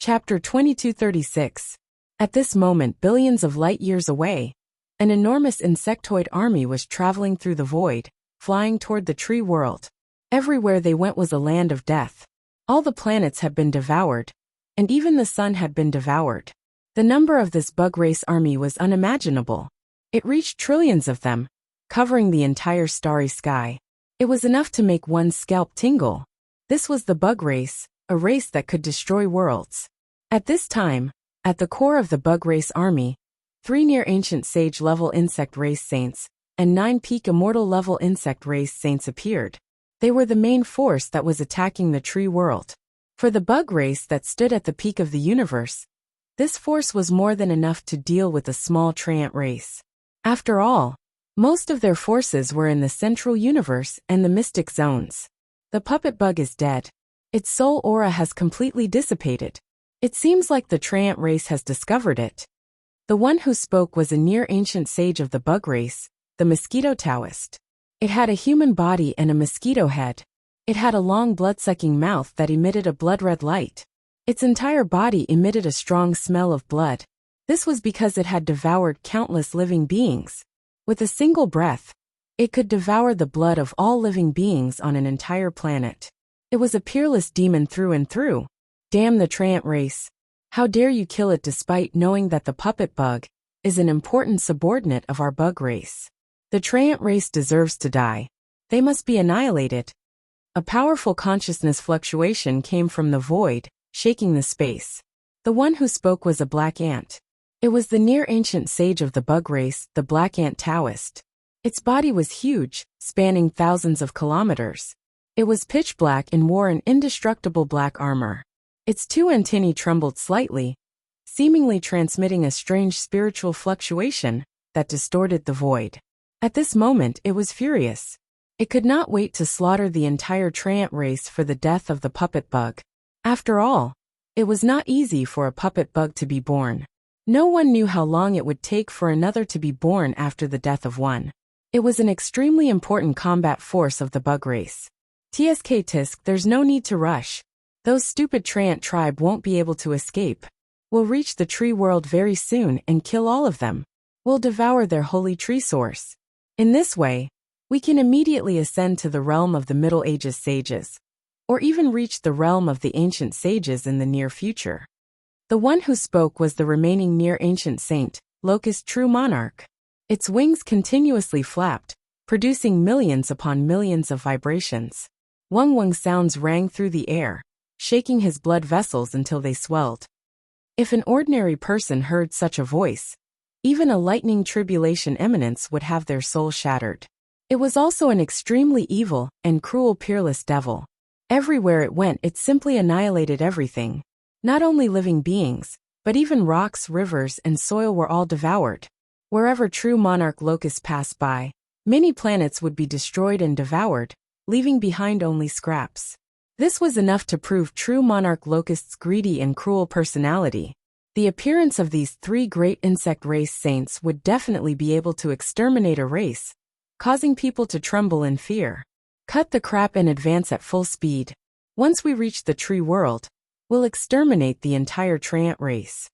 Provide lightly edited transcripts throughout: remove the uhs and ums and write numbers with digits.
Chapter 2236. At this moment, billions of light-years away, an enormous insectoid army was traveling through the void, flying toward the tree world. Everywhere they went was a land of death. All the planets had been devoured, and even the sun had been devoured. The number of this bug race army was unimaginable. It reached trillions of them, covering the entire starry sky. It was enough to make one's scalp tingle. This was the bug race, a race that could destroy worlds. At this time, at the core of the bug race army, 3 near-ancient sage-level insect race saints and 9 peak immortal-level insect race saints appeared. They were the main force that was attacking the tree world. For the bug race that stood at the peak of the universe, this force was more than enough to deal with the small treant race. After all, most of their forces were in the central universe and the mystic zones. The puppet bug is dead. Its soul aura has completely dissipated. It seems like the treant race has discovered it. The one who spoke was a near-ancient sage of the bug race, the mosquito Taoist. It had a human body and a mosquito head. It had a long blood-sucking mouth that emitted a blood-red light. Its entire body emitted a strong smell of blood. This was because it had devoured countless living beings. With a single breath, it could devour the blood of all living beings on an entire planet. It was a peerless demon through and through. Damn the treant race. How dare you kill it despite knowing that the puppet bug is an important subordinate of our bug race. The treant race deserves to die. They must be annihilated. A powerful consciousness fluctuation came from the void, shaking the space. The one who spoke was a black ant. It was the near-ancient sage of the bug race, the black ant Taoist. Its body was huge, spanning thousands of kilometers. It was pitch black and wore an indestructible black armor. Its 2 antennae trembled slightly, seemingly transmitting a strange spiritual fluctuation that distorted the void. At this moment, it was furious. It could not wait to slaughter the entire treant race for the death of the puppet bug. After all, it was not easy for a puppet bug to be born. No one knew how long it would take for another to be born after the death of one. It was an extremely important combat force of the bug race. TSK Tisk, there's no need to rush. Those stupid treant tribe won't be able to escape. We'll reach the tree world very soon and kill all of them. We'll devour their holy tree source. In this way, we can immediately ascend to the realm of the Middle Ages sages, or even reach the realm of the ancient sages in the near future. The one who spoke was the remaining near-ancient saint, Locust True Monarch. Its wings continuously flapped, producing millions upon millions of vibrations. Wung-wung sounds rang through the air, shaking his blood vessels until they swelled. If an ordinary person heard such a voice, even a lightning tribulation eminence would have their soul shattered. It was also an extremely evil and cruel peerless devil. Everywhere it went, it simply annihilated everything. Not only living beings, but even rocks, rivers, and soil were all devoured. Wherever True Monarch Locust passed by, many planets would be destroyed and devoured, leaving behind only scraps. This was enough to prove True Monarch Locust's greedy and cruel personality. The appearance of these 3 great insect race saints would definitely be able to exterminate a race, causing people to tremble in fear. Cut the crap and advance at full speed. Once we reach the tree world, we'll exterminate the entire treant race.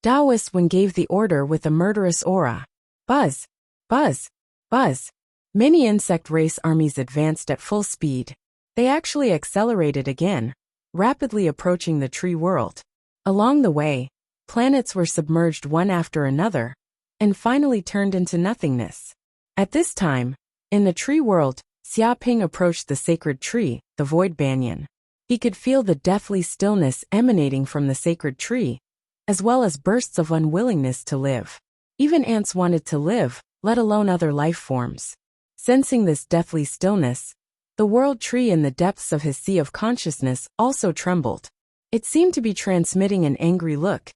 Taoist Wen gave the order with a murderous aura. Buzz! Buzz! Buzz! Many insect race armies advanced at full speed. They actually accelerated again, rapidly approaching the tree world. Along the way, planets were submerged one after another, and finally turned into nothingness. At this time, in the tree world, Xiaoping approached the sacred tree, the void banyan. He could feel the deathly stillness emanating from the sacred tree, as well as bursts of unwillingness to live. Even ants wanted to live, let alone other life forms. Sensing this deathly stillness, the world tree in the depths of his sea of consciousness also trembled. It seemed to be transmitting an angry look,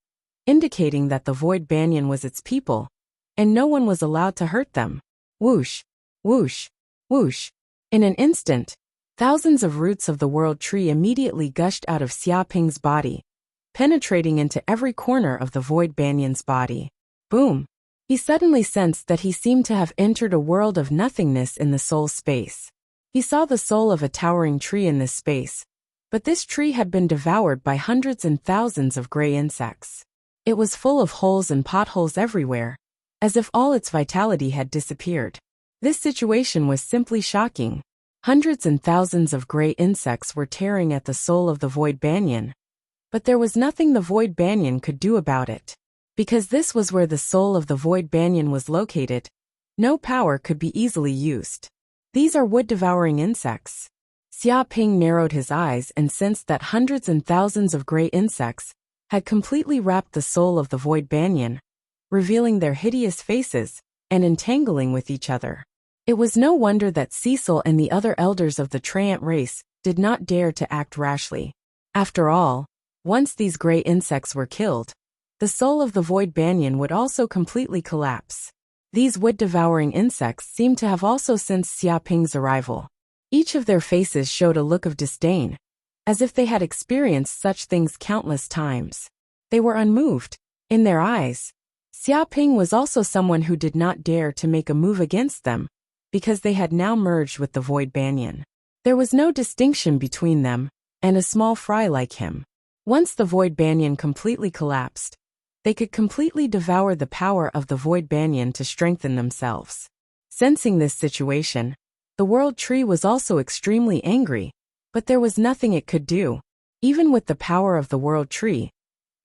indicating that the void banyan was its people, and no one was allowed to hurt them. Whoosh! Whoosh! Whoosh! In an instant, thousands of roots of the world tree immediately gushed out of Xiaoping's body, penetrating into every corner of the void banyan's body. Boom! He suddenly sensed that he seemed to have entered a world of nothingness in the soul space. He saw the soul of a towering tree in this space, But this tree had been devoured by hundreds and thousands of gray insects. It was full of holes and potholes everywhere, as if all its vitality had disappeared. This situation was simply shocking. Hundreds and thousands of gray insects were tearing at the soul of the Void Banyan. But there was nothing the Void Banyan could do about it. Because this was where the soul of the Void Banyan was located, no power could be easily used. These are wood-devouring insects. Xia Ping narrowed his eyes and sensed that hundreds and thousands of gray insects had completely wrapped the soul of the Void Banyan, revealing their hideous faces and entangling with each other. It was no wonder that Cecil and the other elders of the Treant race did not dare to act rashly. After all, once these gray insects were killed, the soul of the Void Banyan would also completely collapse. These wood-devouring insects seemed to have also sensed Xia Ping's arrival. Each of their faces showed a look of disdain, as if they had experienced such things countless times. They were unmoved. In their eyes, Xia Ping was also someone who did not dare to make a move against them, because they had now merged with the Void Banyan. There was no distinction between them and a small fry like him. Once the Void Banyan completely collapsed, they could completely devour the power of the Void Banyan to strengthen themselves. Sensing this situation, the World Tree was also extremely angry, but there was nothing it could do. Even with the power of the World Tree,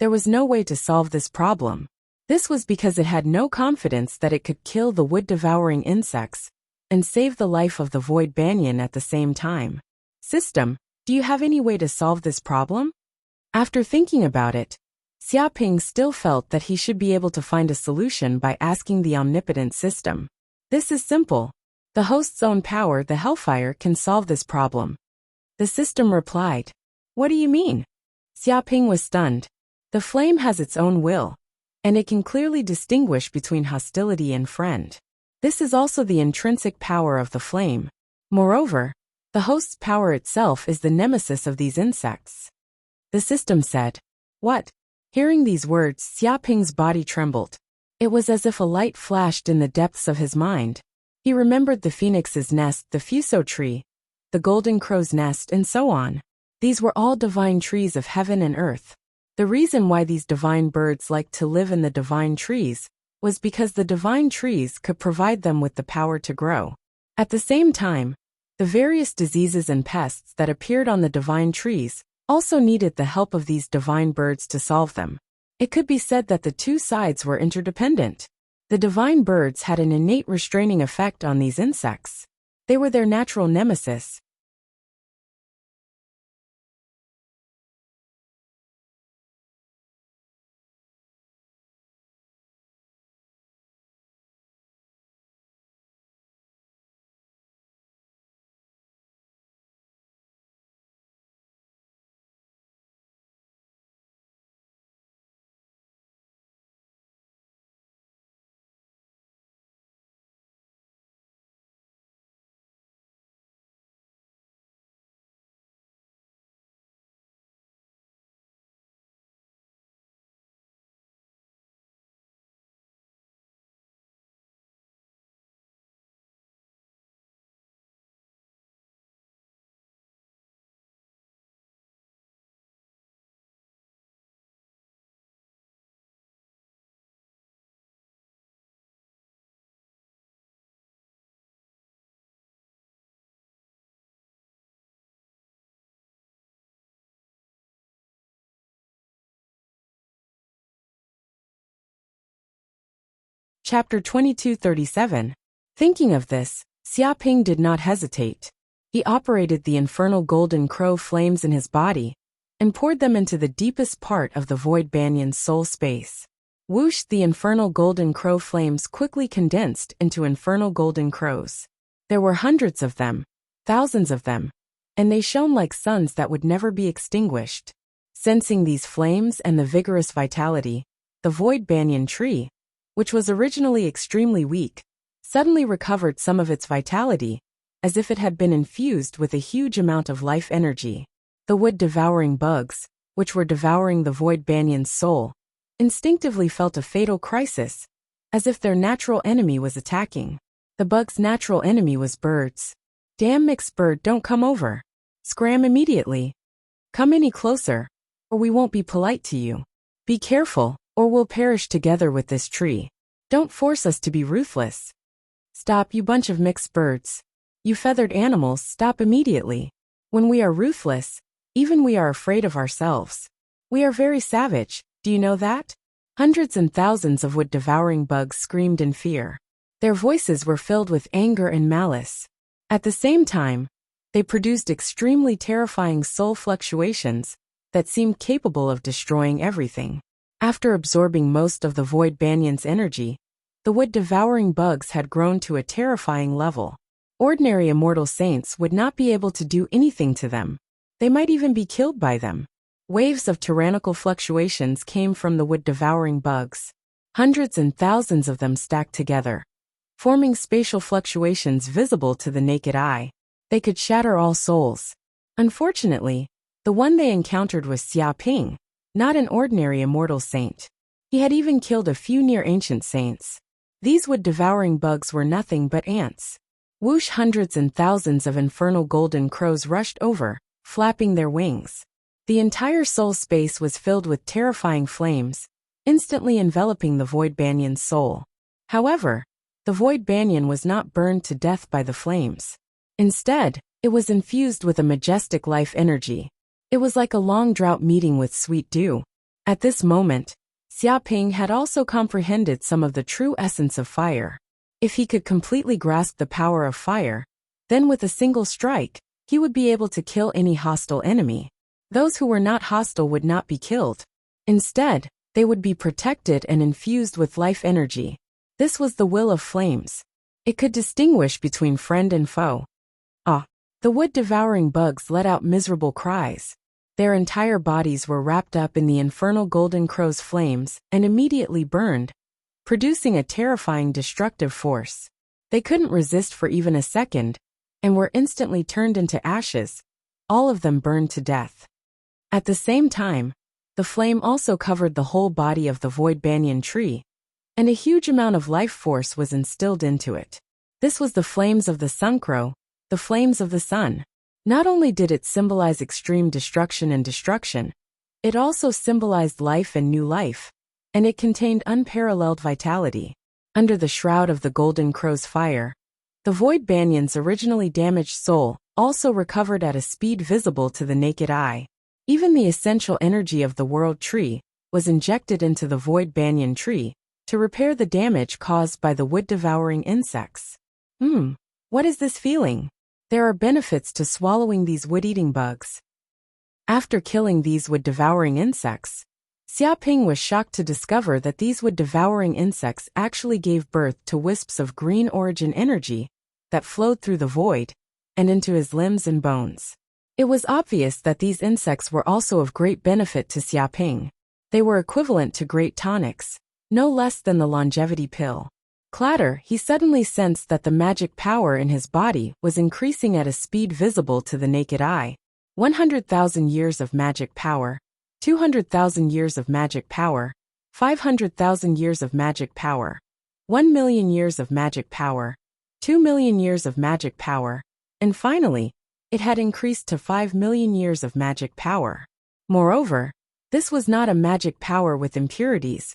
there was no way to solve this problem. This was because it had no confidence that it could kill the wood-devouring insects and save the life of the Void Banyan at the same time. System, do you have any way to solve this problem? After thinking about it, Xia Ping still felt that he should be able to find a solution by asking the omnipotent system. This is simple. The host's own power, the Hellfire, can solve this problem. The system replied. What do you mean? Xia Ping was stunned. The flame has its own will, and it can clearly distinguish between hostility and friend. This is also the intrinsic power of the flame. Moreover, the host's power itself is the nemesis of these insects. The system said. What? Hearing these words, Xia Ping's body trembled. It was as if a light flashed in the depths of his mind. He remembered the phoenix's nest, the fuso tree, the golden crow's nest, and so on. These were all divine trees of heaven and earth. The reason why these divine birds liked to live in the divine trees was because the divine trees could provide them with the power to grow. At the same time, the various diseases and pests that appeared on the divine trees also needed the help of these divine birds to solve them. It could be said that the two sides were interdependent. The divine birds had an innate restraining effect on these insects. They were their natural nemesis. Chapter 2237. Thinking of this, Xia Ping did not hesitate. He operated the infernal golden crow flames in his body and poured them into the deepest part of the Void Banyan's soul space. Whoosh! The infernal golden crow flames quickly condensed into infernal golden crows. There were hundreds of them, thousands of them, and they shone like suns that would never be extinguished. Sensing these flames and the vigorous vitality, the Void Banyan tree, which was originally extremely weak, suddenly recovered some of its vitality, as if it had been infused with a huge amount of life energy. The wood-devouring bugs, which were devouring the Void Banyan's soul, instinctively felt a fatal crisis, as if their natural enemy was attacking. The bugs' natural enemy was birds. Damn mixed bird, don't come over. Scram immediately. Come any closer, or we won't be polite to you. Be careful, or we'll perish together with this tree. Don't force us to be ruthless. Stop, you bunch of mixed birds. You feathered animals, stop immediately. When we are ruthless, even we are afraid of ourselves. We are very savage, do you know that? Hundreds and thousands of wood-devouring bugs screamed in fear. Their voices were filled with anger and malice. At the same time, they produced extremely terrifying soul fluctuations that seemed capable of destroying everything. After absorbing most of the void banyan's energy, the wood-devouring bugs had grown to a terrifying level. Ordinary immortal saints would not be able to do anything to them. They might even be killed by them. Waves of tyrannical fluctuations came from the wood-devouring bugs. Hundreds and thousands of them stacked together, forming spatial fluctuations visible to the naked eye. They could shatter all souls. Unfortunately, the one they encountered was Xia Ping, not an ordinary immortal saint. He had even killed a few near-ancient saints. These wood-devouring bugs were nothing but ants. Whoosh! Hundreds and thousands of infernal golden crows rushed over, flapping their wings. The entire soul space was filled with terrifying flames, instantly enveloping the void banyan's soul. However, the void banyan was not burned to death by the flames. Instead, it was infused with a majestic life energy. It was like a long drought meeting with sweet dew. At this moment, Xia Ping had also comprehended some of the true essence of fire. If he could completely grasp the power of fire, then with a single strike, he would be able to kill any hostile enemy. Those who were not hostile would not be killed. Instead, they would be protected and infused with life energy. This was the will of flames. It could distinguish between friend and foe. Ah! The wood-devouring bugs let out miserable cries. Their entire bodies were wrapped up in the infernal golden crow's flames and immediately burned, producing a terrifying destructive force. They couldn't resist for even a second, and were instantly turned into ashes, all of them burned to death. At the same time, the flame also covered the whole body of the void banyan tree, and a huge amount of life force was instilled into it. This was the flames of the suncrow, the flames of the sun. Not only did it symbolize extreme destruction and destruction, it also symbolized life and new life, and it contained unparalleled vitality. Under the shroud of the golden crow's fire, the void banyan's originally damaged soul also recovered at a speed visible to the naked eye. Even the essential energy of the world tree was injected into the void banyan tree to repair the damage caused by the wood-devouring insects. What is this feeling? There are benefits to swallowing these wood-eating bugs. After killing these wood-devouring insects, Xia Ping was shocked to discover that these wood-devouring insects actually gave birth to wisps of green origin energy that flowed through the void and into his limbs and bones. It was obvious that these insects were also of great benefit to Xia Ping. They were equivalent to great tonics, no less than the longevity pill. Clatter! He suddenly sensed that the magic power in his body was increasing at a speed visible to the naked eye. 100,000 years of magic power, 200,000 years of magic power, 500,000 years of magic power, 1 million years of magic power, 2 million years of magic power, and finally, it had increased to 5 million years of magic power. Moreover, this was not a magic power with impurities,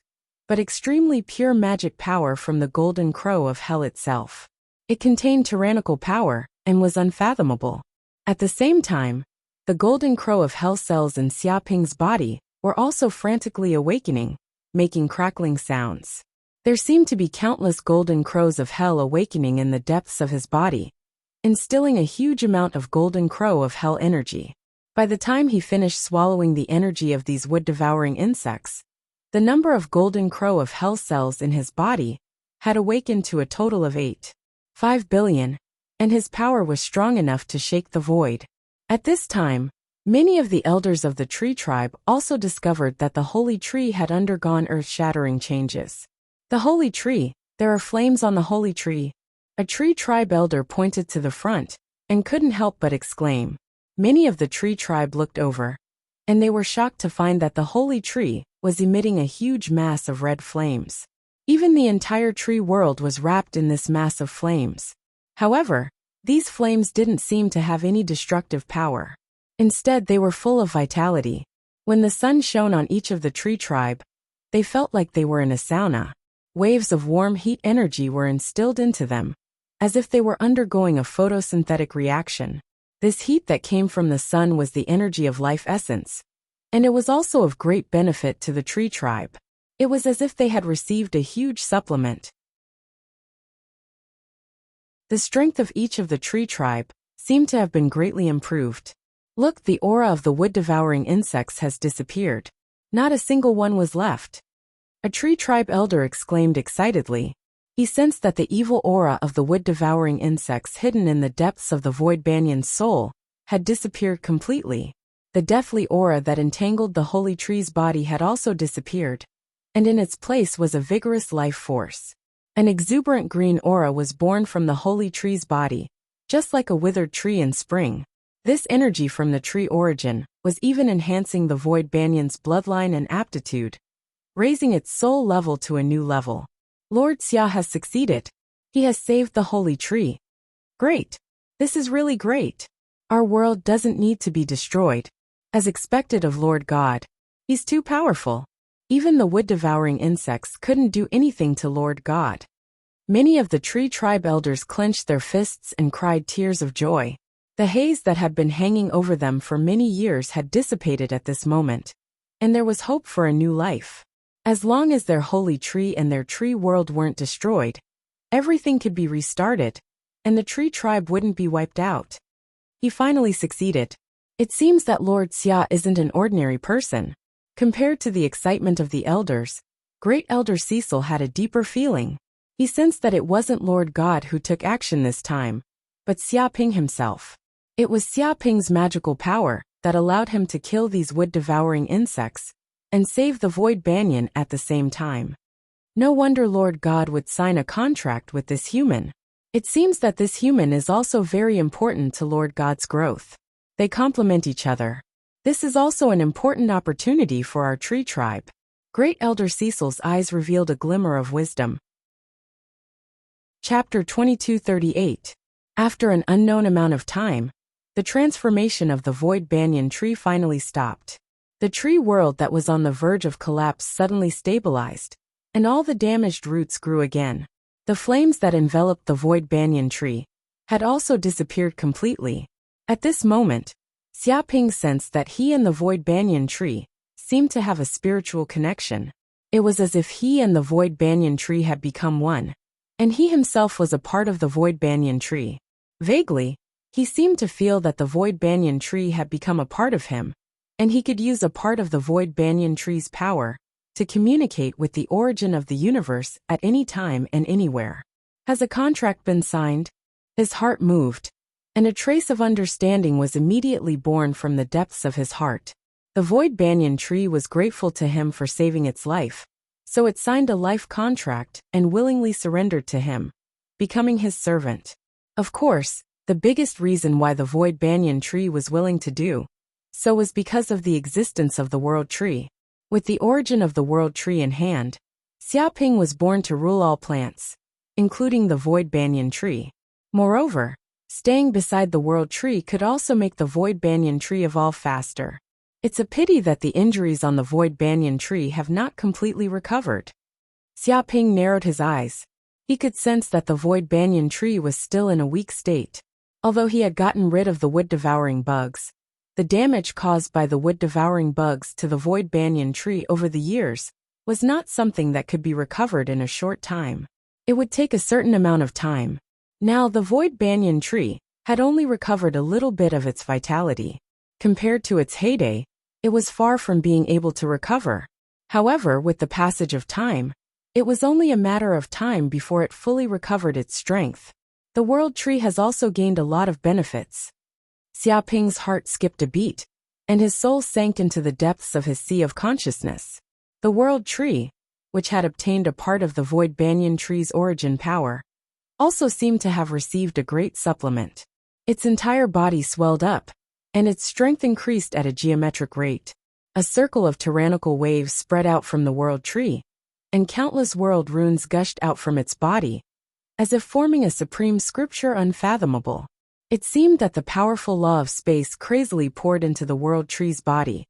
but extremely pure magic power from the golden crow of hell itself. It contained tyrannical power and was unfathomable. At the same time, the golden crow of hell cells in Xia Ping's body were also frantically awakening, making crackling sounds. There seemed to be countless golden crows of hell awakening in the depths of his body, instilling a huge amount of golden crow of hell energy. By the time he finished swallowing the energy of these wood-devouring insects, the number of golden crow of hell cells in his body had awakened to a total of 8.5 billion, and his power was strong enough to shake the void. At this time, many of the elders of the tree tribe also discovered that the holy tree had undergone earth-shattering changes. The holy tree, there are flames on the holy tree. A tree tribe elder pointed to the front and couldn't help but exclaim. Many of the tree tribe looked over, and they were shocked to find that the holy tree was emitting a huge mass of red flames. Even the entire tree world was wrapped in this mass of flames. However, these flames didn't seem to have any destructive power. Instead, they were full of vitality. When the sun shone on each of the tree tribe, they felt like they were in a sauna. Waves of warm heat energy were instilled into them, as if they were undergoing a photosynthetic reaction. This heat that came from the sun was the energy of life essence, and it was also of great benefit to the tree tribe. It was as if they had received a huge supplement. The strength of each of the tree tribe seemed to have been greatly improved. Look, the aura of the wood-devouring insects has disappeared. Not a single one was left. A tree tribe elder exclaimed excitedly. He sensed that the evil aura of the wood-devouring insects hidden in the depths of the void banyan's soul had disappeared completely. The deathly aura that entangled the holy tree's body had also disappeared, and in its place was a vigorous life force. An exuberant green aura was born from the holy tree's body, just like a withered tree in spring. This energy from the tree origin was even enhancing the void banyan's bloodline and aptitude, raising its soul level to a new level. Lord Xia has succeeded. He has saved the holy tree. Great. This is really great. Our world doesn't need to be destroyed, as expected of Lord God. He's too powerful. Even the wood-devouring insects couldn't do anything to Lord God. Many of the tree tribe elders clenched their fists and cried tears of joy. The haze that had been hanging over them for many years had dissipated at this moment, and there was hope for a new life. As long as their holy tree and their tree world weren't destroyed, everything could be restarted, and the tree tribe wouldn't be wiped out. He finally succeeded. It seems that Lord Xia isn't an ordinary person. Compared to the excitement of the elders, Great Elder Cecil had a deeper feeling. He sensed that it wasn't Lord God who took action this time, but Xia Ping himself. It was Xia Ping's magical power that allowed him to kill these wood-devouring insects and save the void banyan at the same time. No wonder Lord God would sign a contract with this human. It seems that this human is also very important to Lord God's growth. They complement each other. This is also an important opportunity for our tree tribe. Great Elder Cecil's eyes revealed a glimmer of wisdom. Chapter 2238. After an unknown amount of time, the transformation of the void banyan tree finally stopped. The tree world that was on the verge of collapse suddenly stabilized, and all the damaged roots grew again. The flames that enveloped the void banyan tree had also disappeared completely. At this moment, Xia Ping sensed that he and the void banyan tree seemed to have a spiritual connection. It was as if he and the void banyan tree had become one, and he himself was a part of the void banyan tree. Vaguely, he seemed to feel that the void banyan tree had become a part of him, and he could use a part of the void banyan tree's power to communicate with the origin of the universe at any time and anywhere. Has a contract been signed? His heart moved, and a trace of understanding was immediately born from the depths of his heart. The void banyan tree was grateful to him for saving its life, so it signed a life contract and willingly surrendered to him, becoming his servant. Of course, the biggest reason why the void banyan tree was willing to do so was because of the existence of the world tree. With the origin of the world tree in hand, Xia Ping was born to rule all plants, including the void banyan tree. Moreover, staying beside the world tree could also make the void banyan tree evolve faster. It's a pity that the injuries on the void banyan tree have not completely recovered. Xia Ping narrowed his eyes. He could sense that the void banyan tree was still in a weak state. Although he had gotten rid of the wood-devouring bugs, the damage caused by the wood-devouring bugs to the void banyan tree over the years was not something that could be recovered in a short time. It would take a certain amount of time. Now the void banyan tree had only recovered a little bit of its vitality. Compared to its heyday, it was far from being able to recover. However, with the passage of time, it was only a matter of time before it fully recovered its strength. The world tree has also gained a lot of benefits. Xia Ping's heart skipped a beat, and his soul sank into the depths of his sea of consciousness. The world tree, which had obtained a part of the void banyan tree's origin power, also seemed to have received a great supplement. Its entire body swelled up, and its strength increased at a geometric rate. A circle of tyrannical waves spread out from the world tree, and countless world runes gushed out from its body, as if forming a supreme scripture unfathomable. It seemed that the powerful law of space crazily poured into the world tree's body,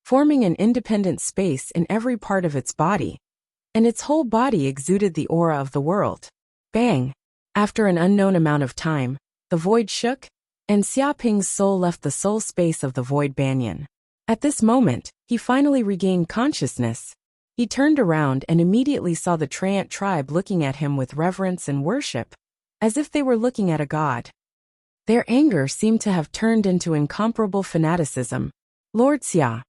forming an independent space in every part of its body, and its whole body exuded the aura of the world. Bang! After an unknown amount of time, the void shook, and Xiaoping's soul left the soul space of the void banyan. At this moment, he finally regained consciousness. He turned around and immediately saw the Treant tribe looking at him with reverence and worship, as if they were looking at a god. Their anger seemed to have turned into incomparable fanaticism. Lord Xia.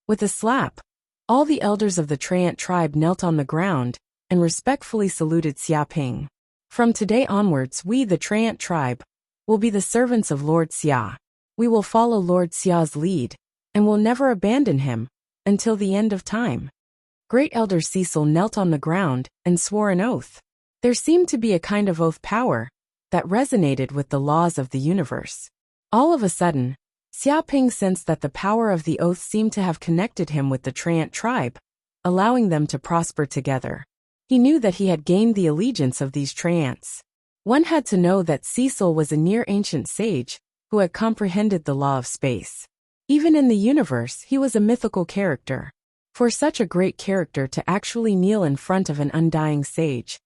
With a slap, all the elders of the Treant tribe knelt on the ground and respectfully saluted Xiaoping. From today onwards, we, the Treant tribe, will be the servants of Lord Xia. We will follow Lord Xia's lead, and will never abandon him, until the end of time. Great Elder Cecil knelt on the ground and swore an oath. There seemed to be a kind of oath power that resonated with the laws of the universe. All of a sudden, Xiaoping sensed that the power of the oath seemed to have connected him with the Treant tribe, allowing them to prosper together. He knew that he had gained the allegiance of these Treants. One had to know that Cecil was a near-ancient sage who had comprehended the law of space. Even in the universe, he was a mythical character. For such a great character to actually kneel in front of an undying sage,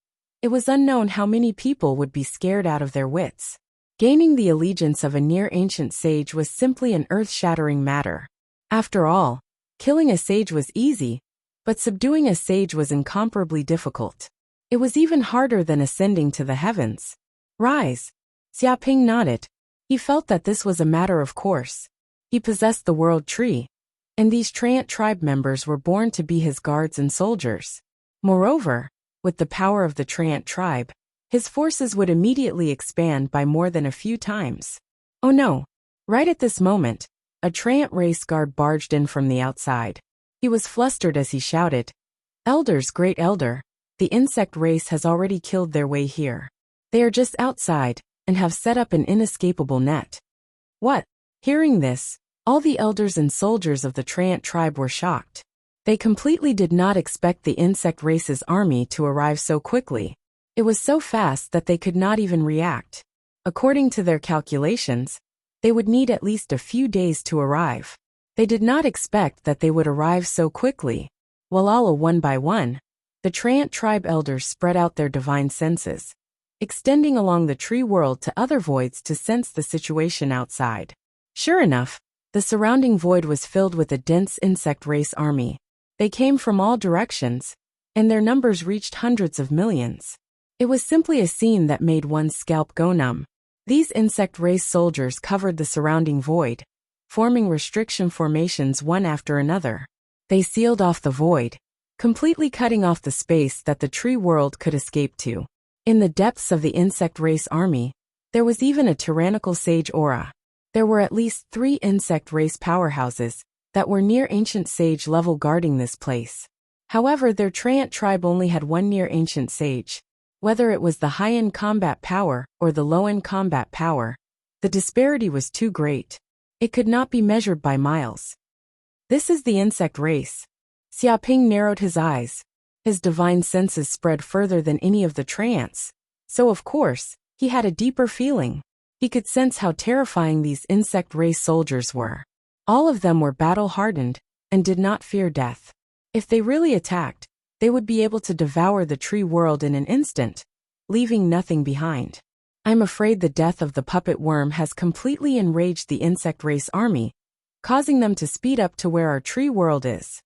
it was unknown how many people would be scared out of their wits. Gaining the allegiance of a near-ancient sage was simply an earth-shattering matter. After all, killing a sage was easy, but subduing a sage was incomparably difficult. It was even harder than ascending to the heavens. Rise. Xiaoping nodded. He felt that this was a matter of course. He possessed the world tree, and these Treant tribe members were born to be his guards and soldiers. Moreover, with the power of the Treant tribe, his forces would immediately expand by more than a few times. Oh no! Right at this moment, a Treant race guard barged in from the outside. He was flustered as he shouted, "Elders, great elder, the insect race has already killed their way here. They are just outside, and have set up an inescapable net." What? Hearing this, all the elders and soldiers of the Treant tribe were shocked. They completely did not expect the insect race's army to arrive so quickly. It was so fast that they could not even react. According to their calculations, they would need at least a few days to arrive. They did not expect that they would arrive so quickly. While all one by one, the Treant tribe elders spread out their divine senses, extending along the tree world to other voids to sense the situation outside. Sure enough, the surrounding void was filled with a dense insect race army. They came from all directions, and their numbers reached hundreds of millions. It was simply a scene that made one's scalp go numb. These insect race soldiers covered the surrounding void, forming restriction formations one after another. They sealed off the void, completely cutting off the space that the tree world could escape to. In the depths of the insect race army, there was even a tyrannical sage aura. There were at least 3 insect race powerhouses that were near ancient sage level guarding this place. However, their Treant tribe only had one near ancient sage. Whether it was the high-end combat power or the low-end combat power, the disparity was too great. It could not be measured by miles. This is the insect race. Xiaoping narrowed his eyes. His divine senses spread further than any of the Treants, so of course, he had a deeper feeling. He could sense how terrifying these insect race soldiers were. All of them were battle-hardened and did not fear death. If they really attacked, they would be able to devour the tree world in an instant, leaving nothing behind. I'm afraid the death of the puppet worm has completely enraged the insect race army, causing them to speed up to where our tree world is.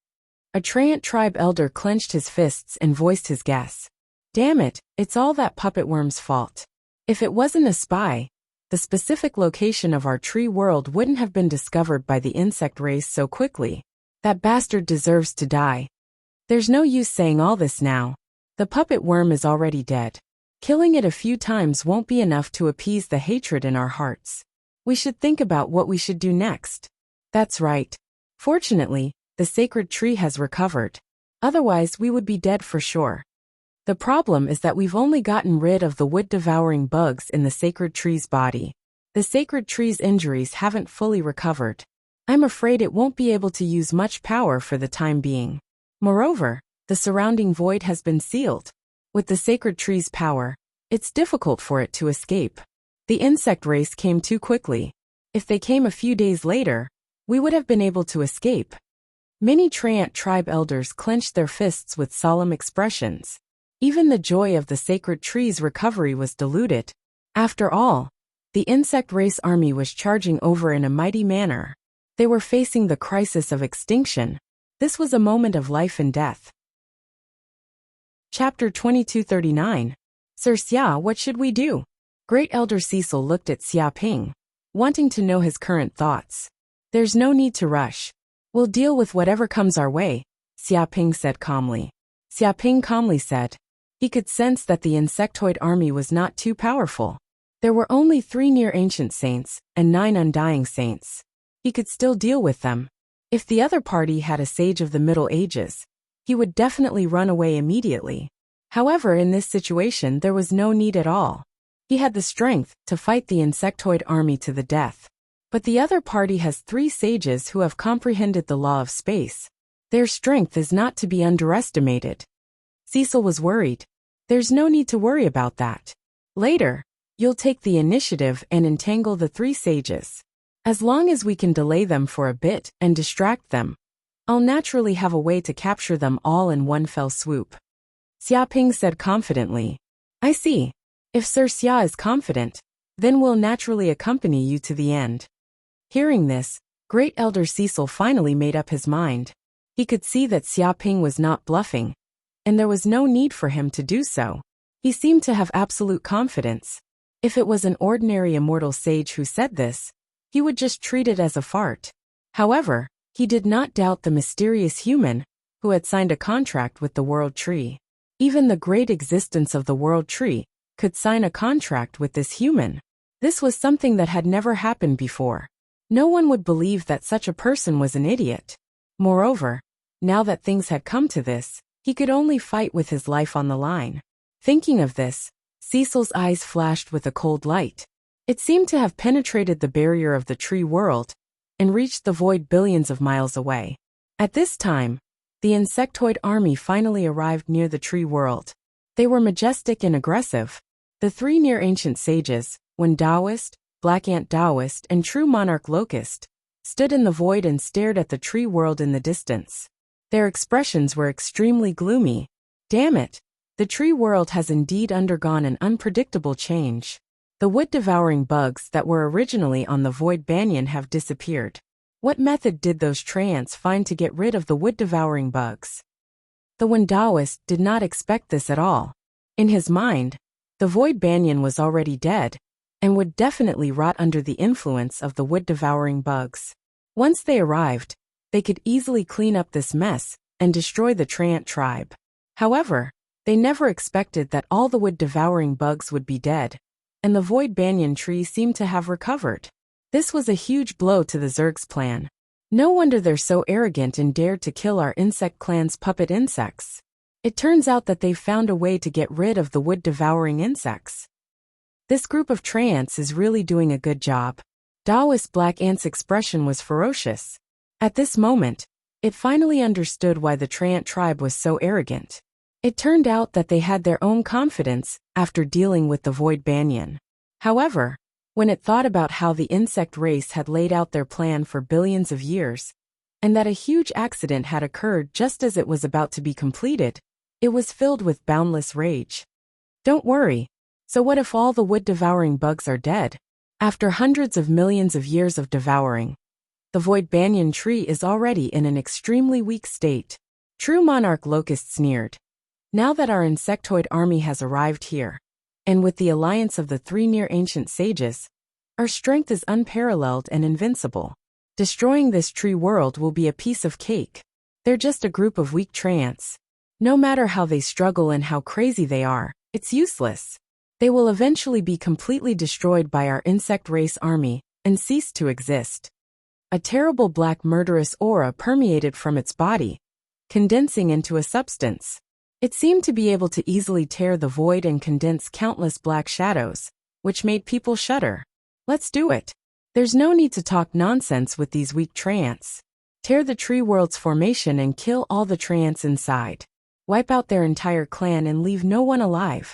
A Treant tribe elder clenched his fists and voiced his guess. Damn it, it's all that puppet worm's fault. If it wasn't a spy, the specific location of our tree world wouldn't have been discovered by the insect race so quickly. That bastard deserves to die. There's no use saying all this now. The puppet worm is already dead. Killing it a few times won't be enough to appease the hatred in our hearts. We should think about what we should do next. That's right. Fortunately, the sacred tree has recovered. Otherwise, we would be dead for sure. The problem is that we've only gotten rid of the wood-devouring bugs in the sacred tree's body. The sacred tree's injuries haven't fully recovered. I'm afraid it won't be able to use much power for the time being. Moreover, the surrounding void has been sealed. With the sacred tree's power, it's difficult for it to escape. The insect race came too quickly. If they came a few days later, we would have been able to escape. Many Treant tribe elders clenched their fists with solemn expressions. Even the joy of the sacred tree's recovery was diluted. After all, the insect race army was charging over in a mighty manner. They were facing the crisis of extinction. This was a moment of life and death. Chapter 2239. Sir Xia, what should we do? Great Elder Cecil looked at Xia Ping, wanting to know his current thoughts. There's no need to rush. We'll deal with whatever comes our way, Xia Ping said calmly. Xia Ping calmly said. He could sense that the insectoid army was not too powerful. There were only 3 near ancient saints and 9 undying saints. He could still deal with them. If the other party had a sage of the Middle Ages, he would definitely run away immediately. However, in this situation there was no need at all. He had the strength to fight the insectoid army to the death. But the other party has 3 sages who have comprehended the law of space. Their strength is not to be underestimated. Cecil was worried. There's no need to worry about that. Later, you'll take the initiative and entangle the 3 sages. As long as we can delay them for a bit and distract them, I'll naturally have a way to capture them all in one fell swoop. Xia Ping said confidently. I see. If Sir Xia is confident, then we'll naturally accompany you to the end. Hearing this, Great Elder Cecil finally made up his mind. He could see that Xia Ping was not bluffing, and there was no need for him to do so. He seemed to have absolute confidence. If it was an ordinary immortal sage who said this, he would just treat it as a fart. However, he did not doubt the mysterious human who had signed a contract with the World Tree. Even the great existence of the World Tree could sign a contract with this human. This was something that had never happened before. No one would believe that such a person was an idiot. Moreover, now that things had come to this, he could only fight with his life on the line. Thinking of this, Cecil's eyes flashed with a cold light. It seemed to have penetrated the barrier of the tree world and reached the void billions of miles away. At this time, the insectoid army finally arrived near the tree world. They were majestic and aggressive. The 3 near ancient sages, Wen Taoist, Black Ant Taoist, and True Monarch Locust, stood in the void and stared at the tree world in the distance. Their expressions were extremely gloomy. Damn it! The tree world has indeed undergone an unpredictable change. The wood-devouring bugs that were originally on the void banyan have disappeared. What method did those Treants find to get rid of the wood-devouring bugs? The Wen Taoist did not expect this at all. In his mind, the void banyan was already dead, and would definitely rot under the influence of the wood-devouring bugs. Once they arrived, they could easily clean up this mess and destroy the Treant tribe. However, they never expected that all the wood-devouring bugs would be dead, and the void banyan tree seemed to have recovered. This was a huge blow to the Zerg's plan. No wonder they're so arrogant and dared to kill our insect clan's puppet insects. It turns out that they've found a way to get rid of the wood-devouring insects. This group of Treants is really doing a good job. Taoist Black Ant's expression was ferocious. At this moment, it finally understood why the Treant tribe was so arrogant. It turned out that they had their own confidence after dealing with the void banyan. However, when it thought about how the insect race had laid out their plan for billions of years, and that a huge accident had occurred just as it was about to be completed, it was filled with boundless rage. Don't worry. So what if all the wood-devouring bugs are dead? After hundreds of millions of years of devouring, the void banyan tree is already in an extremely weak state. True Monarch Locust sneered. Now that our insectoid army has arrived here, and with the alliance of the 3 near ancient sages, our strength is unparalleled and invincible. Destroying this tree world will be a piece of cake. They're just a group of weak Treants. No matter how they struggle and how crazy they are, it's useless. They will eventually be completely destroyed by our insect race army and cease to exist. A terrible black murderous aura permeated from its body, condensing into a substance. It seemed to be able to easily tear the void and condense countless black shadows, which made people shudder. Let's do it. There's no need to talk nonsense with these weak Treants. Tear the tree world's formation and kill all the Treants inside. Wipe out their entire clan and leave no one alive.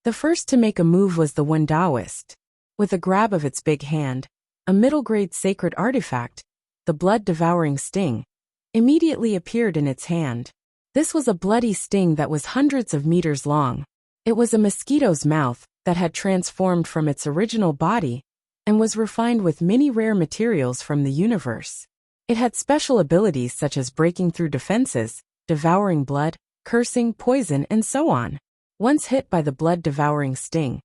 The first to make a move was the Wen Taoist. With a grab of its big hand, a middle-grade sacred artifact, the blood-devouring sting, immediately appeared in its hand. This was a bloody sting that was hundreds of meters long. It was a mosquito's mouth that had transformed from its original body and was refined with many rare materials from the universe. It had special abilities such as breaking through defenses, devouring blood, cursing, poison, and so on. Once hit by the blood-devouring sting,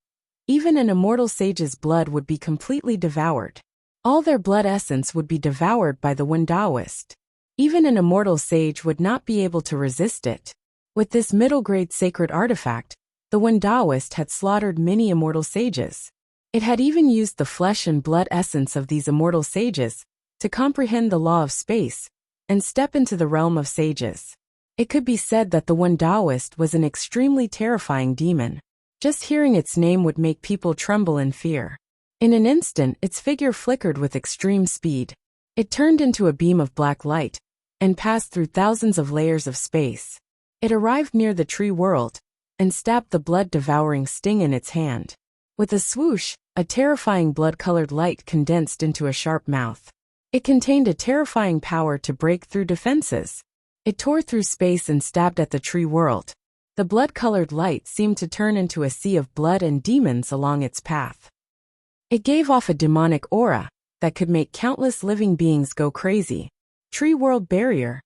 even an immortal sage's blood would be completely devoured. All their blood essence would be devoured by the Taoist. Even an immortal sage would not be able to resist it. With this middle-grade sacred artifact, the Taoist had slaughtered many immortal sages. It had even used the flesh and blood essence of these immortal sages to comprehend the law of space and step into the realm of sages. It could be said that the Taoist was an extremely terrifying demon. Just hearing its name would make people tremble in fear. In an instant, its figure flickered with extreme speed. It turned into a beam of black light and passed through thousands of layers of space. It arrived near the tree world and stabbed the blood-devouring sting in its hand. With a swoosh, a terrifying blood-colored light condensed into a sharp mouth. It contained a terrifying power to break through defenses. It tore through space and stabbed at the tree world. The blood-colored light seemed to turn into a sea of blood and demons along its path. It gave off a demonic aura that could make countless living beings go crazy. Tree world barrier.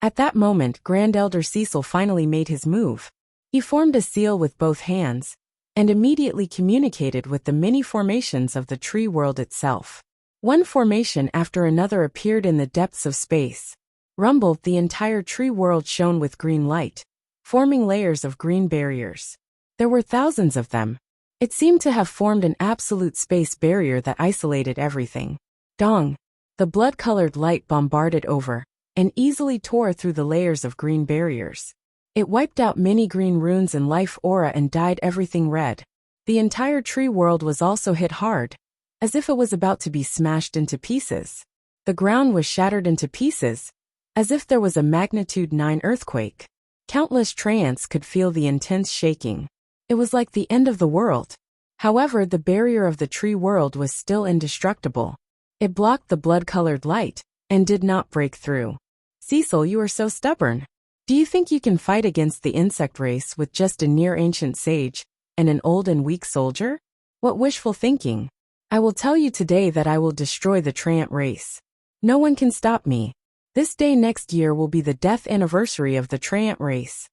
At that moment, Grand Elder Cecil finally made his move. He formed a seal with both hands and immediately communicated with the many formations of the tree world itself. One formation after another appeared in the depths of space. Rumbled, the entire tree world shone with green light, forming layers of green barriers. There were thousands of them. It seemed to have formed an absolute space barrier that isolated everything. Dong! The blood-colored light bombarded over and easily tore through the layers of green barriers. It wiped out many green runes and life aura and dyed everything red. The entire tree world was also hit hard, as if it was about to be smashed into pieces. The ground was shattered into pieces, as if there was a magnitude 9 earthquake. Countless treants could feel the intense shaking. It was like the end of the world. However, the barrier of the tree world was still indestructible. It blocked the blood-colored light and did not break through. Cecil, you are so stubborn. Do you think you can fight against the insect race with just a near-ancient sage and an old and weak soldier? What wishful thinking. I will tell you today that I will destroy the treant race. No one can stop me. This day next year will be the death anniversary of the treant race.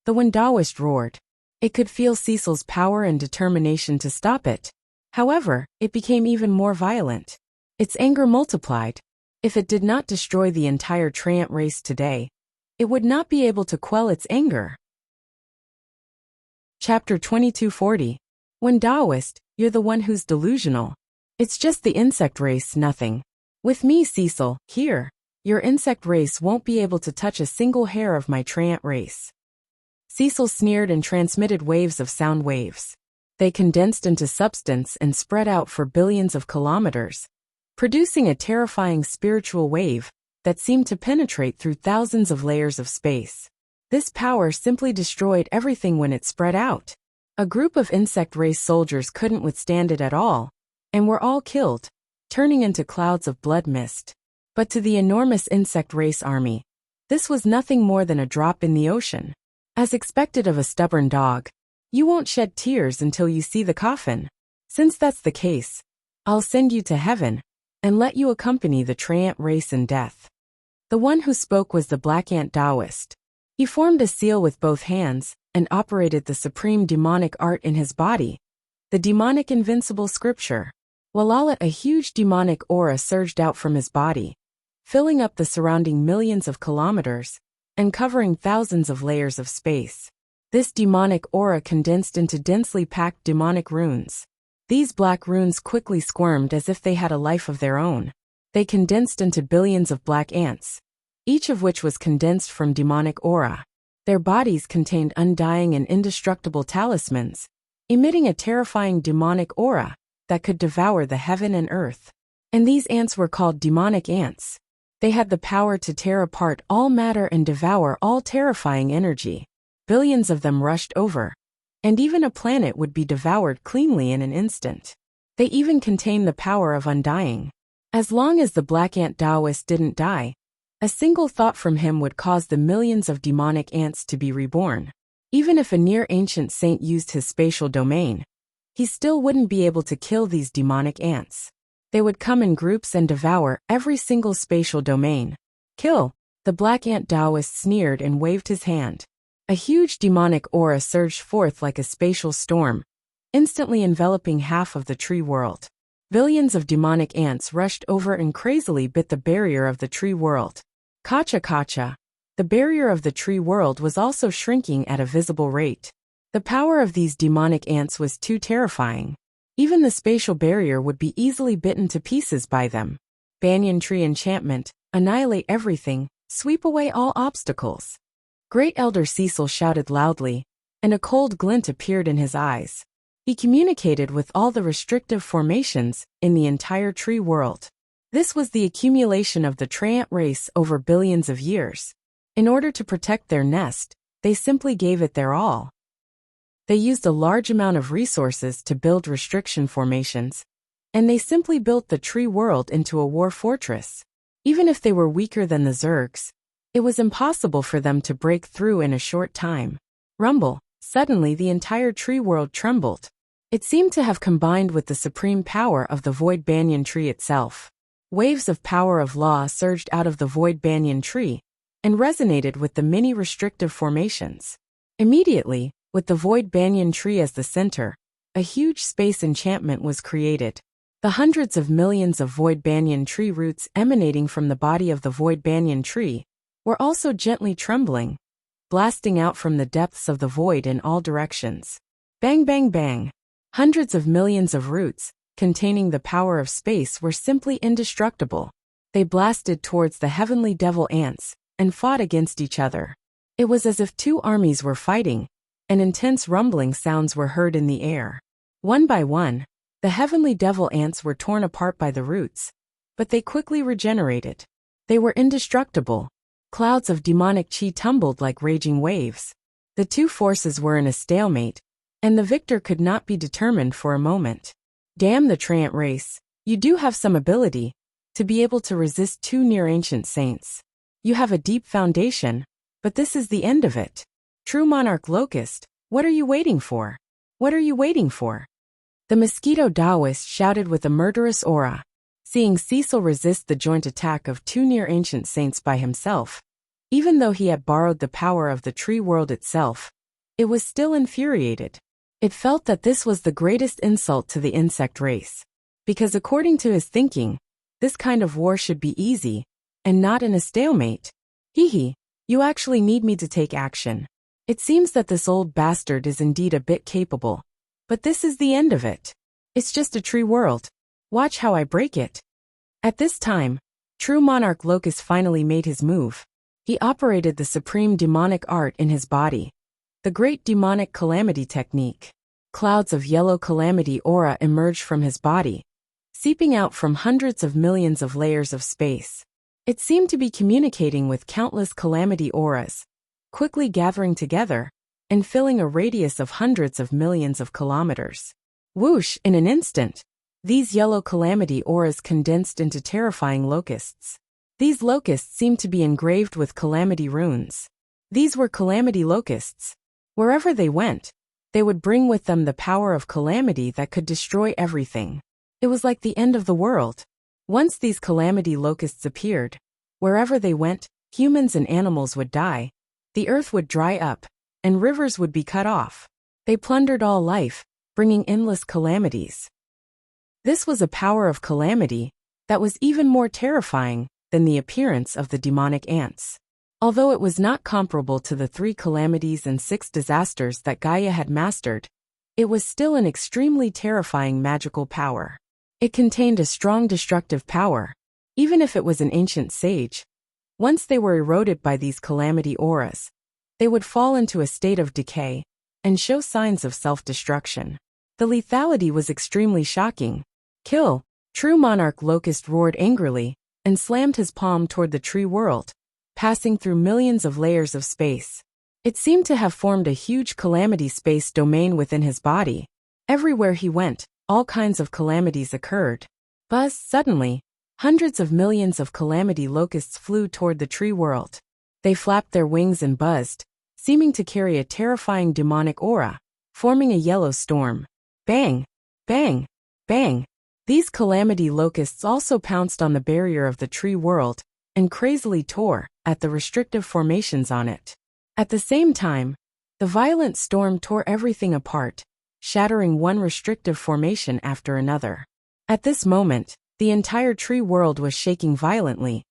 The Taoist roared. It could feel Cecil's power and determination to stop it. However, it became even more violent. Its anger multiplied. If it did not destroy the entire treant race today, it would not be able to quell its anger. Chapter 2240. Taoist, you're the one who's delusional. It's just the insect race, nothing. With me, Cecil, here, your insect race won't be able to touch a single hair of my treant race. Cecil sneered and transmitted waves of sound waves. They condensed into substance and spread out for billions of kilometers, producing a terrifying spiritual wave that seemed to penetrate through thousands of layers of space. This power simply destroyed everything when it spread out. A group of insect race soldiers couldn't withstand it at all, and were all killed, turning into clouds of blood mist. But to the enormous insect race army, this was nothing more than a drop in the ocean. As expected of a stubborn dog, you won't shed tears until you see the coffin. Since that's the case, I'll send you to heaven and let you accompany the treant race in death. The one who spoke was the Black Ant Taoist. He formed a seal with both hands and operated the supreme demonic art in his body, the demonic invincible scripture. While a huge demonic aura surged out from his body, filling up the surrounding millions of kilometers and covering thousands of layers of space. This demonic aura condensed into densely packed demonic runes. These black runes quickly squirmed as if they had a life of their own. They condensed into billions of black ants, each of which was condensed from demonic aura. Their bodies contained undying and indestructible talismans, emitting a terrifying demonic aura that could devour the heaven and earth. And these ants were called demonic ants. They had the power to tear apart all matter and devour all terrifying energy. Billions of them rushed over, and even a planet would be devoured cleanly in an instant. They even contain the power of undying. As long as the black ant Taoist didn't die, a single thought from him would cause the millions of demonic ants to be reborn. Even if a near-ancient saint used his spatial domain, he still wouldn't be able to kill these demonic ants. They would come in groups and devour every single spatial domain. Kill! The black ant Taoist sneered and waved his hand. A huge demonic aura surged forth like a spatial storm, instantly enveloping half of the tree world. Billions of demonic ants rushed over and crazily bit the barrier of the tree world. Kacha. The barrier of the tree world was also shrinking at a visible rate. The power of these demonic ants was too terrifying. Even the spatial barrier would be easily bitten to pieces by them. Banyan tree enchantment, annihilate everything, sweep away all obstacles. Great Elder Cecil shouted loudly, and a cold glint appeared in his eyes. He communicated with all the restrictive formations in the entire tree world. This was the accumulation of the tree ant race over billions of years. In order to protect their nest, they simply gave it their all. They used a large amount of resources to build restriction formations, and they simply built the tree world into a war fortress. Even if they were weaker than the Zergs, it was impossible for them to break through in a short time. Rumble! Suddenly the entire tree world trembled. It seemed to have combined with the supreme power of the void banyan tree itself. Waves of power of law surged out of the void banyan tree and resonated with the many restrictive formations. Immediately, with the void banyan tree as the center, a huge space enchantment was created. The hundreds of millions of void banyan tree roots emanating from the body of the void banyan tree were also gently trembling, blasting out from the depths of the void in all directions. Bang bang bang! Hundreds of millions of roots, containing the power of space, were simply indestructible. They blasted towards the heavenly devil ants and fought against each other. It was as if two armies were fighting, and intense rumbling sounds were heard in the air. One by one, the heavenly devil ants were torn apart by the roots, but they quickly regenerated. They were indestructible. Clouds of demonic chi tumbled like raging waves. The two forces were in a stalemate, and the victor could not be determined for a moment. Damn the tree ant race, you do have some ability to be able to resist two near-ancient saints. You have a deep foundation, but this is the end of it. True monarch locust, what are you waiting for? What are you waiting for? The mosquito Taoist shouted with a murderous aura. Seeing Cecil resist the joint attack of two near-ancient saints by himself, even though he had borrowed the power of the tree world itself, it was still infuriated. It felt that this was the greatest insult to the insect race. Because according to his thinking, this kind of war should be easy, and not in a stalemate. Hee, you actually need me to take action. It seems that this old bastard is indeed a bit capable, but this is the end of it. It's just a tree world. Watch how I break it. At this time, true monarch Locust finally made his move. He operated the supreme demonic art in his body. The great demonic calamity technique. Clouds of yellow calamity aura emerged from his body, seeping out from hundreds of millions of layers of space. It seemed to be communicating with countless calamity auras, quickly gathering together and filling a radius of hundreds of millions of kilometers. Whoosh! In an instant, these yellow calamity auras condensed into terrifying locusts. These locusts seemed to be engraved with calamity runes. These were calamity locusts. Wherever they went, they would bring with them the power of calamity that could destroy everything. It was like the end of the world. Once these calamity locusts appeared, wherever they went, humans and animals would die, the earth would dry up, and rivers would be cut off. They plundered all life, bringing endless calamities. This was a power of calamity that was even more terrifying than the appearance of the demonic ants. Although it was not comparable to the 3 calamities and 6 disasters that Gaia had mastered, it was still an extremely terrifying magical power. It contained a strong destructive power, even if it was an ancient sage. Once they were eroded by these calamity auras, they would fall into a state of decay and show signs of self-destruction. The lethality was extremely shocking. Kill! True monarch Locust roared angrily and slammed his palm toward the tree world, passing through millions of layers of space. It seemed to have formed a huge calamity space domain within his body. Everywhere he went, all kinds of calamities occurred. Buzz, suddenly, hundreds of millions of calamity locusts flew toward the tree world. They flapped their wings and buzzed, seeming to carry a terrifying demonic aura, forming a yellow storm. Bang! Bang! Bang! These calamity locusts also pounced on the barrier of the tree world and crazily tore at the restrictive formations on it. At the same time, the violent storm tore everything apart, shattering one restrictive formation after another. At this moment, the entire tree world was shaking violently,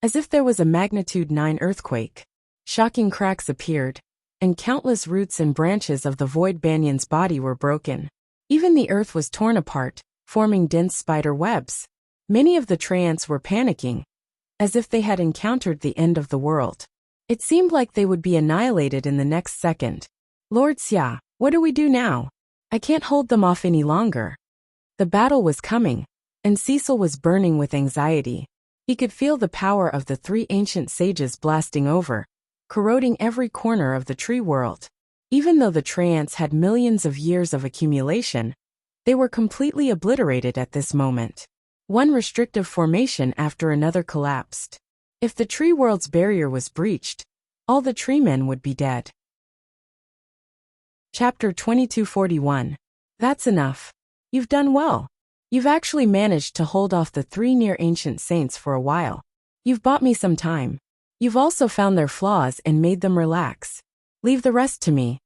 as if there was a magnitude 9 earthquake. Shocking cracks appeared, and countless roots and branches of the void banyan's body were broken. Even the earth was torn apart, forming dense spider webs. Many of the treants were panicking, as if they had encountered the end of the world. It seemed like they would be annihilated in the next second. Lord Xia, what do we do now? I can't hold them off any longer. The battle was coming, and Cecil was burning with anxiety. He could feel the power of the 3 ancient sages blasting over, corroding every corner of the tree world. Even though the treants had millions of years of accumulation, they were completely obliterated at this moment. One restrictive formation after another collapsed. If the tree world's barrier was breached, all the tree men would be dead. Chapter 2241. That's enough. You've done well. You've actually managed to hold off the 3 near ancient saints for a while. You've bought me some time. You've also found their flaws and made them relax. Leave the rest to me.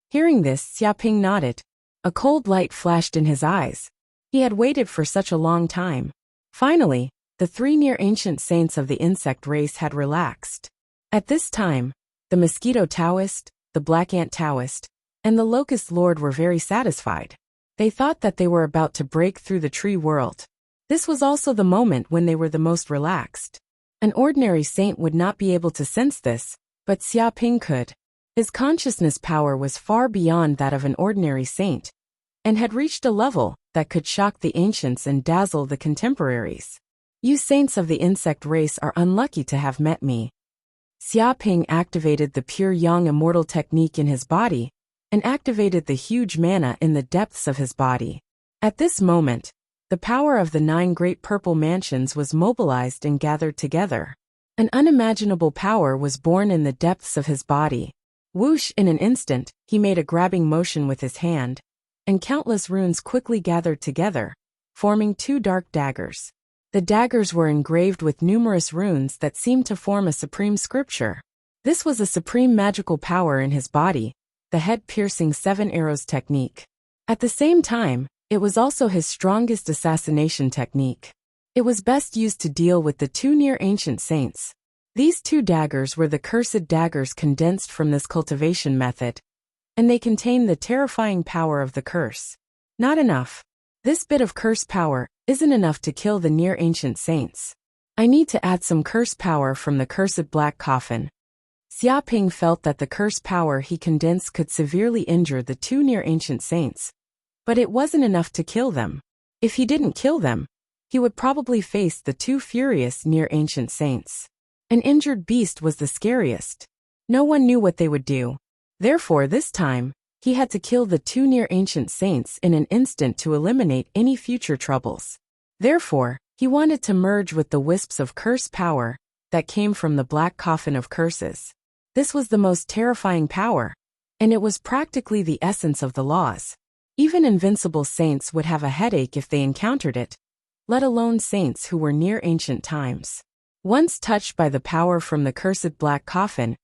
Hearing this, Xiaoping nodded. A cold light flashed in his eyes. He had waited for such a long time. Finally, the 3 near ancient saints of the insect race had relaxed. At this time, the mosquito Taoist, the black ant Taoist, and the locust lord were very satisfied. They thought that they were about to break through the tree world. This was also the moment when they were the most relaxed. An ordinary saint would not be able to sense this, but Xiaoping could. His consciousness power was far beyond that of an ordinary saint, and had reached a level that could shock the ancients and dazzle the contemporaries. You saints of the insect race are unlucky to have met me. Xiaoping activated the pure yang immortal technique in his body, and activated the huge mana in the depths of his body. At this moment, the power of the 9 great purple mansions was mobilized and gathered together. An unimaginable power was born in the depths of his body. Whoosh! In an instant, he made a grabbing motion with his hand, and countless runes quickly gathered together, forming 2 dark daggers. The daggers were engraved with numerous runes that seemed to form a supreme scripture. This was a supreme magical power in his body, the head-piercing 7 arrows technique. At the same time, it was also his strongest assassination technique. It was best used to deal with the 2 near ancient saints. These 2 daggers were the cursed daggers condensed from this cultivation method, and they contain the terrifying power of the curse. Not enough. This bit of curse power isn't enough to kill the near ancient saints. I need to add some curse power from the cursed black coffin. Xiaoping felt that the curse power he condensed could severely injure the 2 near ancient saints, but it wasn't enough to kill them. If he didn't kill them, he would probably face the 2 furious near ancient saints. An injured beast was the scariest. No one knew what they would do. Therefore, this time, he had to kill the 2 near ancient saints in an instant to eliminate any future troubles. Therefore, he wanted to merge with the wisps of curse power that came from the black coffin of curses. This was the most terrifying power, and it was practically the essence of the laws. Even invincible saints would have a headache if they encountered it, let alone saints who were near ancient times. Once touched by the power from the cursed black coffin,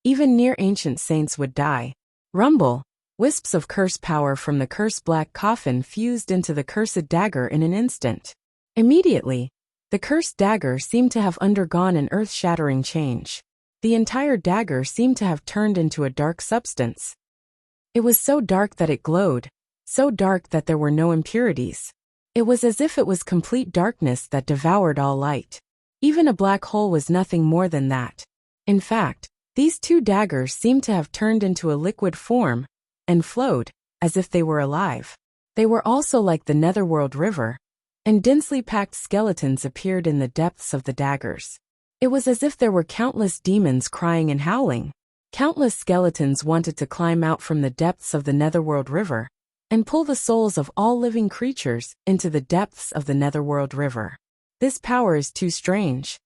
even near ancient saints would die. Rumble! Wisps of curse power from the cursed black coffin fused into the cursed dagger in an instant. Immediately, the cursed dagger seemed to have undergone an earth-shattering change. The entire dagger seemed to have turned into a dark substance. It was so dark that it glowed, so dark that there were no impurities. It was as if it was complete darkness that devoured all light. Even a black hole was nothing more than that. In fact, these 2 daggers seemed to have turned into a liquid form and flowed, as if they were alive. They were also like the Netherworld River, and densely packed skeletons appeared in the depths of the daggers. It was as if there were countless demons crying and howling. Countless skeletons wanted to climb out from the depths of the Netherworld River, and pull the souls of all living creatures into the depths of the Netherworld River. This power is too strange.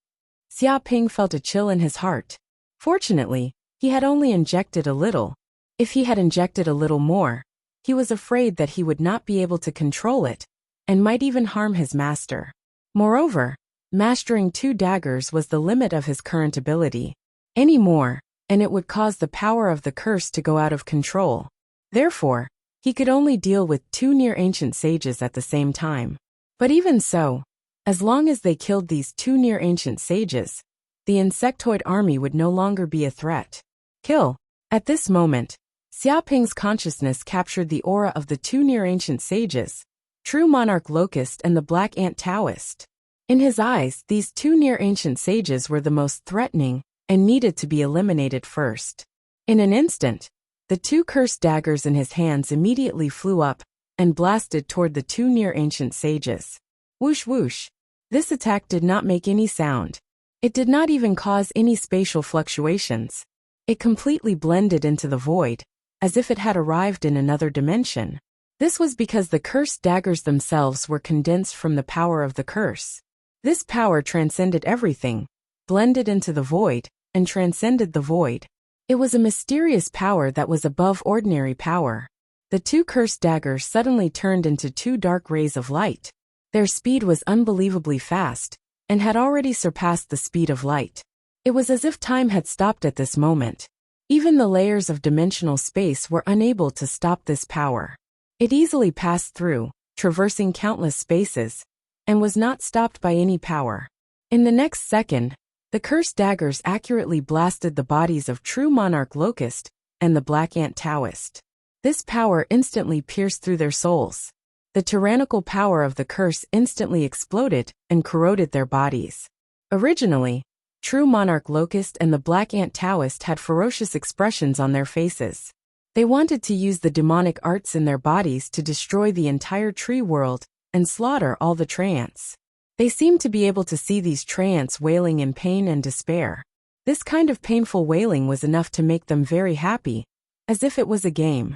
Xia Ping felt a chill in his heart. Fortunately, he had only injected a little. If he had injected a little more, he was afraid that he would not be able to control it, and might even harm his master. Moreover, mastering 2 daggers was the limit of his current ability. Any more, and it would cause the power of the curse to go out of control. Therefore, he could only deal with 2 near-ancient sages at the same time. But even so, as long as they killed these 2 near-ancient sages, the insectoid army would no longer be a threat. Kill. At this moment, Xia Ping's consciousness captured the aura of the 2 near-ancient sages, True Monarch Locust and the Black Ant Taoist. In his eyes, these 2 near-ancient sages were the most threatening and needed to be eliminated first. In an instant, the 2 cursed daggers in his hands immediately flew up and blasted toward the 2 near-ancient sages. Whoosh whoosh. This attack did not make any sound. It did not even cause any spatial fluctuations. It completely blended into the void, as if it had arrived in another dimension. This was because the cursed daggers themselves were condensed from the power of the curse. This power transcended everything, blended into the void, and transcended the void. It was a mysterious power that was above ordinary power. The 2 cursed daggers suddenly turned into 2 dark rays of light. Their speed was unbelievably fast, and had already surpassed the speed of light. It was as if time had stopped at this moment. Even the layers of dimensional space were unable to stop this power. It easily passed through, traversing countless spaces, and was not stopped by any power. In the next second, the cursed daggers accurately blasted the bodies of True Monarch Locust and the Black Ant Taoist. This power instantly pierced through their souls. The tyrannical power of the curse instantly exploded and corroded their bodies. Originally, True Monarch Locust and the Black Ant Taoist had ferocious expressions on their faces. They wanted to use the demonic arts in their bodies to destroy the entire tree world and slaughter all the treants. They seemed to be able to see these treants wailing in pain and despair. This kind of painful wailing was enough to make them very happy, as if it was a game.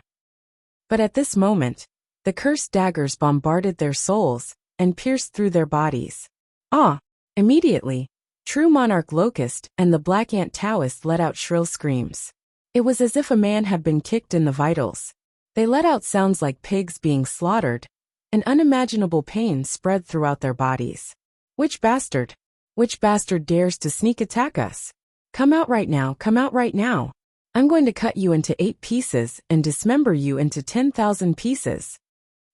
But at this moment, the cursed daggers bombarded their souls and pierced through their bodies. Immediately, True Monarch Locust and the Black Ant Taoist let out shrill screams. It was as if a man had been kicked in the vitals. They let out sounds like pigs being slaughtered, and unimaginable pain spread throughout their bodies. Which bastard? Which bastard dares to sneak attack us? Come out right now, come out right now. I'm going to cut you into 8 pieces and dismember you into 10,000 pieces.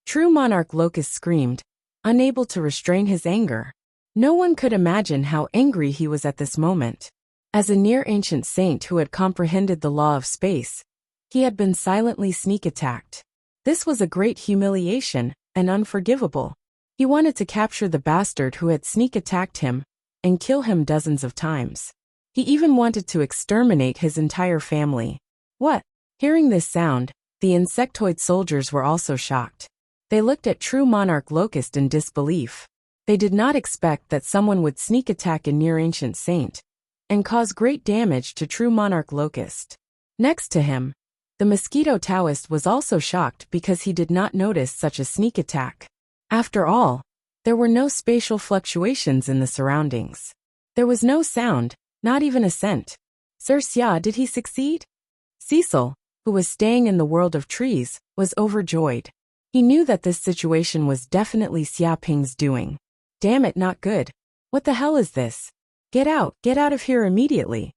True Monarch Locust screamed, unable to restrain his anger. No one could imagine how angry he was at this moment. As a near-ancient saint who had comprehended the law of space, he had been silently sneak-attacked. This was a great humiliation, and unforgivable. He wanted to capture the bastard who had sneak-attacked him, and kill him dozens of times. He even wanted to exterminate his entire family. What? Hearing this sound, the insectoid soldiers were also shocked. They looked at True Monarch Locust in disbelief. They did not expect that someone would sneak-attack a near-ancient saint, and cause great damage to True Monarch Locust. Next to him, the Mosquito Taoist was also shocked because he did not notice such a sneak attack. After all, there were no spatial fluctuations in the surroundings. There was no sound, not even a scent. Sir Xia, did he succeed? Cecil, who was staying in the world of trees, was overjoyed. He knew that this situation was definitely Xia Ping's doing. Damn it, not good. What the hell is this? Get out of here immediately.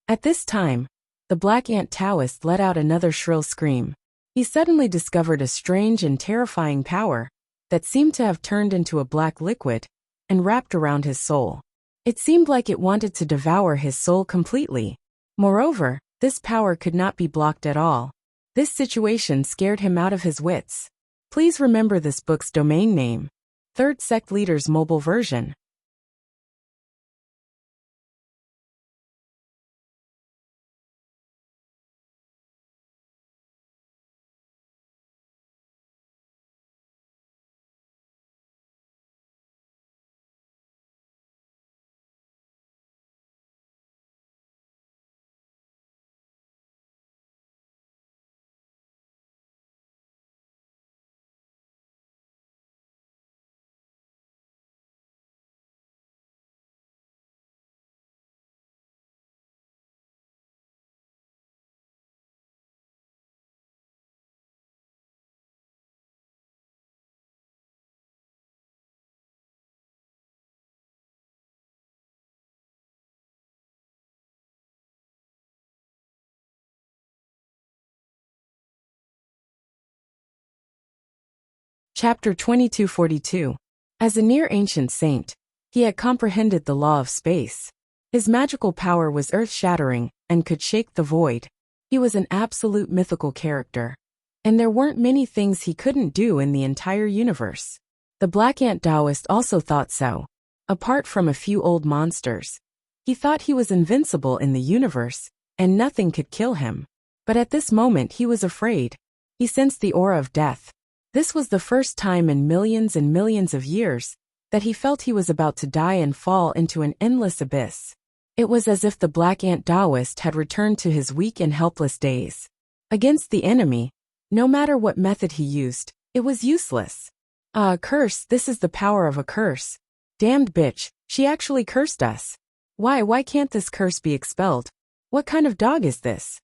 At this time, the Black Ant Taoist let out another shrill scream. He suddenly discovered a strange and terrifying power that seemed to have turned into a black liquid and wrapped around his soul. It seemed like it wanted to devour his soul completely. Moreover, this power could not be blocked at all. This situation scared him out of his wits. Please remember this book's domain name. Third Sect Leader's mobile version. Chapter 2242. As a near ancient saint, he had comprehended the law of space. His magical power was earth-shattering and could shake the void. He was an absolute mythical character. And there weren't many things he couldn't do in the entire universe. The Black Ant Taoist also thought so. Apart from a few old monsters, he thought he was invincible in the universe, and nothing could kill him. But at this moment he was afraid. He sensed the aura of death. This was the first time in millions and millions of years that he felt he was about to die and fall into an endless abyss. It was as if the Black Ant Taoist had returned to his weak and helpless days. Against the enemy, no matter what method he used, it was useless. A curse, this is the power of a curse. Damned bitch, she actually cursed us. Why can't this curse be expelled? What kind of dog is this?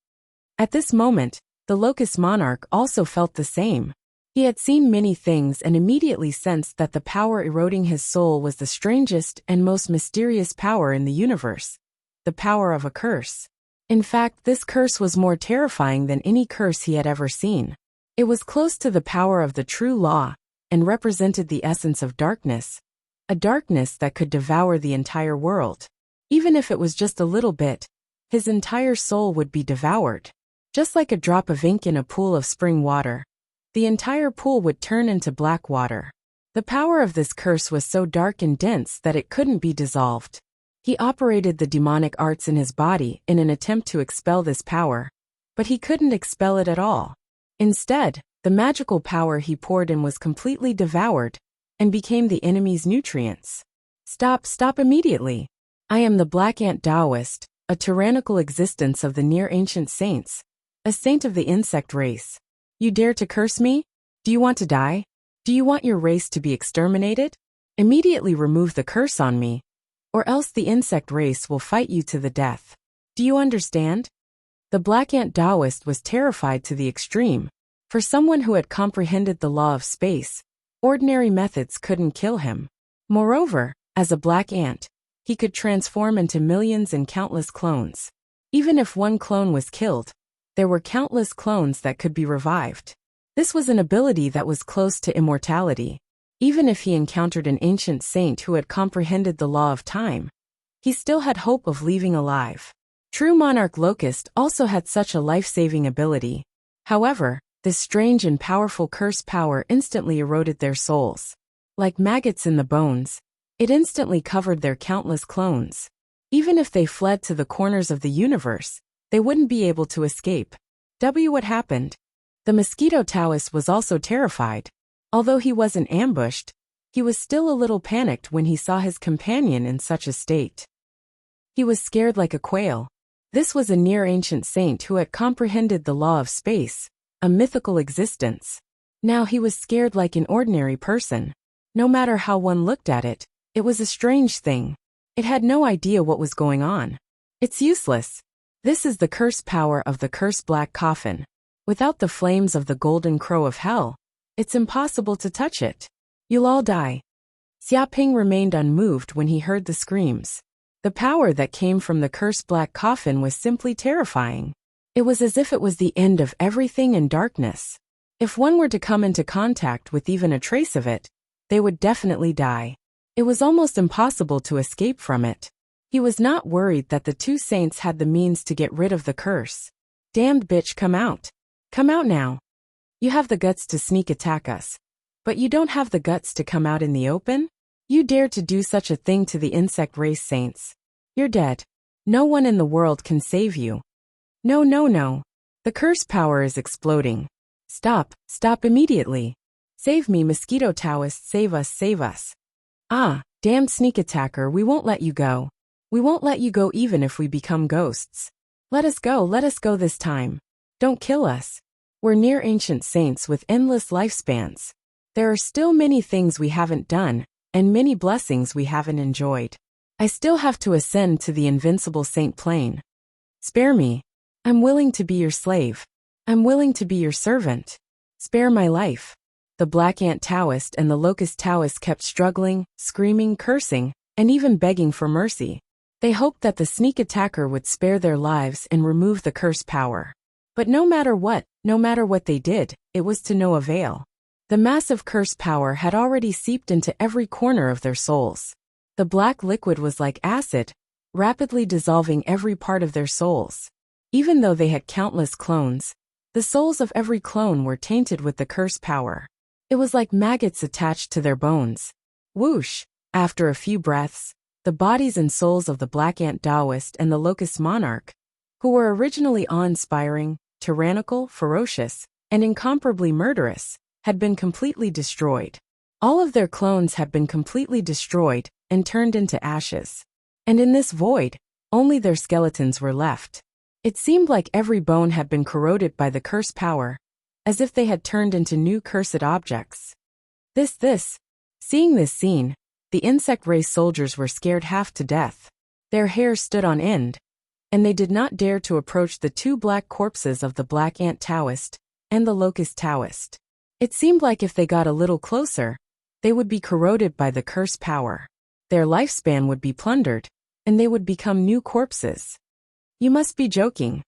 At this moment, the Locust Monarch also felt the same. He had seen many things and immediately sensed that the power eroding his soul was the strangest and most mysterious power in the universe. The power of a curse. In fact, this curse was more terrifying than any curse he had ever seen. It was close to the power of the true law, and represented the essence of darkness. A darkness that could devour the entire world. Even if it was just a little bit, his entire soul would be devoured. Just like a drop of ink in a pool of spring water. The entire pool would turn into black water. The power of this curse was so dark and dense that it couldn't be dissolved. He operated the demonic arts in his body in an attempt to expel this power, but he couldn't expel it at all. Instead, the magical power he poured in was completely devoured and became the enemy's nutrients. Stop immediately. I am the Black Ant Taoist, a tyrannical existence of the near ancient saints, a saint of the insect race. You dare to curse me? Do you want to die? Do you want your race to be exterminated? Immediately remove the curse on me, or else the insect race will fight you to the death. Do you understand? The Black Ant Taoist was terrified to the extreme. For someone who had comprehended the law of space, ordinary methods couldn't kill him. Moreover, as a black ant, he could transform into millions and countless clones. Even if one clone was killed, there were countless clones that could be revived. This was an ability that was close to immortality. Even if he encountered an ancient saint who had comprehended the law of time, he still had hope of leaving alive. True Monarch Locust also had such a life-saving ability. However, this strange and powerful curse power instantly eroded their souls. Like maggots in the bones, it instantly covered their countless clones. Even if they fled to the corners of the universe, they wouldn't be able to escape. What happened? The Mosquito Taoist was also terrified. Although he wasn't ambushed, he was still a little panicked when he saw his companion in such a state. He was scared like a quail. This was a near-ancient saint who had comprehended the law of space, a mythical existence. Now he was scared like an ordinary person. No matter how one looked at it, it was a strange thing. It had no idea what was going on. It's useless. This is the curse power of the cursed black coffin. Without the flames of the golden crow of hell, it's impossible to touch it. You'll all die. Xiaoping remained unmoved when he heard the screams. The power that came from the cursed black coffin was simply terrifying. It was as if it was the end of everything in darkness. If one were to come into contact with even a trace of it, they would definitely die. It was almost impossible to escape from it. He was not worried that the two saints had the means to get rid of the curse. Damned bitch, come out. Come out now. You have the guts to sneak attack us, but you don't have the guts to come out in the open? You dare to do such a thing to the insect race saints. You're dead. No one in the world can save you. No. The curse power is exploding. Stop immediately. Save me, Mosquito Taoist, save us. Ah, damned sneak attacker, we won't let you go. We won't let you go even if we become ghosts. Let us go this time. Don't kill us. We're near ancient saints with endless lifespans. There are still many things we haven't done, and many blessings we haven't enjoyed. I still have to ascend to the invincible saint plane. Spare me. I'm willing to be your slave. I'm willing to be your servant. Spare my life. The Black Ant Taoist and the Locust Taoist kept struggling, screaming, cursing, and even begging for mercy. They hoped that the sneak attacker would spare their lives and remove the curse power. But no matter what they did, it was to no avail. The massive curse power had already seeped into every corner of their souls. The black liquid was like acid, rapidly dissolving every part of their souls. Even though they had countless clones, the souls of every clone were tainted with the curse power. It was like maggots attached to their bones. Whoosh! After a few breaths, the bodies and souls of the Black Ant Taoist and the Locust Monarch, who were originally awe-inspiring, tyrannical, ferocious, and incomparably murderous, had been completely destroyed. All of their clones had been completely destroyed and turned into ashes. And in this void, only their skeletons were left. It seemed like every bone had been corroded by the curse power, as if they had turned into new cursed objects. Seeing this scene, the insect race soldiers were scared half to death. Their hair stood on end, and they did not dare to approach the two black corpses of the Black Ant Taoist and the Locust Taoist. It seemed like if they got a little closer, they would be corroded by the curse power. Their lifespan would be plundered, and they would become new corpses. You must be joking.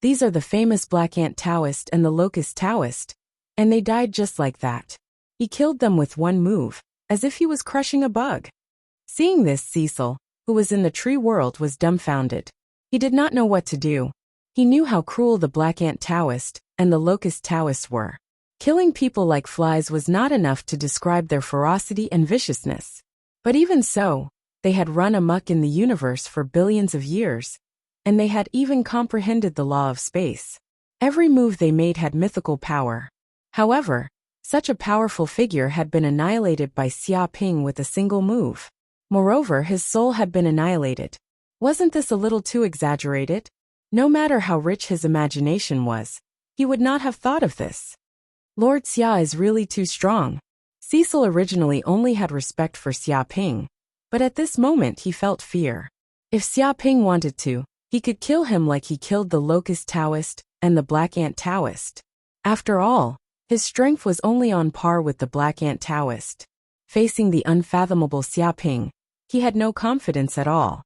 These are the famous Black Ant Taoist and the Locust Taoist, and they died just like that. He killed them with one move, as if he was crushing a bug. Seeing this, Cecil, who was in the tree world, was dumbfounded. He did not know what to do. He knew how cruel the Black Ant Taoist and the Locust Taoist were. Killing people like flies was not enough to describe their ferocity and viciousness. But even so, they had run amok in the universe for billions of years, and they had even comprehended the law of space. Every move they made had mythical power. However, such a powerful figure had been annihilated by Xia Ping with a single move. Moreover, his soul had been annihilated. Wasn't this a little too exaggerated? No matter how rich his imagination was, he would not have thought of this. Lord Xia is really too strong. Cecil originally only had respect for Xia Ping, but at this moment he felt fear. If Xia Ping wanted to, he could kill him like he killed the Locust Taoist and the Black Ant Taoist. After all, his strength was only on par with the Black Ant Taoist. Facing the unfathomable Xia Ping, he had no confidence at all.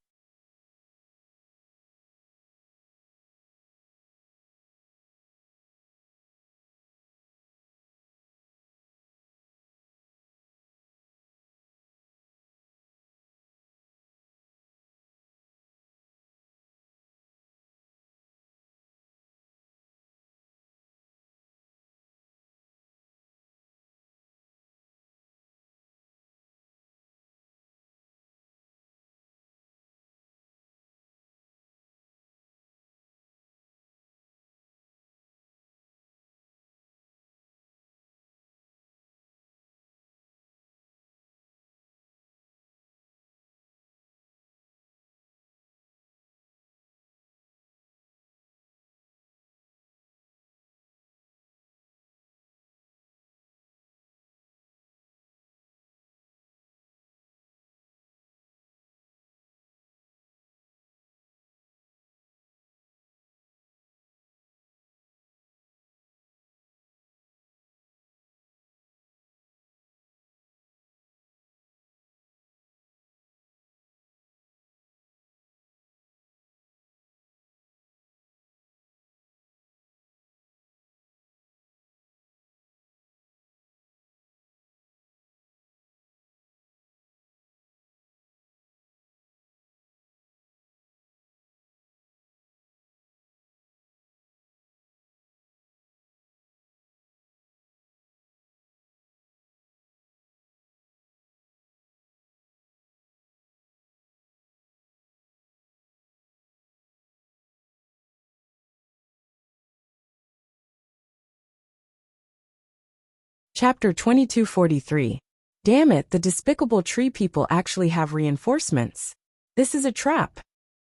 Chapter 2243. Damn it, the despicable tree people actually have reinforcements. This is a trap.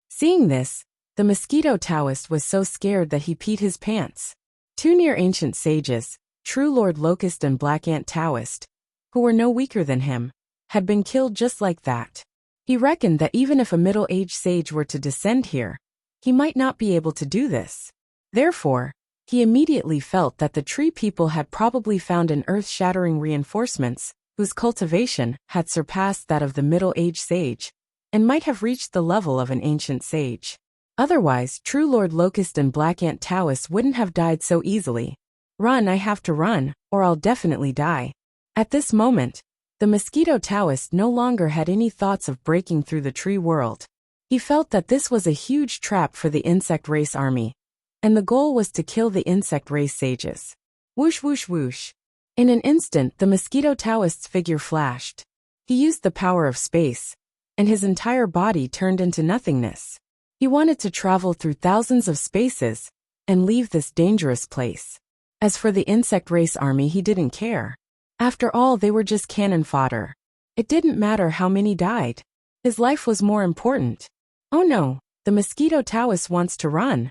Seeing this, the Mosquito Taoist was so scared that he peed his pants. Two near ancient sages, True Lord Locust and Black Ant Taoist, who were no weaker than him, had been killed just like that. He reckoned that even if a middle-aged sage were to descend here, he might not be able to do this. Therefore, he immediately felt that the tree people had probably found an earth-shattering reinforcements, whose cultivation had surpassed that of the middle-aged sage, and might have reached the level of an ancient sage. Otherwise, True Lord Locust and Black Ant Taoist wouldn't have died so easily. Run, I have to run, or I'll definitely die. At this moment, the mosquito Taoist no longer had any thoughts of breaking through the tree world. He felt that this was a huge trap for the insect race army, and the goal was to kill the insect race sages. Whoosh whoosh whoosh. In an instant the mosquito Taoist's figure flashed. He used the power of space, and his entire body turned into nothingness. He wanted to travel through thousands of spaces and leave this dangerous place. As for the insect race army, he didn't care. After all, they were just cannon fodder. It didn't matter how many died. His life was more important. Oh no, the mosquito Taoist wants to run.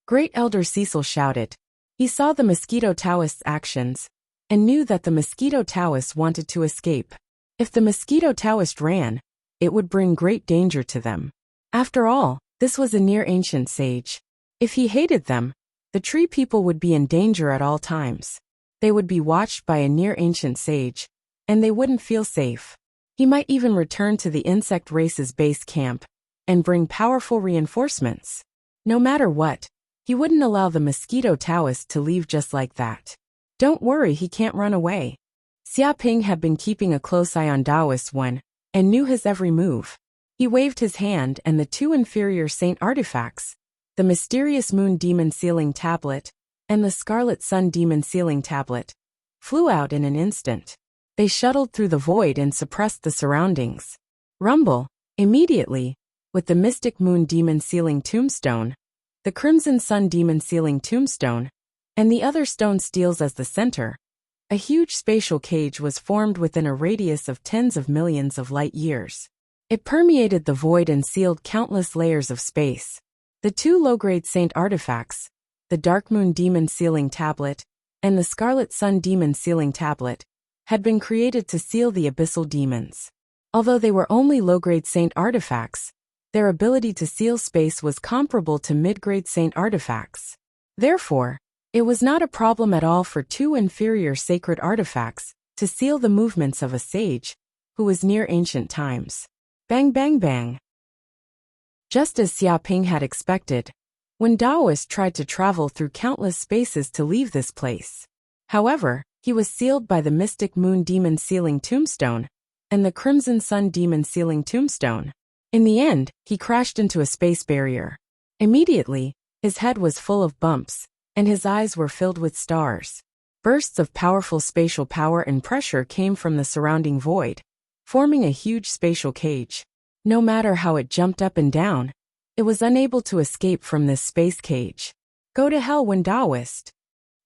Great Elder Cecil shouted. He saw the mosquito Taoist's actions and knew that the mosquito Taoist wanted to escape. If the mosquito Taoist ran, it would bring great danger to them. After all, this was a near-ancient sage. If he hated them, the tree people would be in danger at all times. They would be watched by a near-ancient sage, and they wouldn't feel safe. He might even return to the insect race's base camp and bring powerful reinforcements. No matter what, he wouldn't allow the mosquito Taoist to leave just like that. Don't worry, he can't run away. Xia Ping had been keeping a close eye on Taoist Wen and knew his every move. He waved his hand and the two inferior saint artifacts, the mysterious moon demon sealing tablet and the scarlet sun demon sealing tablet, flew out in an instant. They shuttled through the void and suppressed the surroundings. Rumble, immediately, with the mystic moon demon sealing tombstone, the crimson sun demon sealing tombstone, and the other stone steels as the center, a huge spatial cage was formed within a radius of tens of millions of light years. It permeated the void and sealed countless layers of space. The two low-grade saint artifacts, the dark moon demon sealing tablet and the scarlet sun demon sealing tablet, had been created to seal the abyssal demons. Although they were only low-grade saint artifacts, their ability to seal space was comparable to mid-grade saint artifacts. Therefore, it was not a problem at all for two inferior sacred artifacts to seal the movements of a sage who was near ancient times. Bang bang bang. Just as Xia Ping had expected, when Taoist tried to travel through countless spaces to leave this place. However, he was sealed by the mystic moon demon sealing tombstone and the crimson sun demon sealing tombstone. In the end, he crashed into a space barrier. Immediately, his head was full of bumps, and his eyes were filled with stars. Bursts of powerful spatial power and pressure came from the surrounding void, forming a huge spatial cage. No matter how it jumped up and down, it was unable to escape from this space cage. Go to hell, Wen Taoist.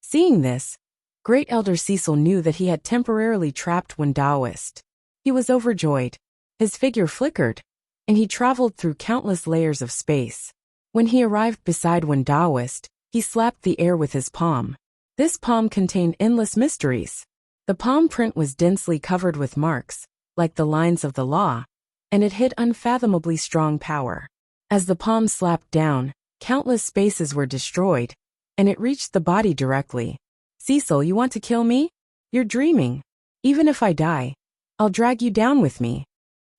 Seeing this, Great Elder Cecil knew that he had temporarily trapped Wen Taoist. He was overjoyed. His figure flickered, and he traveled through countless layers of space. When he arrived beside Wen Taoist, he slapped the air with his palm. This palm contained endless mysteries. The palm print was densely covered with marks, like the lines of the law, and it hid unfathomably strong power. As the palm slapped down, countless spaces were destroyed, and it reached the body directly. Cecil, you want to kill me? You're dreaming. Even if I die, I'll drag you down with me.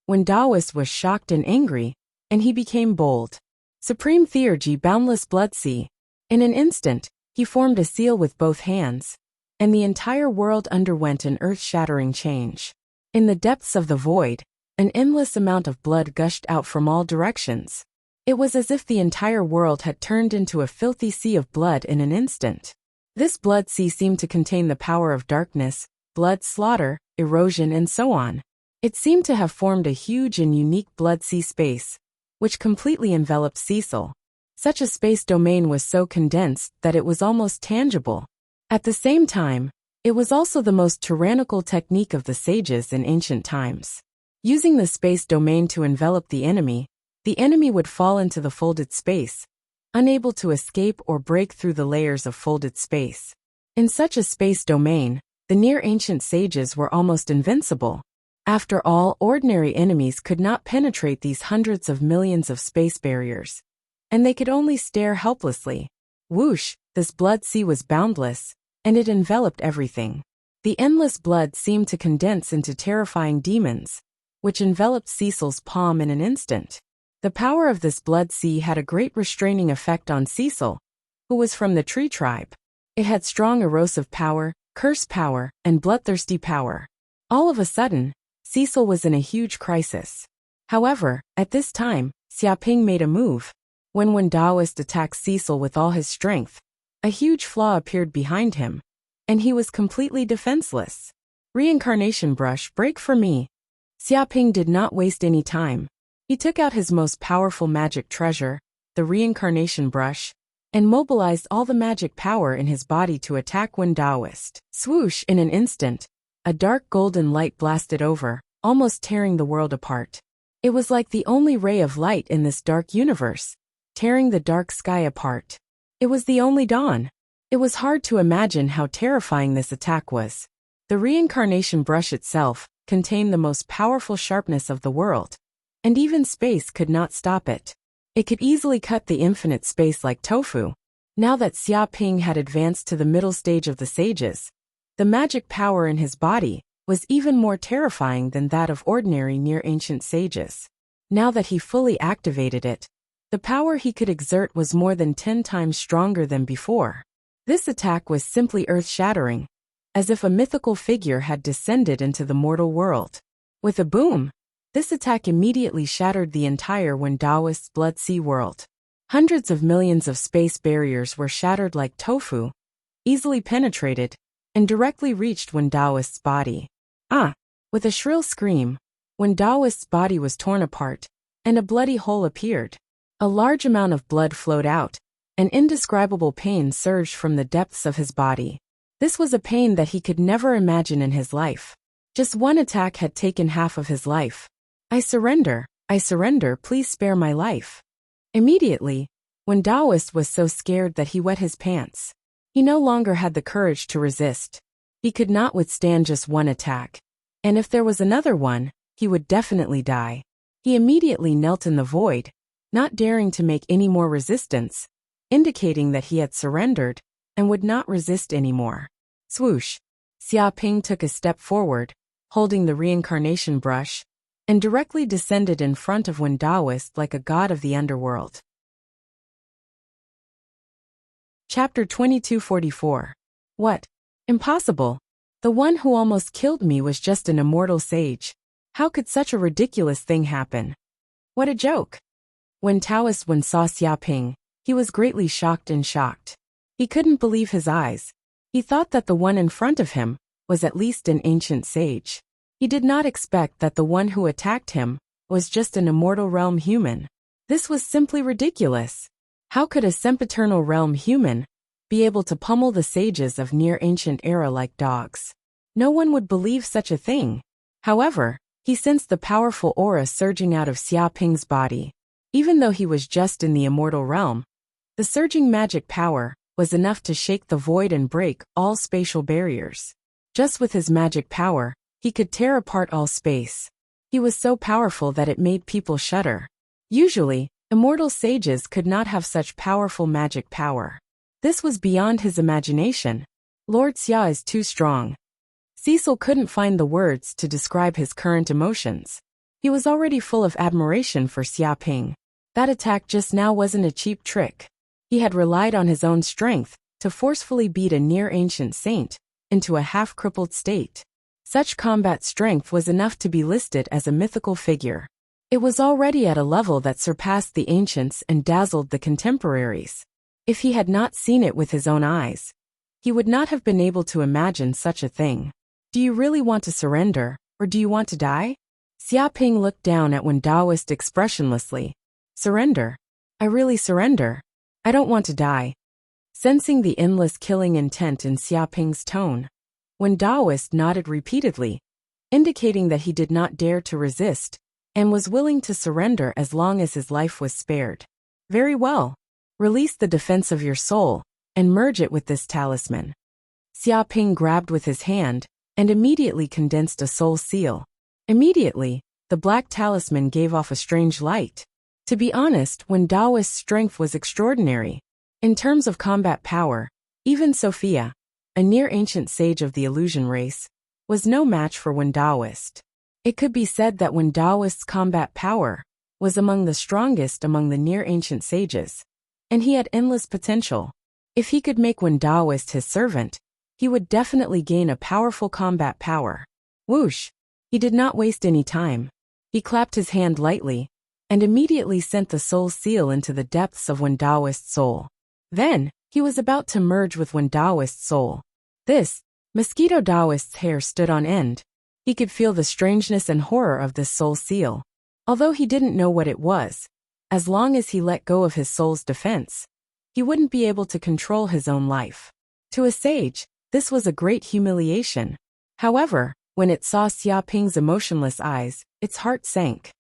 When Taoist was shocked and angry, and he became bold. Supreme Theurgy, boundless blood sea. In an instant, he formed a seal with both hands, and the entire world underwent an earth-shattering change. In the depths of the void, an endless amount of blood gushed out from all directions. It was as if the entire world had turned into a filthy sea of blood in an instant. This blood sea seemed to contain the power of darkness, blood slaughter, erosion, and so on. It seemed to have formed a huge and unique blood sea space, which completely enveloped Cecil. Such a space domain was so condensed that it was almost tangible. At the same time, it was also the most tyrannical technique of the sages in ancient times. Using the space domain to envelop the enemy would fall into the folded space, unable to escape or break through the layers of folded space. In such a space domain, the near-ancient sages were almost invincible. After all, ordinary enemies could not penetrate these hundreds of millions of space barriers, and they could only stare helplessly. Whoosh, this blood sea was boundless, and it enveloped everything. The endless blood seemed to condense into terrifying demons, which enveloped Cecil's palm in an instant. The power of this blood sea had a great restraining effect on Cecil, who was from the tree tribe. It had strong erosive power, curse power, and bloodthirsty power. All of a sudden, Cecil was in a huge crisis. However, at this time, Xiaoping made a move. When Daoist attacked Cecil with all his strength, a huge flaw appeared behind him, and he was completely defenseless. Reincarnation brush, break for me. Xiaoping did not waste any time. He took out his most powerful magic treasure, the reincarnation brush, and mobilized all the magic power in his body to attack Wen Daoist. Swoosh! In an instant, a dark golden light blasted over, almost tearing the world apart. It was like the only ray of light in this dark universe, tearing the dark sky apart. It was the only dawn. It was hard to imagine how terrifying this attack was. The reincarnation brush itself contained the most powerful sharpness of the world, and even space could not stop it. It could easily cut the infinite space like tofu. Now that Xiaoping had advanced to the middle stage of the sages, the magic power in his body was even more terrifying than that of ordinary near-ancient sages. Now that he fully activated it, the power he could exert was more than 10 times stronger than before. This attack was simply earth-shattering, as if a mythical figure had descended into the mortal world. With a boom, this attack immediately shattered the entire Wen Daoist's Blood Sea world. Hundreds of millions of space barriers were shattered like tofu, easily penetrated, and directly reached Wen Daoist's body. With a shrill scream, Wen Daoist's body was torn apart, and a bloody hole appeared. A large amount of blood flowed out, and indescribable pain surged from the depths of his body. This was a pain that he could never imagine in his life. Just one attack had taken half of his life. I surrender, please spare my life. Immediately, Wen Daoist was so scared that he wet his pants. He no longer had the courage to resist. He could not withstand just one attack. And if there was another one, he would definitely die. He immediately knelt in the void, not daring to make any more resistance, indicating that he had surrendered and would not resist anymore. Swoosh! Xiaoping took a step forward, holding the reincarnation brush, and directly descended in front of Wen Daoist like a god of the underworld. Chapter 2244. What? Impossible. The one who almost killed me was just an immortal sage. How could such a ridiculous thing happen? What a joke. When Taoist Wen saw Xiaoping, he was greatly shocked. He couldn't believe his eyes. He thought that the one in front of him was at least an ancient sage. He did not expect that the one who attacked him was just an immortal realm human. This was simply ridiculous. How could a sempiternal realm human be able to pummel the sages of near-ancient era like dogs? No one would believe such a thing. However, he sensed the powerful aura surging out of Xiaoping's body. Even though he was just in the immortal realm, the surging magic power was enough to shake the void and break all spatial barriers. Just with his magic power, he could tear apart all space. He was so powerful that it made people shudder. Usually, immortal sages could not have such powerful magic power. This was beyond his imagination. Lord Xia is too strong. Cecil couldn't find the words to describe his current emotions. He was already full of admiration for Xiaoping. That attack just now wasn't a cheap trick. He had relied on his own strength to forcefully beat a near-ancient saint into a half-crippled state. Such combat strength was enough to be listed as a mythical figure. It was already at a level that surpassed the ancients and dazzled the contemporaries. If he had not seen it with his own eyes, he would not have been able to imagine such a thing. Do you really want to surrender, or do you want to die? Xiaoping looked down at Wen Daoist expressionlessly. Surrender. I really surrender. I don't want to die. Sensing the endless killing intent in Xiaoping's tone, Wen Daoist nodded repeatedly, indicating that he did not dare to resist, and was willing to surrender as long as his life was spared. Very well. Release the defense of your soul, and merge it with this talisman. Xiaoping grabbed with his hand, and immediately condensed a soul seal. Immediately, the black talisman gave off a strange light. To be honest, Wen Daoist's strength was extraordinary. In terms of combat power, even Sophia, a near-ancient sage of the illusion race, was no match for Wen Daoist. It could be said that Wen Daoist's combat power was among the strongest among the near-ancient sages, and he had endless potential. If he could make one Taoist his servant, he would definitely gain a powerful combat power. Whoosh! He did not waste any time. He clapped his hand lightly, and immediately sent the soul seal into the depths of one Taoist's soul. Then, he was about to merge with one Taoist's soul. This, Mosquito Taoist's hair stood on end. He could feel the strangeness and horror of this soul seal. Although he didn't know what it was, as long as he let go of his soul's defense, he wouldn't be able to control his own life. To a sage, this was a great humiliation. However, when it saw Xia Ping's emotionless eyes, its heart sank.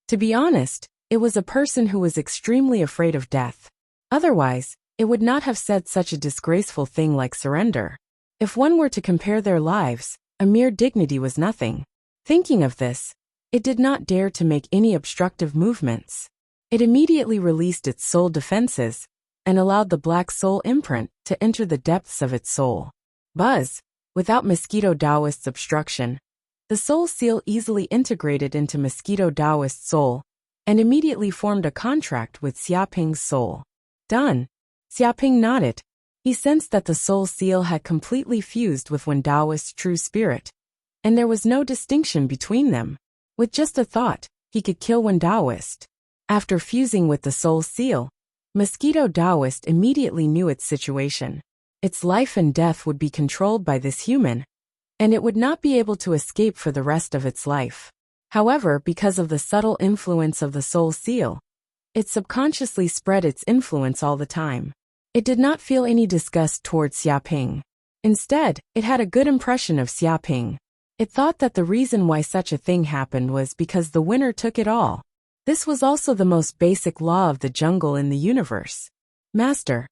To be honest, it was a person who was extremely afraid of death. Otherwise, it would not have said such a disgraceful thing like surrender. If one were to compare their lives, a mere dignity was nothing. Thinking of this, it did not dare to make any obstructive movements. It immediately released its soul defenses and allowed the black soul imprint to enter the depths of its soul. Buzz! Without Mosquito Taoist's obstruction, the soul seal easily integrated into Mosquito Taoist's soul and immediately formed a contract with Xia Ping's soul. Done. Xia Ping nodded. He sensed that the soul seal had completely fused with one Taoist's true spirit, and there was no distinction between them. With just a thought, he could kill one Taoist. After fusing with the soul seal, Mosquito Taoist immediately knew its situation. Its life and death would be controlled by this human, and it would not be able to escape for the rest of its life. However, because of the subtle influence of the soul seal, it subconsciously spread its influence all the time. It did not feel any disgust towards Xia Ping. Instead, it had a good impression of Xia Ping. It thought that the reason why such a thing happened was because the winner took it all. This was also the most basic law of the jungle in the universe. Master.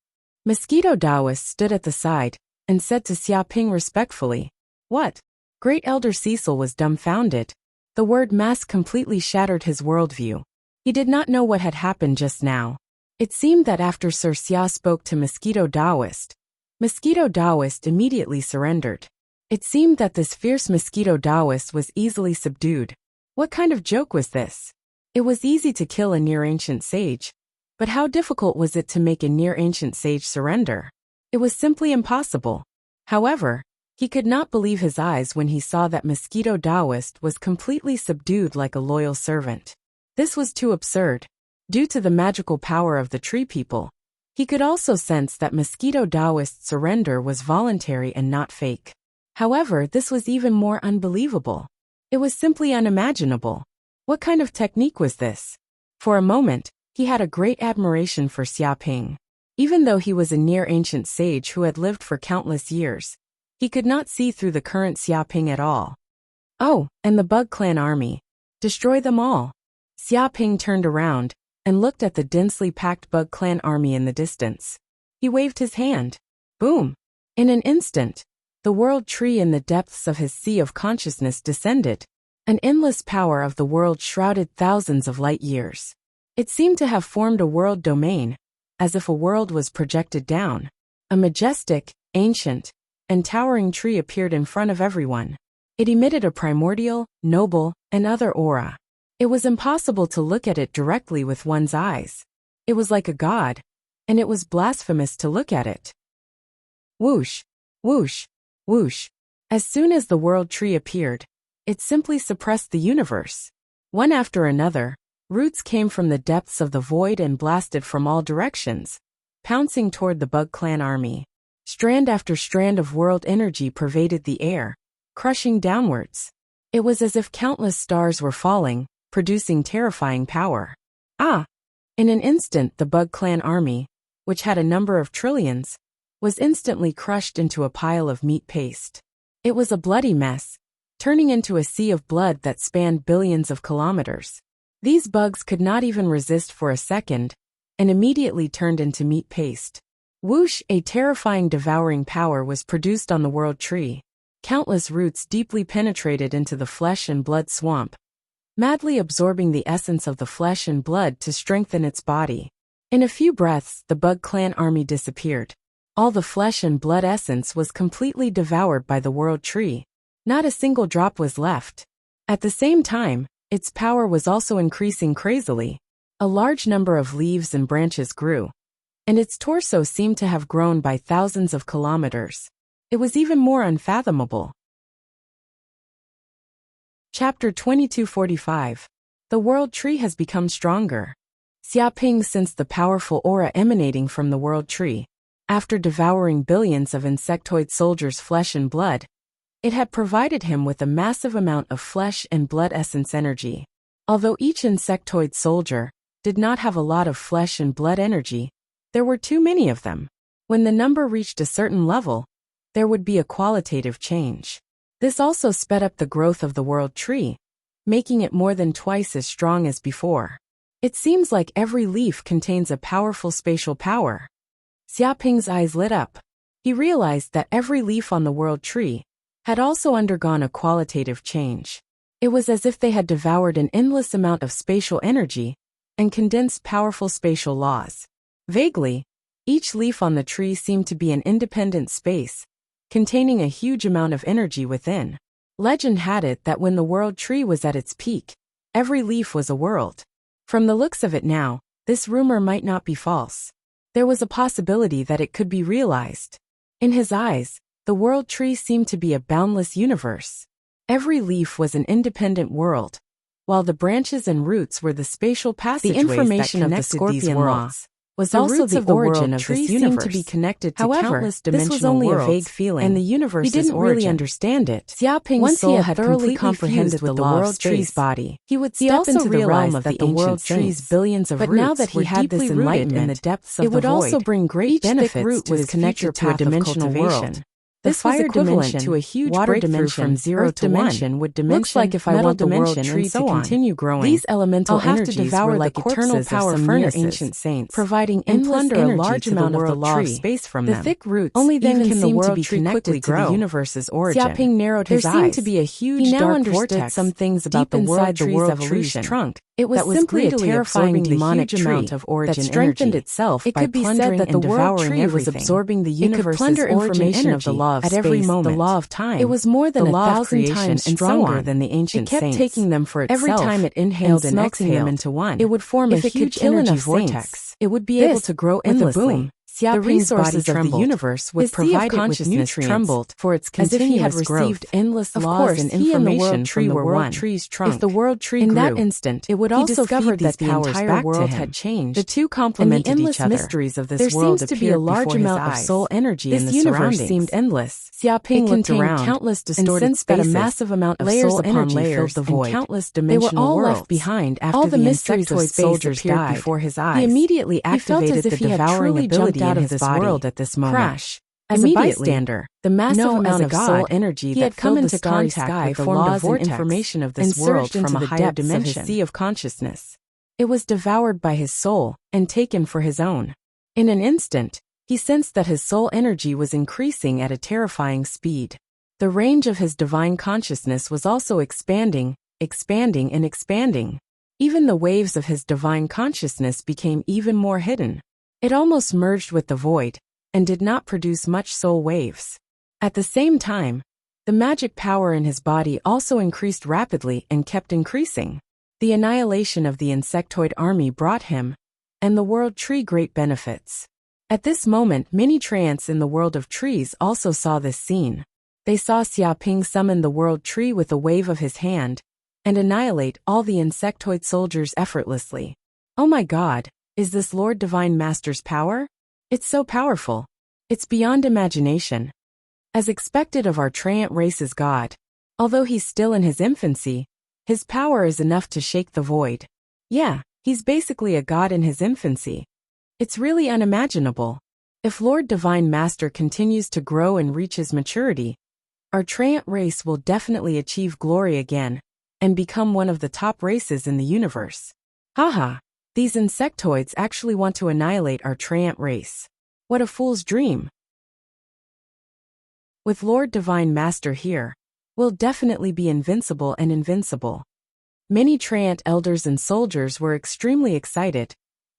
Mosquito Taoist stood at the side and said to Xia Ping respectfully, "What?" Great Elder Cecil was dumbfounded. The word mask completely shattered his worldview. He did not know what had happened just now. It seemed that after Sir Xia spoke to Mosquito Taoist immediately surrendered. It seemed that this fierce Mosquito Taoist was easily subdued. What kind of joke was this? It was easy to kill a near-ancient sage, but how difficult was it to make a near-ancient sage surrender? It was simply impossible. However, he could not believe his eyes when he saw that Mosquito Taoist was completely subdued like a loyal servant. This was too absurd. Due to the magical power of the tree people, he could also sense that Mosquito Taoist's surrender was voluntary and not fake. However, this was even more unbelievable. It was simply unimaginable. What kind of technique was this? For a moment, he had a great admiration for Xia Ping. Even though he was a near-ancient sage who had lived for countless years, he could not see through the current Xia Ping at all. Oh, and the Bug Clan army. Destroy them all. Xia Ping turned around and looked at the densely packed Bug Clan army in the distance. He waved his hand. Boom! In an instant, the world tree in the depths of his sea of consciousness descended. An endless power of the world shrouded thousands of light years. It seemed to have formed a world domain, as if a world was projected down. A majestic, ancient, and towering tree appeared in front of everyone. It emitted a primordial, noble, and other aura. It was impossible to look at it directly with one's eyes. It was like a god, and it was blasphemous to look at it. Whoosh, whoosh, whoosh. As soon as the world tree appeared, it simply suppressed the universe. One after another, roots came from the depths of the void and blasted from all directions, pouncing toward the Bug Clan army. Strand after strand of world energy pervaded the air, crushing downwards. It was as if countless stars were falling, producing terrifying power. Ah! In an instant the Bug Clan army, which had a number of trillions, was instantly crushed into a pile of meat paste. It was a bloody mess, turning into a sea of blood that spanned billions of kilometers. These bugs could not even resist for a second, and immediately turned into meat paste. Whoosh! A terrifying devouring power was produced on the world tree. Countless roots deeply penetrated into the flesh and blood swamp, madly absorbing the essence of the flesh and blood to strengthen its body. In a few breaths, the Bug Clan army disappeared. All the flesh and blood essence was completely devoured by the world tree. Not a single drop was left. At the same time, its power was also increasing crazily. A large number of leaves and branches grew, and its torso seemed to have grown by thousands of kilometers. It was even more unfathomable. Chapter 2245. The World Tree has become stronger. Xiaoping sensed the powerful aura emanating from the World Tree. After devouring billions of insectoid soldiers' flesh and blood, it had provided him with a massive amount of flesh and blood essence energy. Although each insectoid soldier did not have a lot of flesh and blood energy, there were too many of them. When the number reached a certain level, there would be a qualitative change. This also sped up the growth of the World Tree, making it more than twice as strong as before. It seems like every leaf contains a powerful spatial power. Xiaoping's eyes lit up. He realized that every leaf on the World Tree had also undergone a qualitative change. It was as if they had devoured an endless amount of spatial energy and condensed powerful spatial laws. Vaguely, each leaf on the tree seemed to be an independent space, containing a huge amount of energy within. Legend had it that when the World Tree was at its peak, every leaf was a world. From the looks of it now, this rumor might not be false. There was a possibility that it could be realized. In his eyes, the World Tree seemed to be a boundless universe. Every leaf was an independent world, while the branches and roots were the spatial passageways that connected these worlds. The information of the Scorpion Law was also the origin of this universe. To be connected to countless dimensional this was only worlds, a vague feeling, and the universe's origin. He didn't really understand it. Xiaoping's soul had thoroughly comprehended the law of Tree's body. He would step into the realm of the World Tree's billions of roots. But now that he had this enlightenment in the depths of the void, it would also bring great benefits to his future path to a dimensional world. The fire equivalent to a huge water dimension from 0 to 1 would dimension, looks like if I want the World Tree to continue growing, these elemental energies to devour like eternal power furnaces, ancient saints, providing endless energy a large amount of the law of space from them. The thick roots only then can the World Tree quickly grow. The universe's origin. Xiaoping narrowed his eyes. There seemed to be a huge dark vortex some things about the World Tree's evolution. Trunk. It was simply a terrifying demonic tree that strengthened itself. It could be said that the World Tree was absorbing the universe's information of the law of space, every moment, the law of time. It was more than 1,000 times stronger than the ancient saints. It kept taking them for itself. Every time it inhaled and exhaled them into one, it would form a huge energy vortex. It would be able to grow endlessly. The resources of the universe would provide it with nutrients for its continuous growth. As if he had received endless laws and information from the World Tree's trunk. If the World Tree grew, in that instant, it would also discovered that the entire world had changed. The two complemented each other. Mysteries of this world seems to be a large amount of soul energy in the surroundings. This universe seemed endless. Xiaoping looked around countless distorted spaces, that a massive amount of layers soul energy filled the void. Countless dimensional they were all worlds. Left behind after all the mysteries of soldiers died before his eyes. He immediately activated the devouring ability out of this world at this moment. Crash. As a bystander, the massive amount of soul energy that had come into contact with the laws and information of this world from a higher dimension, sea of consciousness. It was devoured by his soul and taken for his own. In an instant, he sensed that his soul energy was increasing at a terrifying speed. The range of his divine consciousness was also expanding, expanding, and expanding. Even the waves of his divine consciousness became even more hidden. It almost merged with the void, and did not produce much soul waves. At the same time, the magic power in his body also increased rapidly and kept increasing. The annihilation of the insectoid army brought him, and the World Tree great benefits. At this moment many treants in the world of trees also saw this scene. They saw Xiaoping summon the World Tree with a wave of his hand, and annihilate all the insectoid soldiers effortlessly. Oh my God! Is this Lord Divine Master's power? It's so powerful. It's beyond imagination. As expected of our treant race's god, although he's still in his infancy, his power is enough to shake the void. Yeah, he's basically a god in his infancy. It's really unimaginable. If Lord Divine Master continues to grow and reaches maturity, our treant race will definitely achieve glory again, and become one of the top races in the universe. Haha. These insectoids actually want to annihilate our treant race. What a fool's dream. With Lord Divine Master here, we'll definitely be invincible and invincible. Many treant elders and soldiers were extremely excited,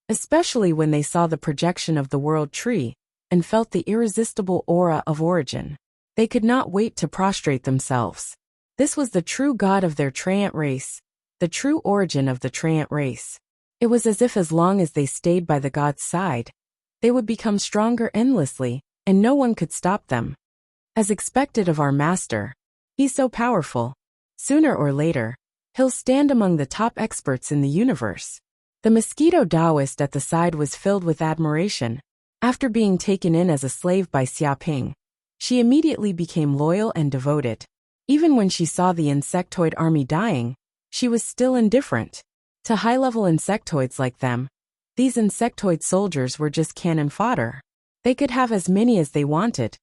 especially when they saw the projection of the World Tree, and felt the irresistible aura of origin. They could not wait to prostrate themselves. This was the true god of their treant race, the true origin of the treant race. It was as if as long as they stayed by the god's side, They would become stronger endlessly, and no one could stop them. As expected of our master, he's so powerful. Sooner or later, he'll stand among the top experts in the universe. The mosquito Taoist at the side was filled with admiration. After being taken in as a slave by Xiaoping, she immediately became loyal and devoted. Even when she saw the insectoid army dying, she was still indifferent. To high-level insectoids like them, these insectoid soldiers were just cannon fodder. They could have as many as they wanted.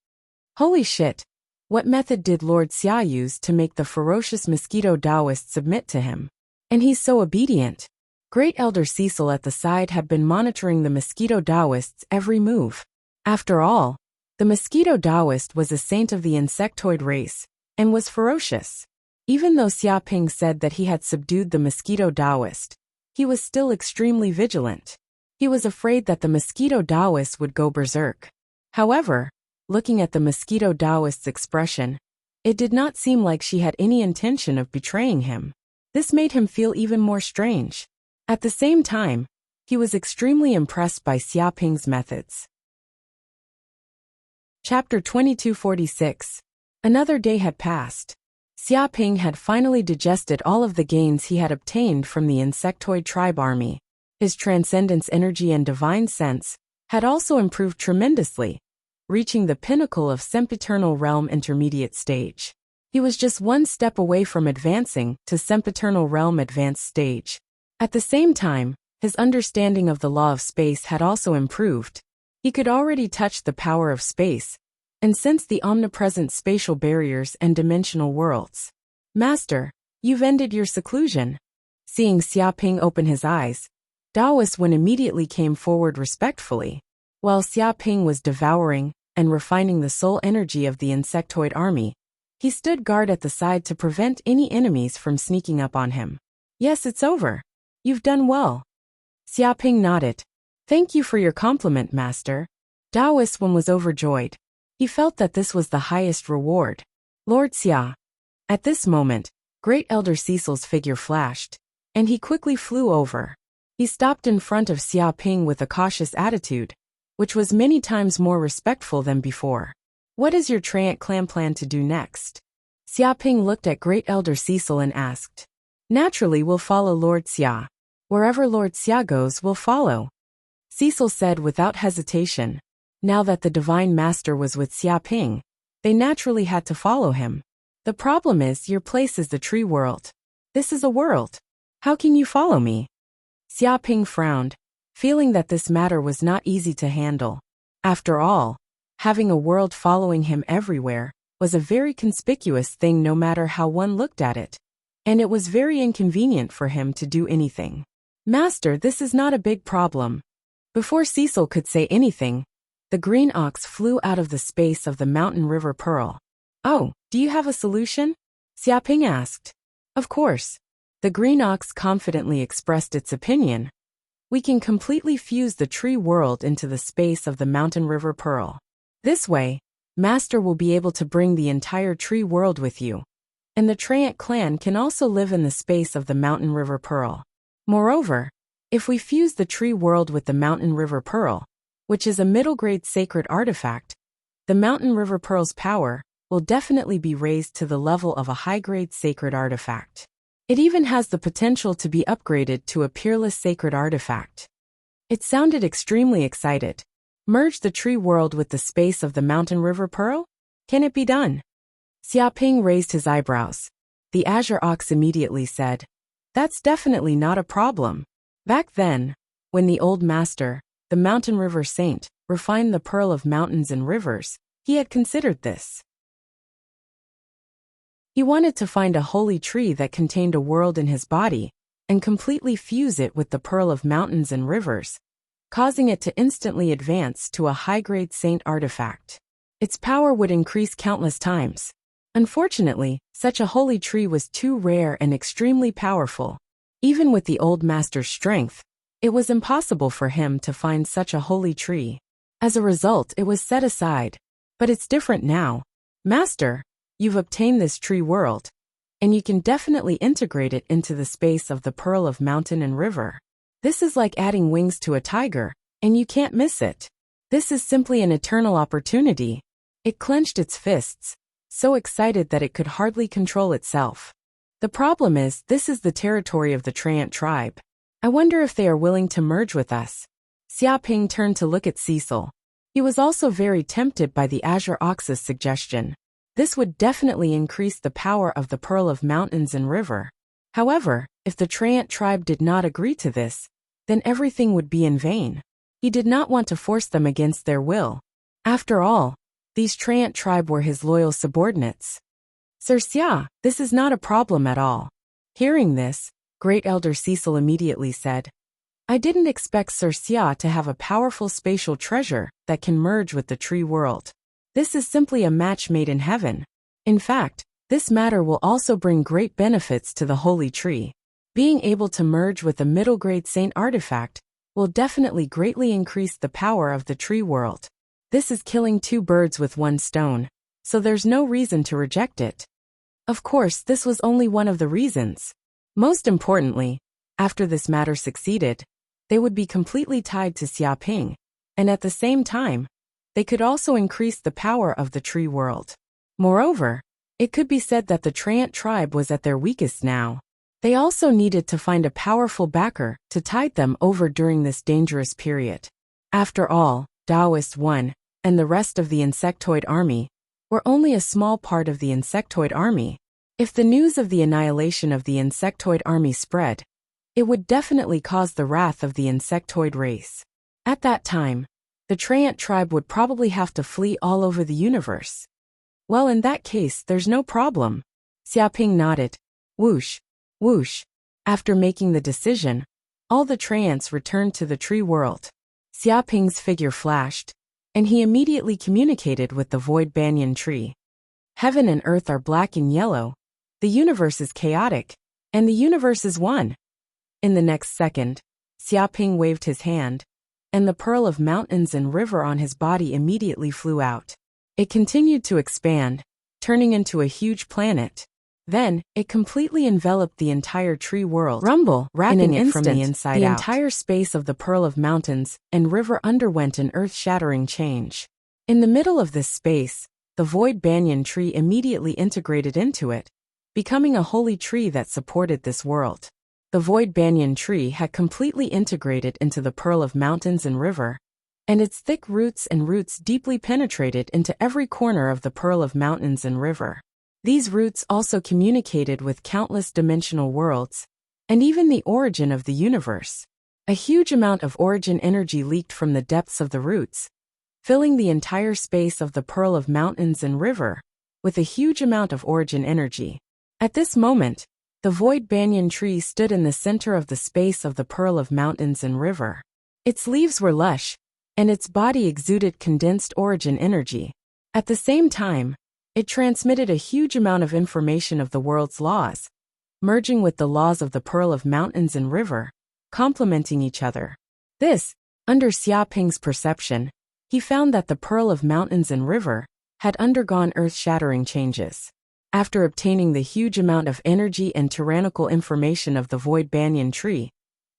Holy shit! What method did Lord Xia use to make the ferocious mosquito Taoist submit to him? And he's so obedient. Great Elder Cecil at the side had been monitoring the mosquito Taoist's every move. After all, the mosquito Taoist was a saint of the insectoid race, and was ferocious. Even though Xiaoping said that he had subdued the mosquito Taoist, he was still extremely vigilant. He was afraid that the mosquito Taoist would go berserk. However, looking at the mosquito Taoist's expression, it did not seem like she had any intention of betraying him. This made him feel even more strange. At the same time, he was extremely impressed by Xiaoping's methods. Chapter 2246. Another day had passed. Xiaoping had finally digested all of the gains he had obtained from the insectoid tribe army. His transcendence energy and divine sense had also improved tremendously, reaching the pinnacle of sempiternal realm intermediate stage. He was just one step away from advancing to sempiternal realm advanced stage. At the same time, his understanding of the law of space had also improved. He could already touch the power of space, and sense the omnipresent spatial barriers and dimensional worlds. Master, you've ended your seclusion. Seeing Xiaoping open his eyes, Taoist Wen immediately came forward respectfully. While Xiaoping was devouring and refining the soul energy of the insectoid army, he stood guard at the side to prevent any enemies from sneaking up on him. Yes, it's over. You've done well. Xiaoping nodded. Thank you for your compliment, Master. Taoist Wen was overjoyed. He felt that this was the highest reward. Lord Xia. At this moment, Great Elder Cecil's figure flashed, and he quickly flew over. He stopped in front of Xiaoping with a cautious attitude, which was many times more respectful than before. What is your Triant clan plan to do next? Xiaoping looked at Great Elder Cecil and asked. Naturally, we'll follow Lord Xia. Wherever Lord Xia goes, we'll follow. Cecil said without hesitation. Now that the Divine Master was with Xiaoping, they naturally had to follow him. The problem is, your place is the tree world. This is a world. How can you follow me? Xiaoping frowned, feeling that this matter was not easy to handle. After all, having a world following him everywhere was a very conspicuous thing no matter how one looked at it. And it was very inconvenient for him to do anything. Master, this is not a big problem. Before Cecil could say anything, the green ox flew out of the space of the mountain river Pearl. Oh, do you have a solution? Xiaoping asked. Of course. The green ox confidently expressed its opinion. We can completely fuse the tree world into the space of the mountain river Pearl. This way, Master will be able to bring the entire tree world with you. And the Triant clan can also live in the space of the mountain river Pearl. Moreover, if we fuse the tree world with the mountain river Pearl, which is a middle-grade sacred artifact, the mountain river Pearl's power will definitely be raised to the level of a high-grade sacred artifact. It even has the potential to be upgraded to a peerless sacred artifact. It sounded extremely excited. Merge the tree world with the space of the mountain river Pearl? Can it be done? Xiaoping raised his eyebrows. The Azure Ox immediately said, That's definitely not a problem. Back then, when the old master, the mountain river saint, refined the pearl of mountains and rivers, he had considered this. He wanted to find a holy tree that contained a world in his body, and completely fuse it with the pearl of mountains and rivers, causing it to instantly advance to a high-grade saint artifact. Its power would increase countless times. Unfortunately, such a holy tree was too rare and extremely powerful. Even with the old master's strength, it was impossible for him to find such a holy tree. As a result, it was set aside. But it's different now. Master, you've obtained this tree world, and you can definitely integrate it into the space of the pearl of mountain and river. This is like adding wings to a tiger, and you can't miss it. This is simply an eternal opportunity. It clenched its fists, so excited that it could hardly control itself. The problem is, this is the territory of the Treant tribe. I wonder if they are willing to merge with us. Xiaoping turned to look at Cecil. He was also very tempted by the Azure Ox's suggestion. This would definitely increase the power of the Pearl of Mountains and River. However, if the Treant tribe did not agree to this, then everything would be in vain. He did not want to force them against their will. After all, these Treant tribe were his loyal subordinates. Sir Xia, this is not a problem at all. Hearing this, Great Elder Cecil immediately said, I didn't expect Sir Xia to have a powerful spatial treasure that can merge with the tree world. This is simply a match made in heaven. In fact, this matter will also bring great benefits to the holy tree. Being able to merge with a middle-grade saint artifact will definitely greatly increase the power of the tree world. This is killing two birds with one stone, so there's no reason to reject it. Of course, this was only one of the reasons. Most importantly, after this matter succeeded, they would be completely tied to Xiaoping, and at the same time, they could also increase the power of the tree world. Moreover, it could be said that the Treant tribe was at their weakest now. They also needed to find a powerful backer to tide them over during this dangerous period. After all, Taoist 1 and the rest of the insectoid army were only a small part of the insectoid army. If the news of the annihilation of the insectoid army spread, it would definitely cause the wrath of the insectoid race. At that time, the Treant tribe would probably have to flee all over the universe. Well, in that case, there's no problem. Xiaoping nodded. Whoosh, whoosh. After making the decision, all the Treants returned to the tree world. Xiaoping's figure flashed, and he immediately communicated with the void banyan tree. Heaven and earth are black and yellow. The universe is chaotic, and the universe is one. In the next second, Xiaoping waved his hand, and the pearl of mountains and river on his body immediately flew out. It continued to expand, turning into a huge planet. Then, it completely enveloped the entire tree world, wrapping it from the inside out. The entire space of the pearl of mountains and river underwent an earth-shattering change. In the middle of this space, the void banyan tree immediately integrated into it, becoming a holy tree that supported this world. The void banyan tree had completely integrated into the pearl of mountains and river, and its thick roots deeply penetrated into every corner of the pearl of mountains and river. These roots also communicated with countless dimensional worlds, and even the origin of the universe. A huge amount of origin energy leaked from the depths of the roots, filling the entire space of the pearl of mountains and river, with a huge amount of origin energy. At this moment, the void banyan tree stood in the center of the space of the pearl of mountains and river. Its leaves were lush, and its body exuded condensed origin energy. At the same time, it transmitted a huge amount of information of the world's laws, merging with the laws of the pearl of mountains and river, complementing each other. This, under Xiaoping's perception, he found that the pearl of mountains and river had undergone earth-shattering changes. After obtaining the huge amount of energy and tyrannical information of the void banyan tree,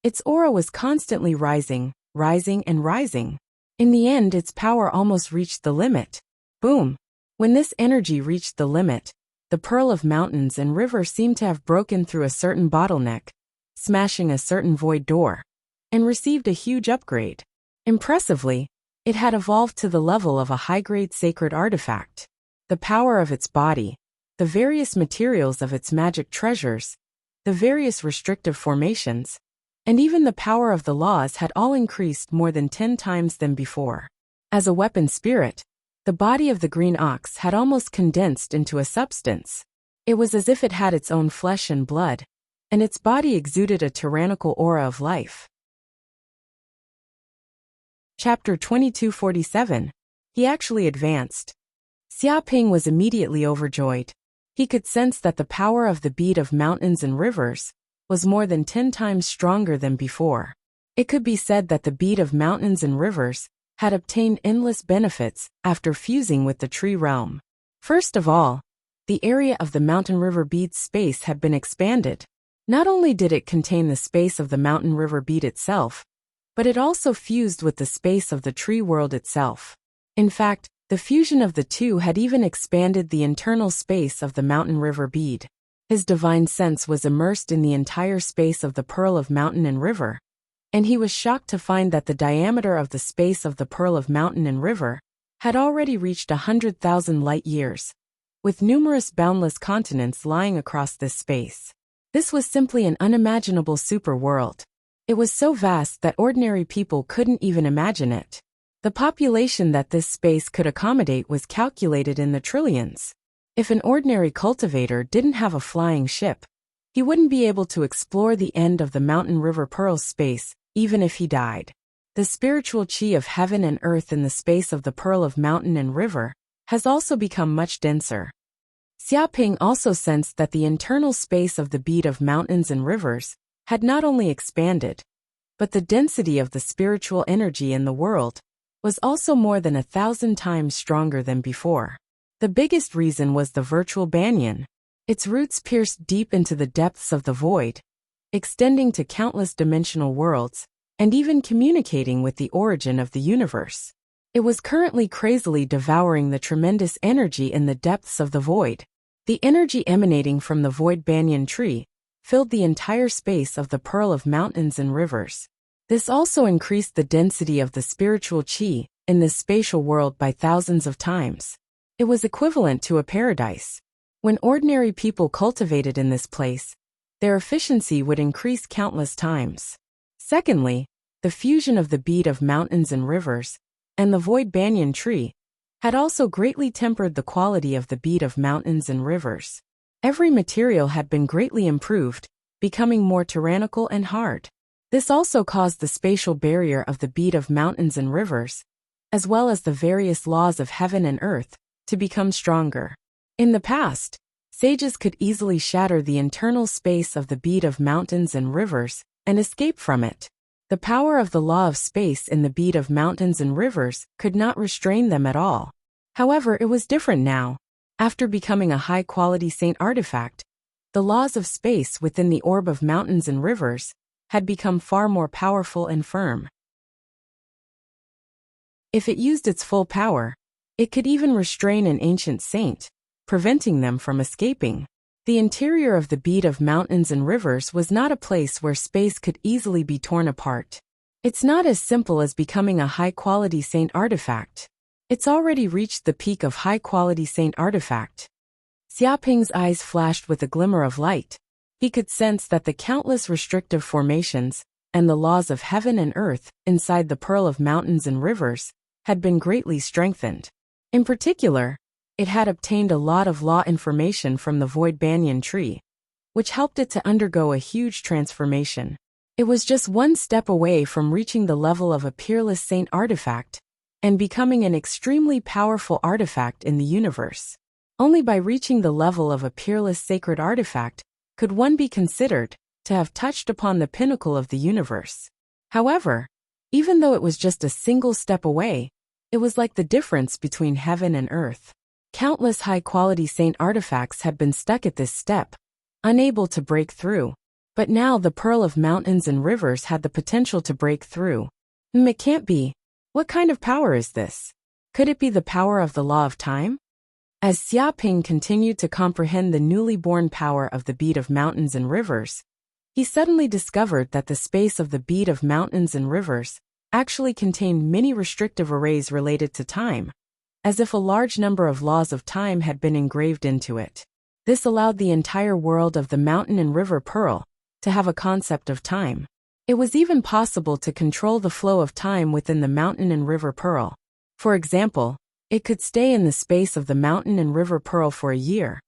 its aura was constantly rising, and rising. In the end, its power almost reached the limit. Boom! When this energy reached the limit, the pearl of mountains and river seemed to have broken through a certain bottleneck, smashing a certain void door, and received a huge upgrade. Impressively, it had evolved to the level of a high-grade sacred artifact. The power of its body, the various materials of its magic treasures, the various restrictive formations, and even the power of the laws had all increased more than 10 times than before. As a weapon spirit, the body of the green ox had almost condensed into a substance. It was as if it had its own flesh and blood, and its body exuded a tyrannical aura of life. Chapter 2247. He actually advanced. Xiaoping was immediately overjoyed. He could sense that the power of the bead of mountains and rivers was more than 10 times stronger than before. It could be said that the bead of mountains and rivers had obtained endless benefits after fusing with the tree realm. First of all, the area of the mountain river bead's space had been expanded. Not only did it contain the space of the mountain river bead itself, but it also fused with the space of the tree world itself. In fact, the fusion of the two had even expanded the internal space of the mountain river bead. His divine sense was immersed in the entire space of the pearl of mountain and river, and he was shocked to find that the diameter of the space of the pearl of mountain and river had already reached 100,000 light years, with numerous boundless continents lying across this space. This was simply an unimaginable super world. It was so vast that ordinary people couldn't even imagine it. The population that this space could accommodate was calculated in the trillions. If an ordinary cultivator didn't have a flying ship, he wouldn't be able to explore the end of the mountain river pearl space, even if he died. The spiritual chi of heaven and earth in the space of the pearl of mountain and river has also become much denser. Xiaoping also sensed that the internal space of the bead of mountains and rivers had not only expanded, but the density of the spiritual energy in the world was also more than 1,000 times stronger than before. The biggest reason was the virtual banyan. Its roots pierced deep into the depths of the void, extending to countless dimensional worlds, and even communicating with the origin of the universe. It was currently crazily devouring the tremendous energy in the depths of the void. The energy emanating from the void banyan tree filled the entire space of the pearl of mountains and rivers. This also increased the density of the spiritual chi in this spatial world by thousands of times. It was equivalent to a paradise. When ordinary people cultivated in this place, their efficiency would increase countless times. Secondly, the fusion of the bead of mountains and rivers and the void banyan tree had also greatly tempered the quality of the bead of mountains and rivers. Every material had been greatly improved, becoming more tyrannical and hard. This also caused the spatial barrier of the bead of mountains and rivers, as well as the various laws of heaven and earth, to become stronger. In the past, sages could easily shatter the internal space of the bead of mountains and rivers and escape from it. The power of the law of space in the bead of mountains and rivers could not restrain them at all. However, it was different now. After becoming a high-quality saint artifact, the laws of space within the orb of mountains and rivers had become far more powerful and firm. If it used its full power, it could even restrain an ancient saint, preventing them from escaping. The interior of the bead of mountains and rivers was not a place where space could easily be torn apart. It's not as simple as becoming a high-quality saint artifact. It's already reached the peak of high-quality saint artifact. Xiaoping's eyes flashed with a glimmer of light. He could sense that the countless restrictive formations and the laws of heaven and earth inside the pearl of mountains and rivers had been greatly strengthened. In particular, it had obtained a lot of law information from the void banyan tree, which helped it to undergo a huge transformation. It was just one step away from reaching the level of a peerless saint artifact and becoming an extremely powerful artifact in the universe. Only by reaching the level of a peerless sacred artifact could one be considered to have touched upon the pinnacle of the universe. However, even though it was just a single step away, it was like the difference between heaven and earth. Countless high-quality saint artifacts had been stuck at this step, unable to break through. But now the pearl of mountains and rivers had the potential to break through. It can't be. What kind of power is this? Could it be the power of the law of time? As Xiaoping continued to comprehend the newly born power of the bead of mountains and rivers, he suddenly discovered that the space of the bead of mountains and rivers actually contained many restrictive arrays related to time, as if a large number of laws of time had been engraved into it. This allowed the entire world of the mountain and river pearl to have a concept of time. It was even possible to control the flow of time within the mountain and river pearl. For example, it could stay in the space of the mountain and river pearl for a year,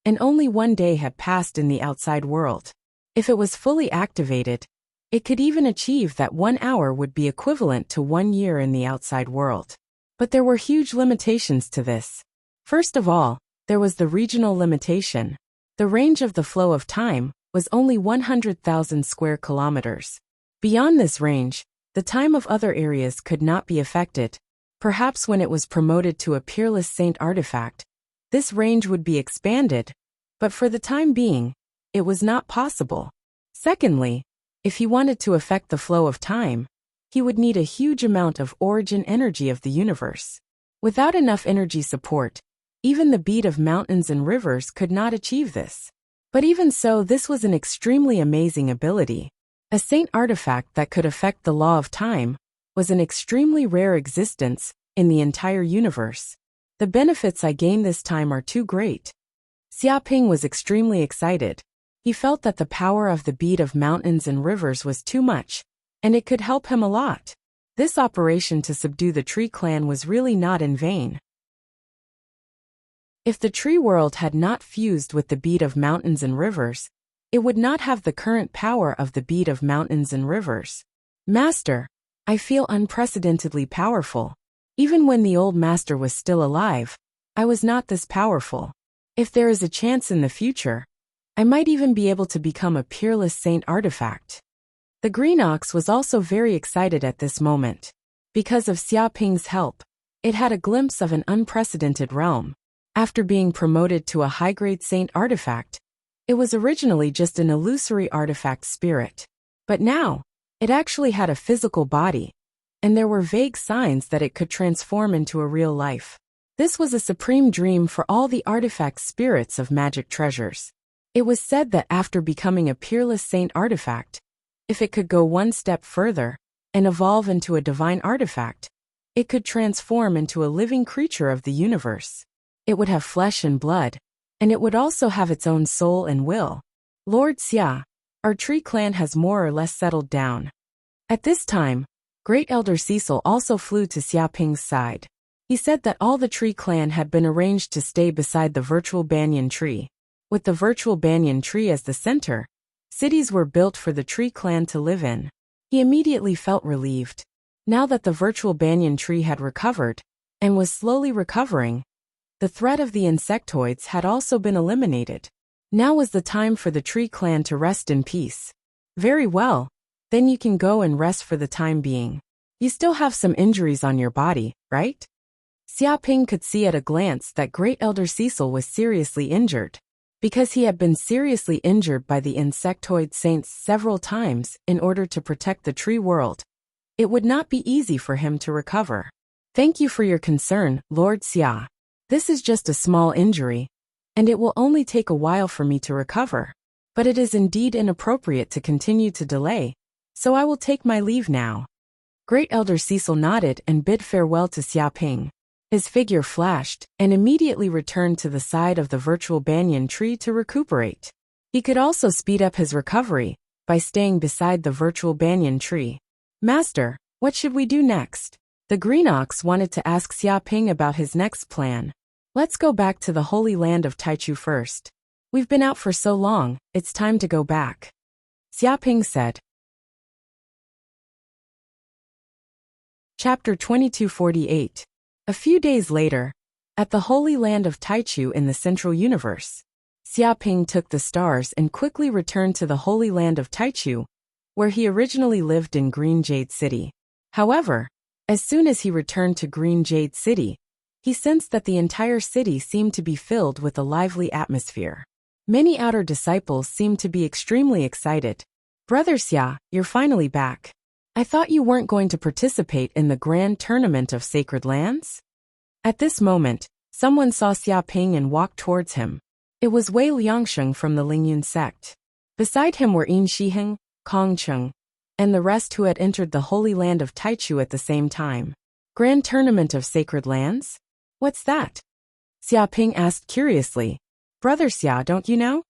and only one day had passed in the outside world. If it was fully activated, it could even achieve that 1 hour would be equivalent to 1 year in the outside world. But there were huge limitations to this. First of all, there was the regional limitation. The range of the flow of time was only 100,000 square kilometers. Beyond this range, the time of other areas could not be affected. Perhaps when it was promoted to a peerless saint artifact, this range would be expanded, but for the time being, it was not possible. Secondly, if he wanted to affect the flow of time, he would need a huge amount of origin energy of the universe. Without enough energy support, even the beat of mountains and rivers could not achieve this. But even so, this was an extremely amazing ability. A saint artifact that could affect the law of time was an extremely rare existence in the entire universe. The benefits I gained this time are too great. Xiaoping was extremely excited. He felt that the power of the beat of mountains and rivers was too much, and it could help him a lot. This operation to subdue the tree clan was really not in vain. If the tree world had not fused with the beat of mountains and rivers, it would not have the current power of the beat of mountains and rivers. Master, I feel unprecedentedly powerful. Even when the old master was still alive, I was not this powerful. If there is a chance in the future, I might even be able to become a peerless saint artifact. The green ox was also very excited at this moment. Because of Xiaoping's help, it had a glimpse of an unprecedented realm. After being promoted to a high-grade saint artifact, it was originally just an illusory artifact spirit. But now, it actually had a physical body, and there were vague signs that it could transform into a real life. This was a supreme dream for all the artifact spirits of magic treasures. It was said that after becoming a peerless saint artifact, if it could go one step further and evolve into a divine artifact, it could transform into a living creature of the universe. It would have flesh and blood, and it would also have its own soul and will. Lord Xia, our tree clan has more or less settled down. At this time, Great Elder Cecil also flew to Xiaoping's side. He said that all the tree clan had been arranged to stay beside the virtual banyan tree. With the virtual banyan tree as the center, cities were built for the tree clan to live in. He immediately felt relieved. Now that the virtual banyan tree had recovered, and was slowly recovering, the threat of the insectoids had also been eliminated. Now was the time for the tree clan to rest in peace. Very well, then you can go and rest for the time being. You still have some injuries on your body, right? Xiaoping could see at a glance that Great Elder Cecil was seriously injured. Because he had been seriously injured by the insectoid saints several times in order to protect the tree world, it would not be easy for him to recover. Thank you for your concern, Lord Xia. This is just a small injury, and it will only take a while for me to recover. But it is indeed inappropriate to continue to delay, so I will take my leave now. Great Elder Cecil nodded and bid farewell to Xiaoping. His figure flashed and immediately returned to the side of the virtual banyan tree to recuperate. He could also speed up his recovery by staying beside the virtual banyan tree. Master, what should we do next? The green ox wanted to ask Xiaoping about his next plan. Let's go back to the holy land of Taichu first. We've been out for so long, it's time to go back. Xiaoping said. Chapter 2248. A few days later, at the holy land of Taichu in the central universe, Xiaoping took the stars and quickly returned to the holy land of Taichu, where he originally lived in Green Jade City. However, as soon as he returned to Green Jade City, he sensed that the entire city seemed to be filled with a lively atmosphere. Many outer disciples seemed to be extremely excited. Brother Xia, you're finally back. I thought you weren't going to participate in the grand tournament of sacred lands? At this moment, someone saw Xiaoping and walked towards him. It was Wei Liangsheng from the Lingyun sect. Beside him were Yin Shiheng, Kong Cheng, and the rest who had entered the holy land of Taichu at the same time. Grand tournament of sacred lands? What's that? Xiaoping asked curiously. Brother Xia, don't you know?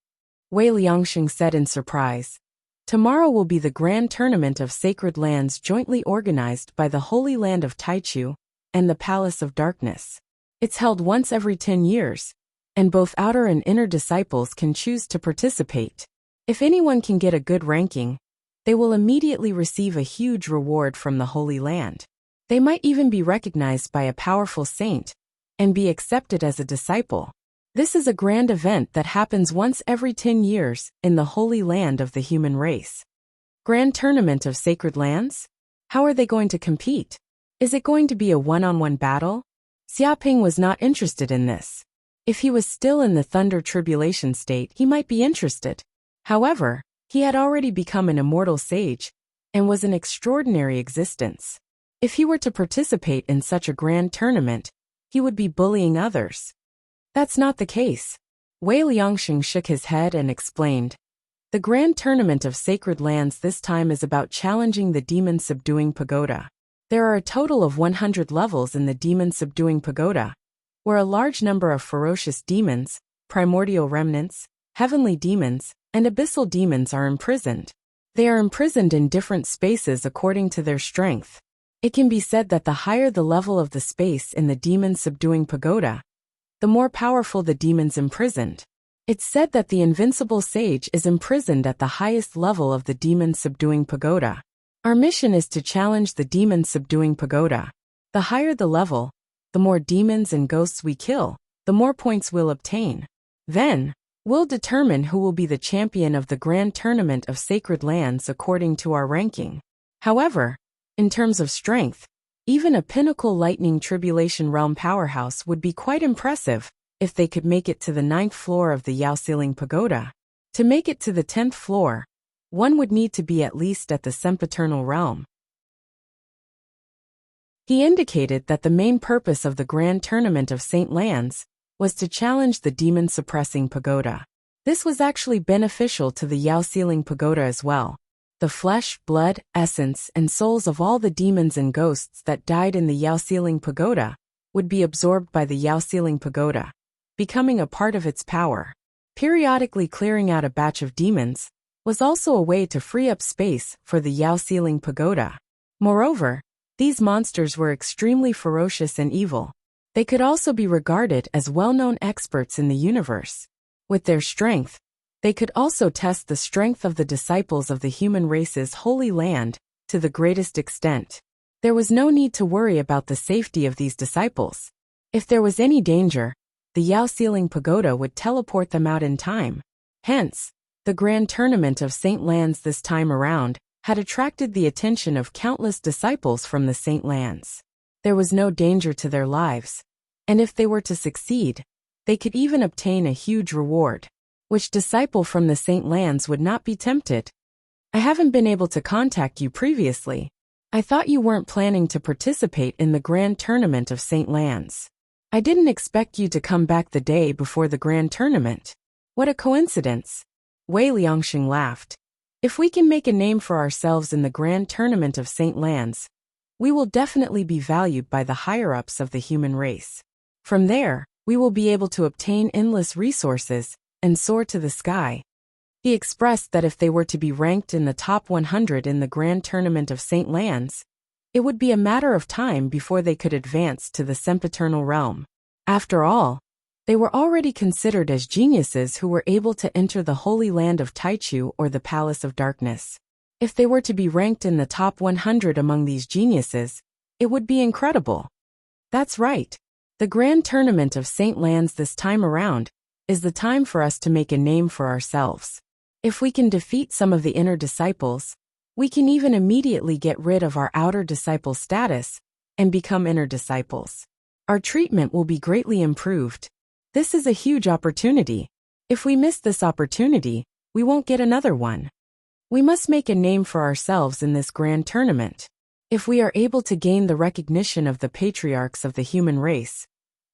Wei Liangsheng said in surprise. Tomorrow will be the grand tournament of sacred lands jointly organized by the Holy Land of Taichu and the Palace of Darkness. It's held once every 10 years, and both outer and inner disciples can choose to participate. If anyone can get a good ranking, they will immediately receive a huge reward from the Holy Land. They might even be recognized by a powerful saint and be accepted as a disciple. This is a grand event that happens once every 10 years in the Holy Land of the human race. Grand Tournament of Sacred Lands? How are they going to compete? Is it going to be a one-on-one battle? Xiaoping was not interested in this. If he was still in the thunder tribulation state, he might be interested. However, he had already become an immortal sage, and was an extraordinary existence. If he were to participate in such a grand tournament, he would be bullying others. That's not the case. Wei Liangxing shook his head and explained. The grand tournament of sacred lands this time is about challenging the demon-subduing pagoda. There are a total of 100 levels in the demon-subduing pagoda, where a large number of ferocious demons, primordial remnants, heavenly demons, and abyssal demons are imprisoned. They are imprisoned in different spaces according to their strength. It can be said that the higher the level of the space in the demon-subduing pagoda, the more powerful the demons imprisoned. It's said that the invincible sage is imprisoned at the highest level of the demon-subduing pagoda. Our mission is to challenge the demon-subduing pagoda. The higher the level, the more demons and ghosts we kill, the more points we'll obtain. Then, we'll determine who will be the champion of the grand tournament of sacred lands according to our ranking. However, in terms of strength, even a pinnacle lightning tribulation realm powerhouse would be quite impressive if they could make it to the 9th floor of the Yaoxiling Pagoda. To make it to the 10th floor, one would need to be at least at the sempiternal realm. He indicated that the main purpose of the Grand Tournament of Saint Lands was to challenge the demon-suppressing pagoda. This was actually beneficial to the Yaoxiling Pagoda as well. The flesh, blood, essence, and souls of all the demons and ghosts that died in the Yaoxiling Pagoda would be absorbed by the Yaoxiling Pagoda, becoming a part of its power. Periodically clearing out a batch of demons was also a way to free up space for the Yaoxiling Pagoda. Moreover, these monsters were extremely ferocious and evil. They could also be regarded as well-known experts in the universe. With their strength, they could also test the strength of the disciples of the human race's holy land to the greatest extent. There was no need to worry about the safety of these disciples. If there was any danger, the Yaoxiling Pagoda would teleport them out in time. Hence, the Grand Tournament of Saint Lands this time around had attracted the attention of countless disciples from the Saint Lands. There was no danger to their lives, and if they were to succeed, they could even obtain a huge reward. Which disciple from the Saint Lands would not be tempted? I haven't been able to contact you previously. I thought you weren't planning to participate in the Grand Tournament of Saint Lands. I didn't expect you to come back the day before the Grand Tournament. What a coincidence. Wei Liangxing laughed. If we can make a name for ourselves in the Grand Tournament of Saint Lands, we will definitely be valued by the higher-ups of the human race. From there, we will be able to obtain endless resources and soar to the sky. He expressed that if they were to be ranked in the top 100 in the Grand Tournament of Saint Lands, it would be a matter of time before they could advance to the sempiternal realm. After all, they were already considered as geniuses who were able to enter the Holy Land of Taichu or the Palace of Darkness. If they were to be ranked in the top 100 among these geniuses, it would be incredible. That's right. The Grand Tournament of Saint Lands this time around is the time for us to make a name for ourselves. If we can defeat some of the inner disciples, we can even immediately get rid of our outer disciple status and become inner disciples. Our treatment will be greatly improved. This is a huge opportunity. If we miss this opportunity, we won't get another one. We must make a name for ourselves in this grand tournament. If we are able to gain the recognition of the patriarchs of the human race,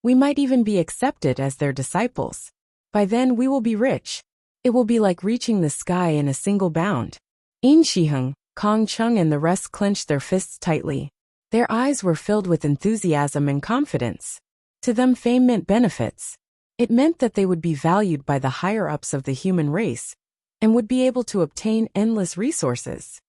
we might even be accepted as their disciples. By then we will be rich. It will be like reaching the sky in a single bound. Yin Shiheng, Kong Chung and the rest clenched their fists tightly. Their eyes were filled with enthusiasm and confidence. To them fame meant benefits. It meant that they would be valued by the higher-ups of the human race and would be able to obtain endless resources.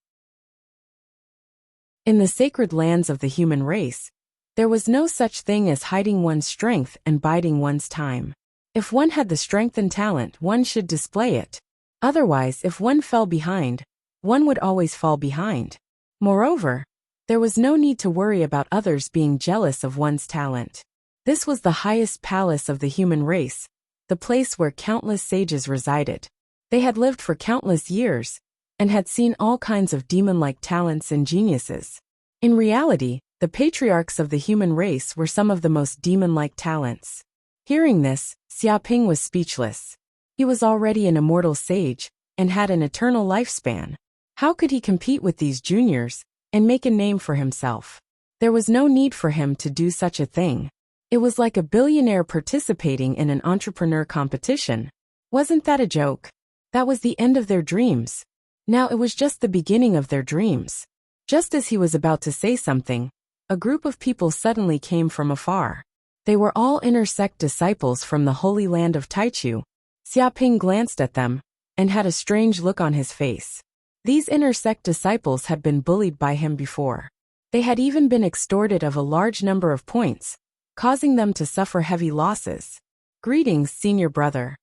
In the sacred lands of the human race, there was no such thing as hiding one's strength and biding one's time. If one had the strength and talent, one should display it. Otherwise, if one fell behind, one would always fall behind. Moreover, there was no need to worry about others being jealous of one's talent. This was the highest palace of the human race, the place where countless sages resided. They had lived for countless years and had seen all kinds of demon-like talents and geniuses. In reality, the patriarchs of the human race were some of the most demon-like talents. Hearing this, Xiaoping was speechless. He was already an immortal sage and had an eternal lifespan. How could he compete with these juniors and make a name for himself? There was no need for him to do such a thing. It was like a billionaire participating in an entrepreneur competition. Wasn't that a joke? That was the end of their dreams. Now it was just the beginning of their dreams. Just as he was about to say something, a group of people suddenly came from afar. They were all inner sect disciples from the Holy Land of Taichu. Xiaoping glanced at them and had a strange look on his face. These inner sect disciples had been bullied by him before. They had even been extorted of a large number of points, causing them to suffer heavy losses. Greetings, senior brother.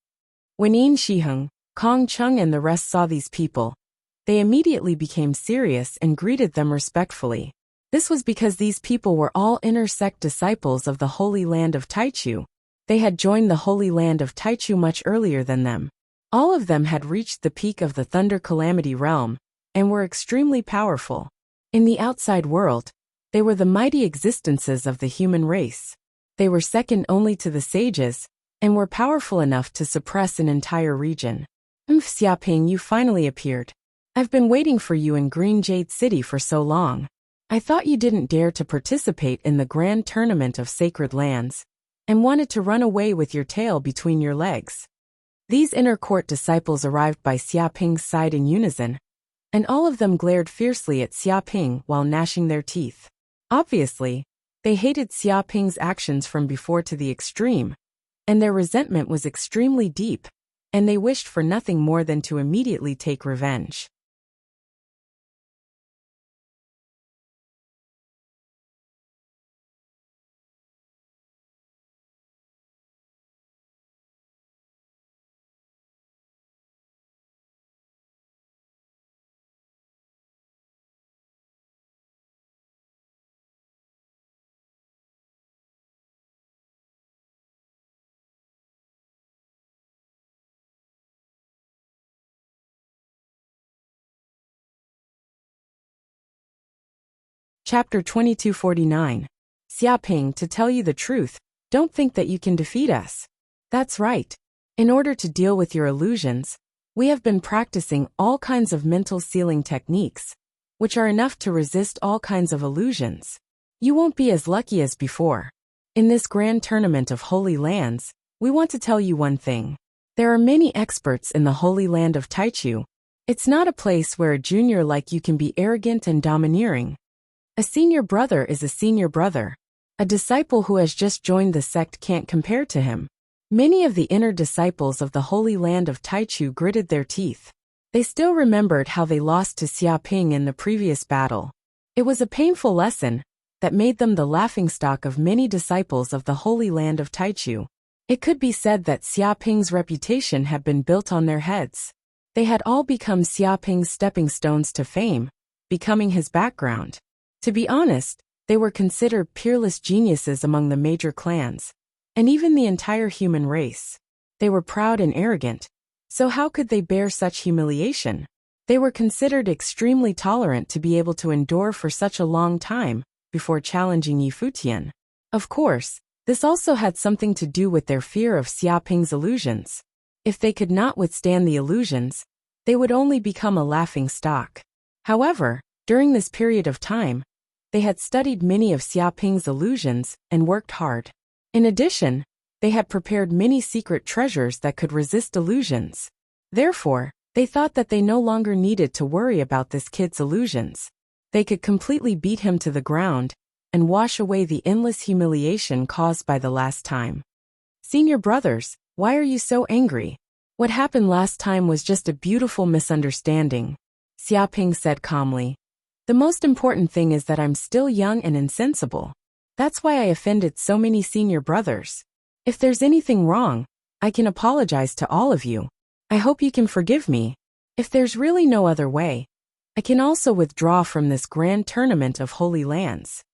When Yin Shiheng, Kong Chung and the rest saw these people, they immediately became serious and greeted them respectfully. This was because these people were all inner sect disciples of the Holy Land of Taichu. They had joined the Holy Land of Taichu much earlier than them. All of them had reached the peak of the Thunder Calamity realm and were extremely powerful. In the outside world, they were the mighty existences of the human race. They were second only to the sages and were powerful enough to suppress an entire region. Xiaoping, you finally appeared. I've been waiting for you in Green Jade City for so long. I thought you didn't dare to participate in the grand tournament of sacred lands and wanted to run away with your tail between your legs. These inner court disciples arrived by Xiaoping's side in unison, and all of them glared fiercely at Xiaoping while gnashing their teeth. Obviously, they hated Xiaoping's actions from before to the extreme, and their resentment was extremely deep, and they wished for nothing more than to immediately take revenge. Chapter 2249. Xiaoping, to tell you the truth, don't think that you can defeat us. That's right. In order to deal with your illusions, we have been practicing all kinds of mental sealing techniques, which are enough to resist all kinds of illusions. You won't be as lucky as before. In this grand tournament of holy lands, we want to tell you one thing. There are many experts in the Holy Land of Taichu. It's not a place where a junior like you can be arrogant and domineering. A senior brother is a senior brother. A disciple who has just joined the sect can't compare to him. Many of the inner disciples of the Holy Land of Taichu gritted their teeth. They still remembered how they lost to Xiaoping in the previous battle. It was a painful lesson that made them the laughingstock of many disciples of the Holy Land of Taichu. It could be said that Xiaoping's reputation had been built on their heads. They had all become Xiaoping's stepping stones to fame, becoming his background. To be honest, they were considered peerless geniuses among the major clans, and even the entire human race. They were proud and arrogant, so how could they bear such humiliation? They were considered extremely tolerant to be able to endure for such a long time before challenging Yifutian. Of course, this also had something to do with their fear of Xiaoping's illusions. If they could not withstand the illusions, they would only become a laughing stock. However, during this period of time, they had studied many of Xiaoping's illusions and worked hard. In addition, they had prepared many secret treasures that could resist illusions. Therefore, they thought that they no longer needed to worry about this kid's illusions. They could completely beat him to the ground and wash away the endless humiliation caused by the last time. Senior brothers, why are you so angry? What happened last time was just a beautiful misunderstanding, Xiaoping said calmly. The most important thing is that I'm still young and insensible. That's why I offended so many senior brothers. If there's anything wrong, I can apologize to all of you. I hope you can forgive me. If there's really no other way, I can also withdraw from this grand tournament of holy lands.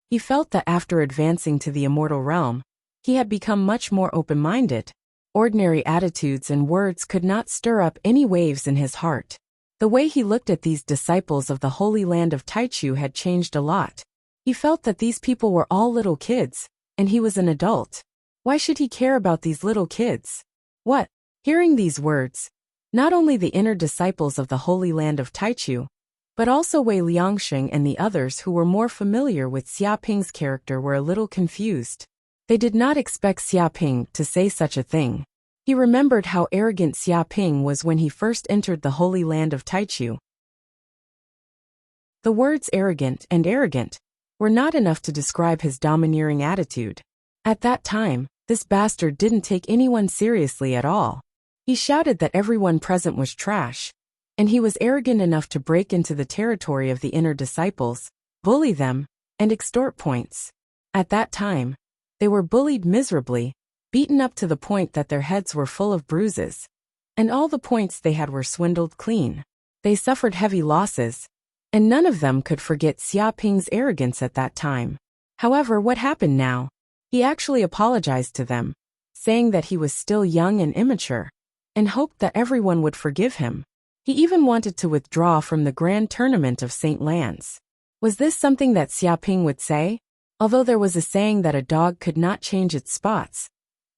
He felt that after advancing to the immortal realm, he had become much more open-minded. Ordinary attitudes and words could not stir up any waves in his heart. The way he looked at these disciples of the Holy Land of Taichu had changed a lot. He felt that these people were all little kids, and he was an adult. Why should he care about these little kids? What? Hearing these words, Not only the inner disciples of the Holy Land of Taichu, but also Wei Liangsheng and the others who were more familiar with Xiaoping's character were a little confused. They did not expect Xiaoping to say such a thing. He remembered how arrogant Xiaoping was when he first entered the Holy Land of Taichu. The words arrogant and arrogant were not enough to describe his domineering attitude. At that time, this bastard didn't take anyone seriously at all. He shouted that everyone present was trash, and he was arrogant enough to break into the territory of the inner disciples, bully them, and extort points. At that time, they were bullied miserably, beaten up to the point that their heads were full of bruises, and all the points they had were swindled clean. They suffered heavy losses, and none of them could forget Xiaoping's arrogance at that time. However, what happened now? He actually apologized to them, saying that he was still young and immature, and hoped that everyone would forgive him. He even wanted to withdraw from the grand tournament of St. Lance. Was this something that Xiaoping would say? Although there was a saying that a dog could not change its spots,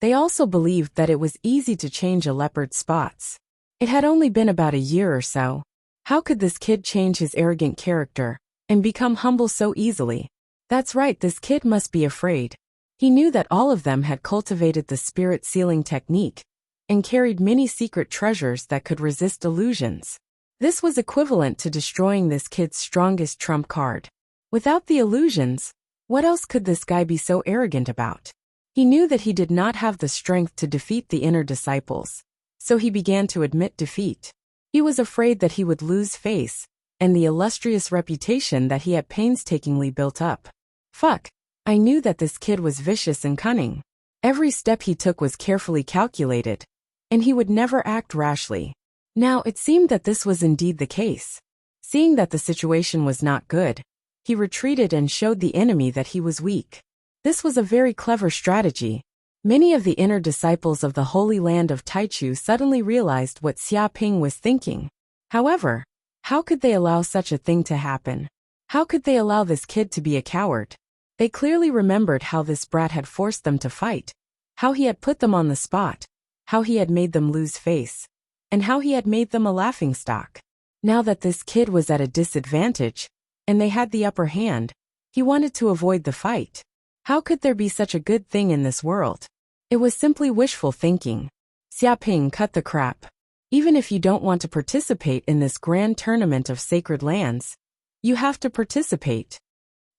they also believed that it was easy to change a leopard's spots. It had only been about a year or so. How could this kid change his arrogant character and become humble so easily? That's right, this kid must be afraid. He knew that all of them had cultivated the spirit sealing technique and carried many secret treasures that could resist illusions. This was equivalent to destroying this kid's strongest trump card. Without the illusions, what else could this guy be so arrogant about? He knew that he did not have the strength to defeat the inner disciples, so he began to admit defeat. He was afraid that he would lose face and the illustrious reputation that he had painstakingly built up. Fuck, I knew that this kid was vicious and cunning. Every step he took was carefully calculated, and he would never act rashly. Now it seemed that this was indeed the case. Seeing that the situation was not good, he retreated and showed the enemy that he was weak. This was a very clever strategy. Many of the inner disciples of the Holy Land of Taichu suddenly realized what Xiaoping was thinking. However, how could they allow such a thing to happen? How could they allow this kid to be a coward? They clearly remembered how this brat had forced them to fight, how he had put them on the spot, how he had made them lose face, and how he had made them a laughingstock. Now that this kid was at a disadvantage, and they had the upper hand, he wanted to avoid the fight. How could there be such a good thing in this world? It was simply wishful thinking. Xiaoping, cut the crap. Even if you don't want to participate in this grand tournament of sacred lands, you have to participate.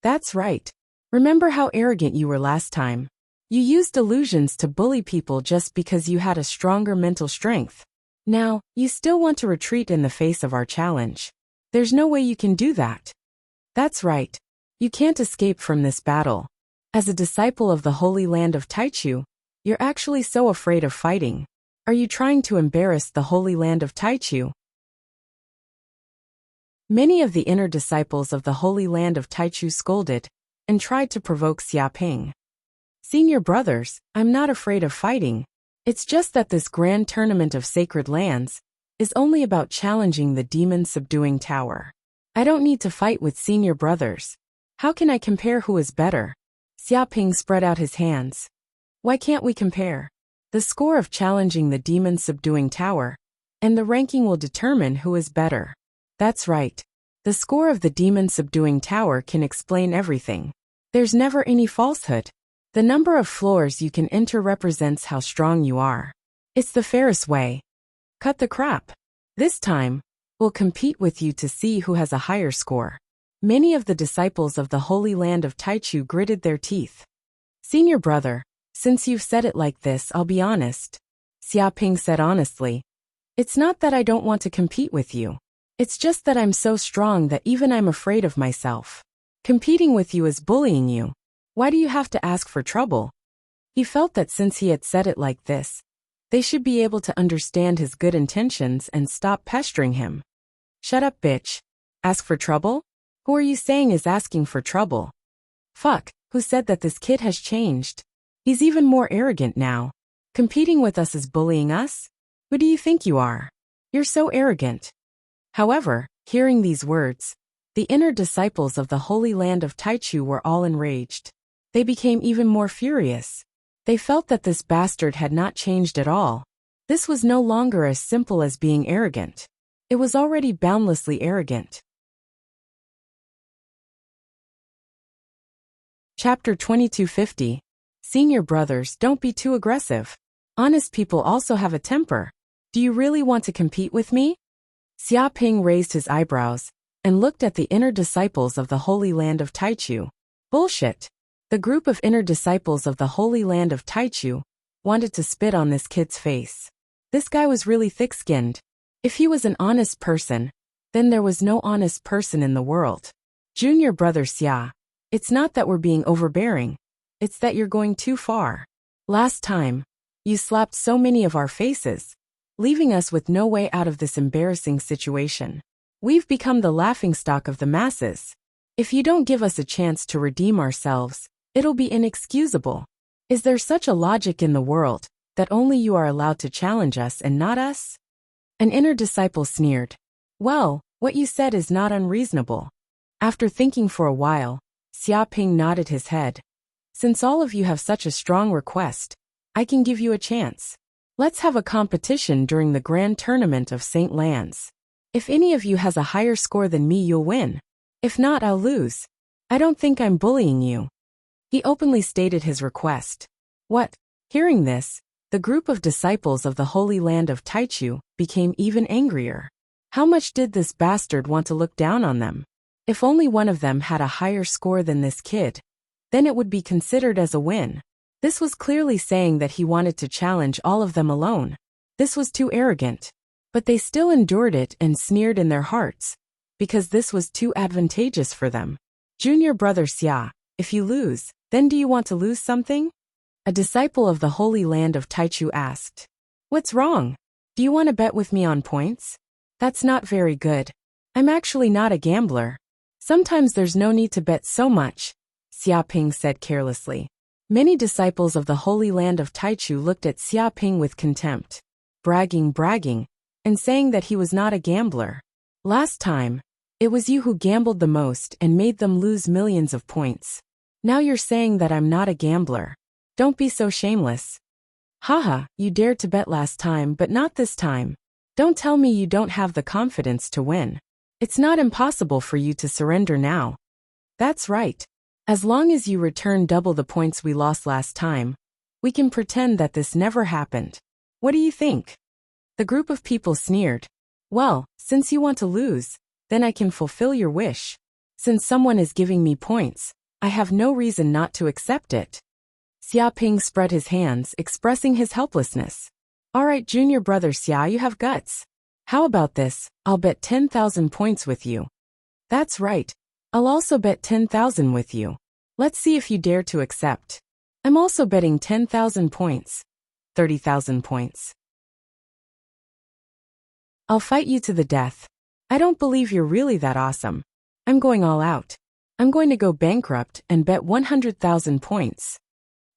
That's right. Remember how arrogant you were last time. You used illusions to bully people just because you had a stronger mental strength. Now, you still want to retreat in the face of our challenge. There's no way you can do that. That's right. You can't escape from this battle. As a disciple of the Holy Land of Taichu, you're actually so afraid of fighting. Are you trying to embarrass the Holy Land of Taichu? Many of the inner disciples of the Holy Land of Taichu scolded and tried to provoke Xiaoping. Senior brothers, I'm not afraid of fighting. It's just that this grand tournament of sacred lands is only about challenging the demon-subduing tower. I don't need to fight with senior brothers. How can I compare who is better? Xiaoping spread out his hands. Why can't we compare? The score of challenging the demon-subduing tower and the ranking will determine who is better. That's right. The score of the demon-subduing tower can explain everything. There's never any falsehood. The number of floors you can enter represents how strong you are. It's the fairest way. Cut the crap. This time, we'll compete with you to see who has a higher score. Many of the disciples of the Holy Land of Taichu gritted their teeth. Senior brother, since you've said it like this, I'll be honest. Xiaoping said honestly. It's not that I don't want to compete with you. It's just that I'm so strong that even I'm afraid of myself. Competing with you is bullying you. Why do you have to ask for trouble? He felt that since he had said it like this, they should be able to understand his good intentions and stop pestering him. Shut up, bitch. Ask for trouble? Who are you saying is asking for trouble? Fuck, who said that this kid has changed? He's even more arrogant now. Competing with us is bullying us? Who do you think you are? You're so arrogant. However, hearing these words, the inner disciples of the Holy Land of Taichu were all enraged. They became even more furious. They felt that this bastard had not changed at all. This was no longer as simple as being arrogant. It was already boundlessly arrogant. Chapter 2250. Senior brothers, don't be too aggressive. Honest people also have a temper. Do you really want to compete with me? Xia Ping raised his eyebrows and looked at the inner disciples of the Holy Land of Taichu. Bullshit. The group of inner disciples of the Holy Land of Taichu wanted to spit on this kid's face. This guy was really thick-skinned. If he was an honest person, then there was no honest person in the world. Junior brother Xia, it's not that we're being overbearing. It's that you're going too far. Last time, you slapped so many of our faces, leaving us with no way out of this embarrassing situation. We've become the laughingstock of the masses. If you don't give us a chance to redeem ourselves, it'll be inexcusable. Is there such a logic in the world that only you are allowed to challenge us and not us? An inner disciple sneered. Well, what you said is not unreasonable. After thinking for a while, Xia Ping nodded his head. Since all of you have such a strong request, I can give you a chance. Let's have a competition during the Grand Tournament of St. Lands. If any of you has a higher score than me, you'll win. If not, I'll lose. I don't think I'm bullying you. He openly stated his request. What? Hearing this, the group of disciples of the Holy Land of Taichu became even angrier. How much did this bastard want to look down on them? If only one of them had a higher score than this kid, then it would be considered as a win. This was clearly saying that he wanted to challenge all of them alone. This was too arrogant. But they still endured it and sneered in their hearts, because this was too advantageous for them. Junior brother Xia, if you lose, then do you want to lose something? A disciple of the Holy Land of Taichu asked. What's wrong? Do you want to bet with me on points? That's not very good. I'm actually not a gambler. Sometimes there's no need to bet so much, Xia Ping said carelessly. Many disciples of the Holy Land of Taichu looked at Xia Ping with contempt, bragging, and saying that he was not a gambler. Last time, it was you who gambled the most and made them lose millions of points. Now you're saying that I'm not a gambler. Don't be so shameless. Haha, you dared to bet last time but not this time. Don't tell me you don't have the confidence to win. It's not impossible for you to surrender now. That's right. As long as you return double the points we lost last time, we can pretend that this never happened. What do you think? The group of people sneered. Well, since you want to lose, then I can fulfill your wish. Since someone is giving me points, I have no reason not to accept it. Xia Ping spread his hands, expressing his helplessness. All right, junior brother Xia, you have guts. How about this? I'll bet 10,000 points with you. That's right. I'll also bet 10,000 with you. Let's see if you dare to accept. I'm also betting 10,000 points. 30,000 points. I'll fight you to the death. I don't believe you're really that awesome. I'm going all out. I'm going to go bankrupt and bet 100,000 points.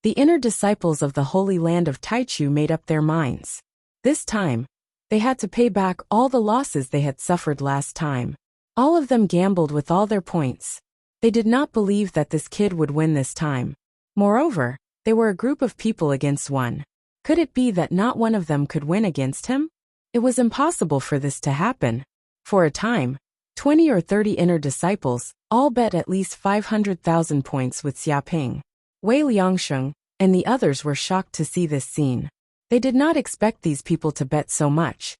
The inner disciples of the Holy Land of Taichu made up their minds. This time, they had to pay back all the losses they had suffered last time. All of them gambled with all their points. They did not believe that this kid would win this time. Moreover, they were a group of people against one. Could it be that not one of them could win against him? It was impossible for this to happen. For a time, 20 or 30 inner disciples all bet at least 500,000 points with Xia Ping. Wei Liangsheng and the others were shocked to see this scene. They did not expect these people to bet so much.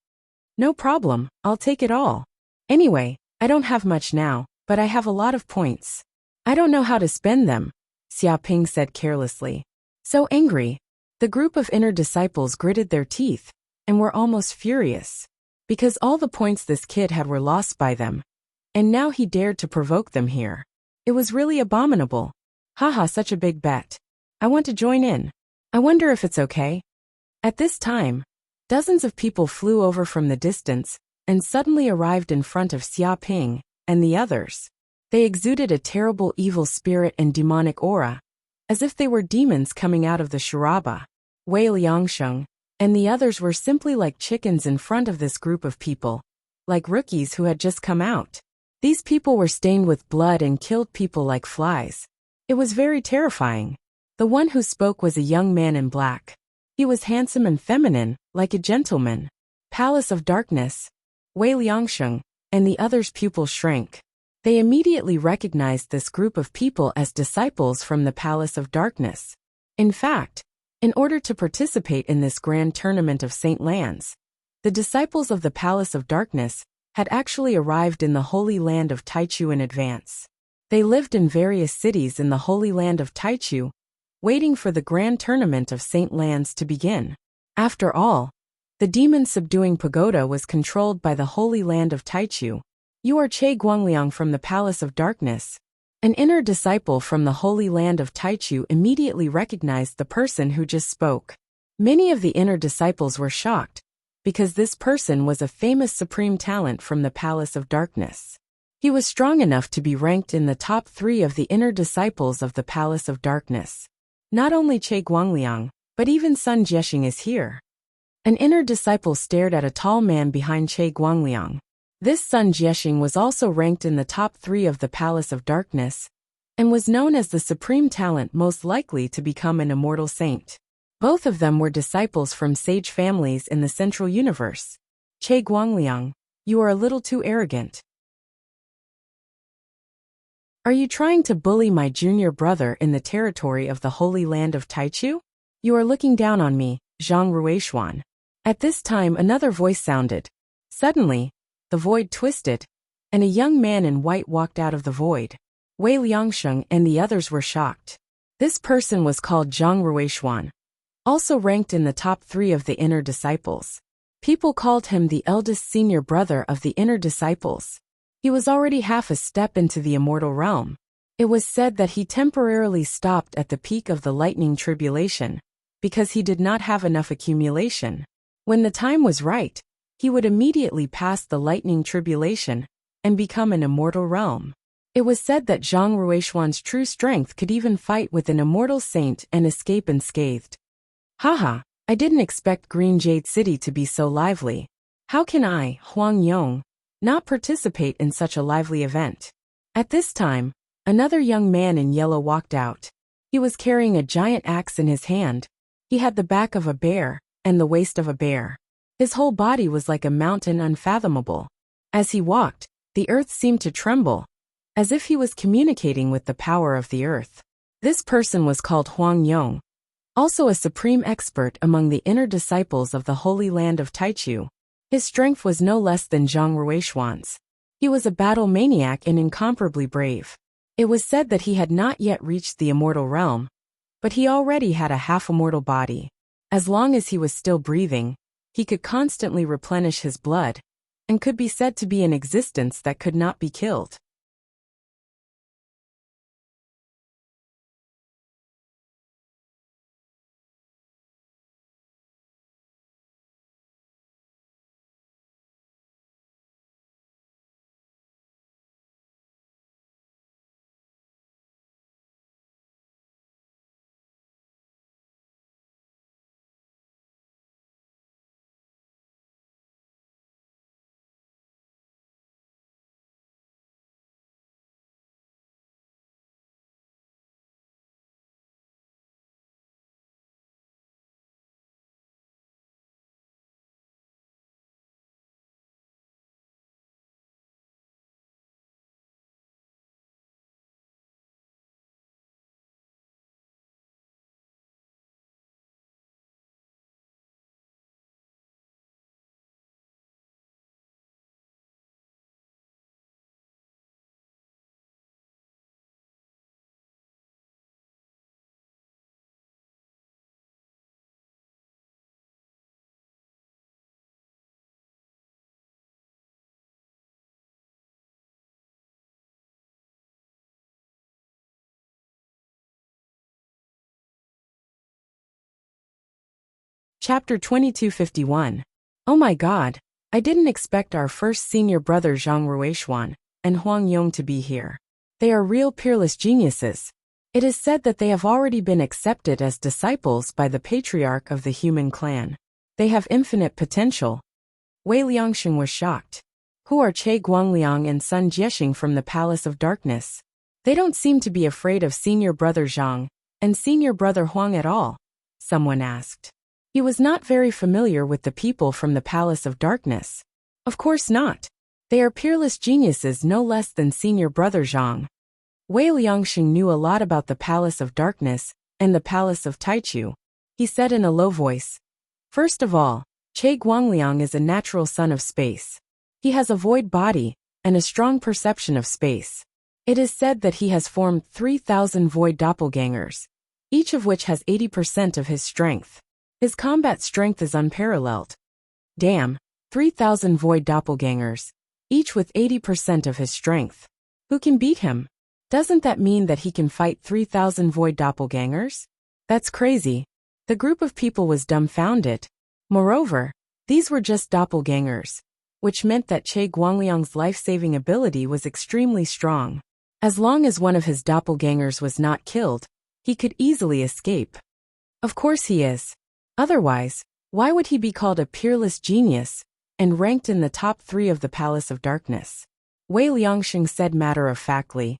No problem, I'll take it all. Anyway, I don't have much now, but I have a lot of points. I don't know how to spend them, Xia Ping said carelessly. So angry, the group of inner disciples gritted their teeth and were almost furious, because all the points this kid had were lost by them. And now he dared to provoke them here. It was really abominable. Haha, such a big bet. I want to join in. I wonder if it's okay. At this time, dozens of people flew over from the distance and suddenly arrived in front of Xia Ping and the others. They exuded a terrible evil spirit and demonic aura, as if they were demons coming out of the Shuraba. Wei Liangsheng and the others were simply like chickens in front of this group of people, like rookies who had just come out. These people were stained with blood and killed people like flies. It was very terrifying. The one who spoke was a young man in black. He was handsome and feminine, like a gentleman. Palace of Darkness. Wei Liangsheng and the others' pupils shrank. They immediately recognized this group of people as disciples from the Palace of Darkness. In fact, in order to participate in this grand tournament of Saint Lands, the disciples of the Palace of Darkness had actually arrived in the Holy Land of Taichu in advance. They lived in various cities in the Holy Land of Taichu, waiting for the grand tournament of Saint Lands to begin. After all, the demon-subduing pagoda was controlled by the Holy Land of Taichu. You are Che Guangliang from the Palace of Darkness. An inner disciple from the Holy Land of Taichu immediately recognized the person who just spoke. Many of the inner disciples were shocked, because this person was a famous supreme talent from the Palace of Darkness. He was strong enough to be ranked in the top 3 of the inner disciples of the Palace of Darkness. Not only Che Guangliang, but even Sun Jiexing is here. An inner disciple stared at a tall man behind Che Guangliang. This Sun Jiexing was also ranked in the top 3 of the Palace of Darkness, and was known as the supreme talent most likely to become an immortal saint. Both of them were disciples from sage families in the Central Universe. Che Guangliang, you are a little too arrogant. Are you trying to bully my junior brother in the territory of the Holy Land of Taichu? You are looking down on me, Zhang Ruishuan. At this time another voice sounded. Suddenly, the void twisted, and a young man in white walked out of the void. Wei Liangsheng and the others were shocked. This person was called Zhang Ruishuan, also ranked in the top 3 of the inner disciples. People called him the eldest senior brother of the inner disciples. He was already half a step into the immortal realm. It was said that he temporarily stopped at the peak of the lightning tribulation, because he did not have enough accumulation. When the time was right, he would immediately pass the lightning tribulation and become an immortal realm. It was said that Zhang Ruishuan's true strength could even fight with an immortal saint and escape unscathed. Haha, I didn't expect Green Jade City to be so lively. How can I, Huang Yong, not participate in such a lively event? At this time, another young man in yellow walked out. He was carrying a giant axe in his hand. He had the back of a bear and the waist of a bear. His whole body was like a mountain unfathomable. As he walked, the earth seemed to tremble, as if he was communicating with the power of the earth. This person was called Huang Yong, also a supreme expert among the inner disciples of the Holy Land of Taichu. His strength was no less than Zhang Ruishuan's. He was a battle maniac and incomparably brave. It was said that he had not yet reached the immortal realm, but he already had a half-immortal body. As long as he was still breathing, he could constantly replenish his blood, and could be said to be an existence that could not be killed. Chapter 2251. Oh my God, I didn't expect our first senior brother Zhang Ruishuan and Huang Yong to be here. They are real peerless geniuses. It is said that they have already been accepted as disciples by the patriarch of the human clan. They have infinite potential. Wei Liangsheng was shocked. Who are Che Guangliang and Sun Jiexing from the Palace of Darkness? They don't seem to be afraid of senior brother Zhang and senior brother Huang at all, someone asked. He was not very familiar with the people from the Palace of Darkness. Of course not. They are peerless geniuses no less than senior brother Zhang. Wei Liangxing knew a lot about the Palace of Darkness and the Palace of Taichu. He said in a low voice. First of all, Che Guangliang is a natural son of space. He has a void body and a strong perception of space. It is said that he has formed 3,000 void doppelgangers, each of which has 80% of his strength. His combat strength is unparalleled. Damn, 3,000 void doppelgangers, each with 80% of his strength. Who can beat him? Doesn't that mean that he can fight 3,000 void doppelgangers? That's crazy. The group of people was dumbfounded. Moreover, these were just doppelgangers, which meant that Che Guangliang's life-saving ability was extremely strong. As long as one of his doppelgangers was not killed, he could easily escape. Of course he is. Otherwise, why would he be called a peerless genius and ranked in the top 3 of the Palace of Darkness? Wei Liangxing said matter-of-factly.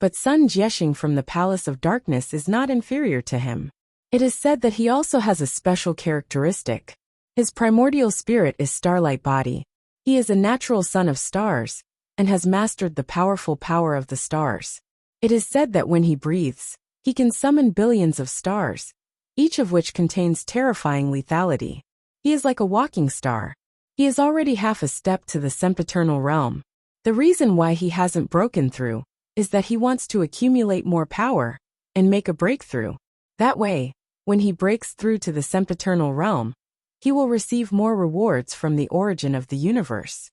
But Sun Jiexing from the Palace of Darkness is not inferior to him. It is said that he also has a special characteristic. His primordial spirit is starlight body. He is a natural son of stars and has mastered the powerful power of the stars. It is said that when he breathes, he can summon billions of stars, each of which contains terrifying lethality. He is like a walking star. He is already half a step to the sempiternal realm. The reason why he hasn't broken through is that he wants to accumulate more power and make a breakthrough. That way, when he breaks through to the sempiternal realm, he will receive more rewards from the origin of the universe.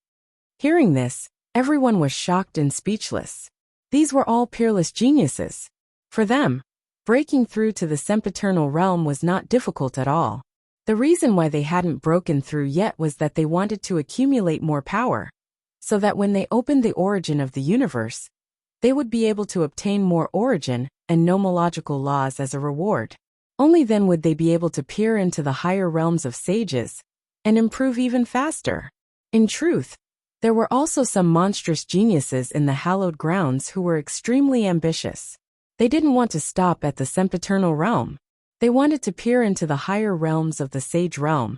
Hearing this, everyone was shocked and speechless. These were all peerless geniuses. For them, breaking through to the sempiternal realm was not difficult at all. The reason why they hadn't broken through yet was that they wanted to accumulate more power, so that when they opened the origin of the universe, they would be able to obtain more origin and nomological laws as a reward. Only then would they be able to peer into the higher realms of sages and improve even faster. In truth, there were also some monstrous geniuses in the hallowed grounds who were extremely ambitious. They didn't want to stop at the sempiternal realm. They wanted to peer into the higher realms of the sage realm.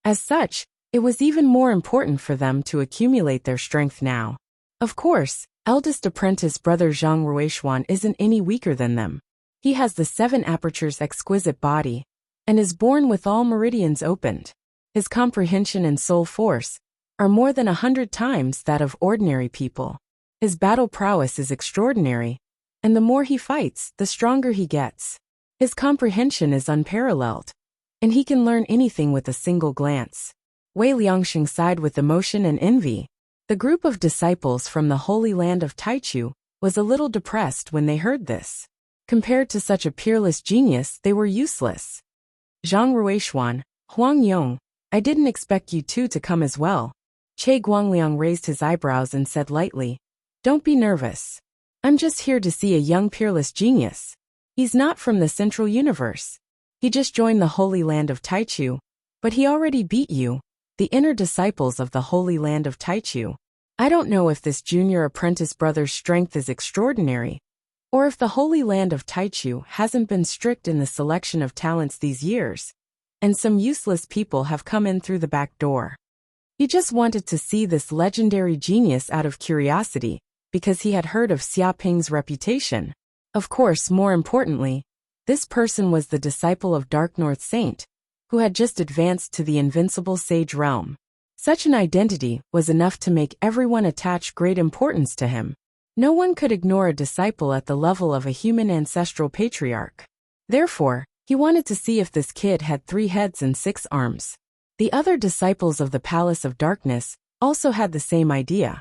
As such, it was even more important for them to accumulate their strength now. Of course, eldest apprentice brother Zhang Ruishuan isn't any weaker than them. He has the 7 apertures exquisite body, and is born with all meridians opened. His comprehension and soul force are more than 100 times that of ordinary people. His battle prowess is extraordinary, and the more he fights, the stronger he gets. His comprehension is unparalleled, and he can learn anything with a single glance. Wei Liangxing sighed with emotion and envy. The group of disciples from the Holy Land of Taichu was a little depressed when they heard this. Compared to such a peerless genius, they were useless. Zhang Ruishuan, Huang Yong, I didn't expect you two to come as well. Che Guangliang raised his eyebrows and said lightly, Don't be nervous. I'm just here to see a young peerless genius. He's not from the Central Universe. He just joined the Holy Land of Taichu, but he already beat you, the inner disciples of the Holy Land of Taichu. I don't know if this junior apprentice brother's strength is extraordinary, or if the Holy Land of Taichu hasn't been strict in the selection of talents these years, and some useless people have come in through the back door. He just wanted to see this legendary genius out of curiosity, because he had heard of Xiaoping's reputation. Of course, more importantly, this person was the disciple of Dark North Saint, who had just advanced to the invincible sage realm. Such an identity was enough to make everyone attach great importance to him. No one could ignore a disciple at the level of a human ancestral patriarch. Therefore, he wanted to see if this kid had 3 heads and 6 arms. The other disciples of the Palace of Darkness also had the same idea.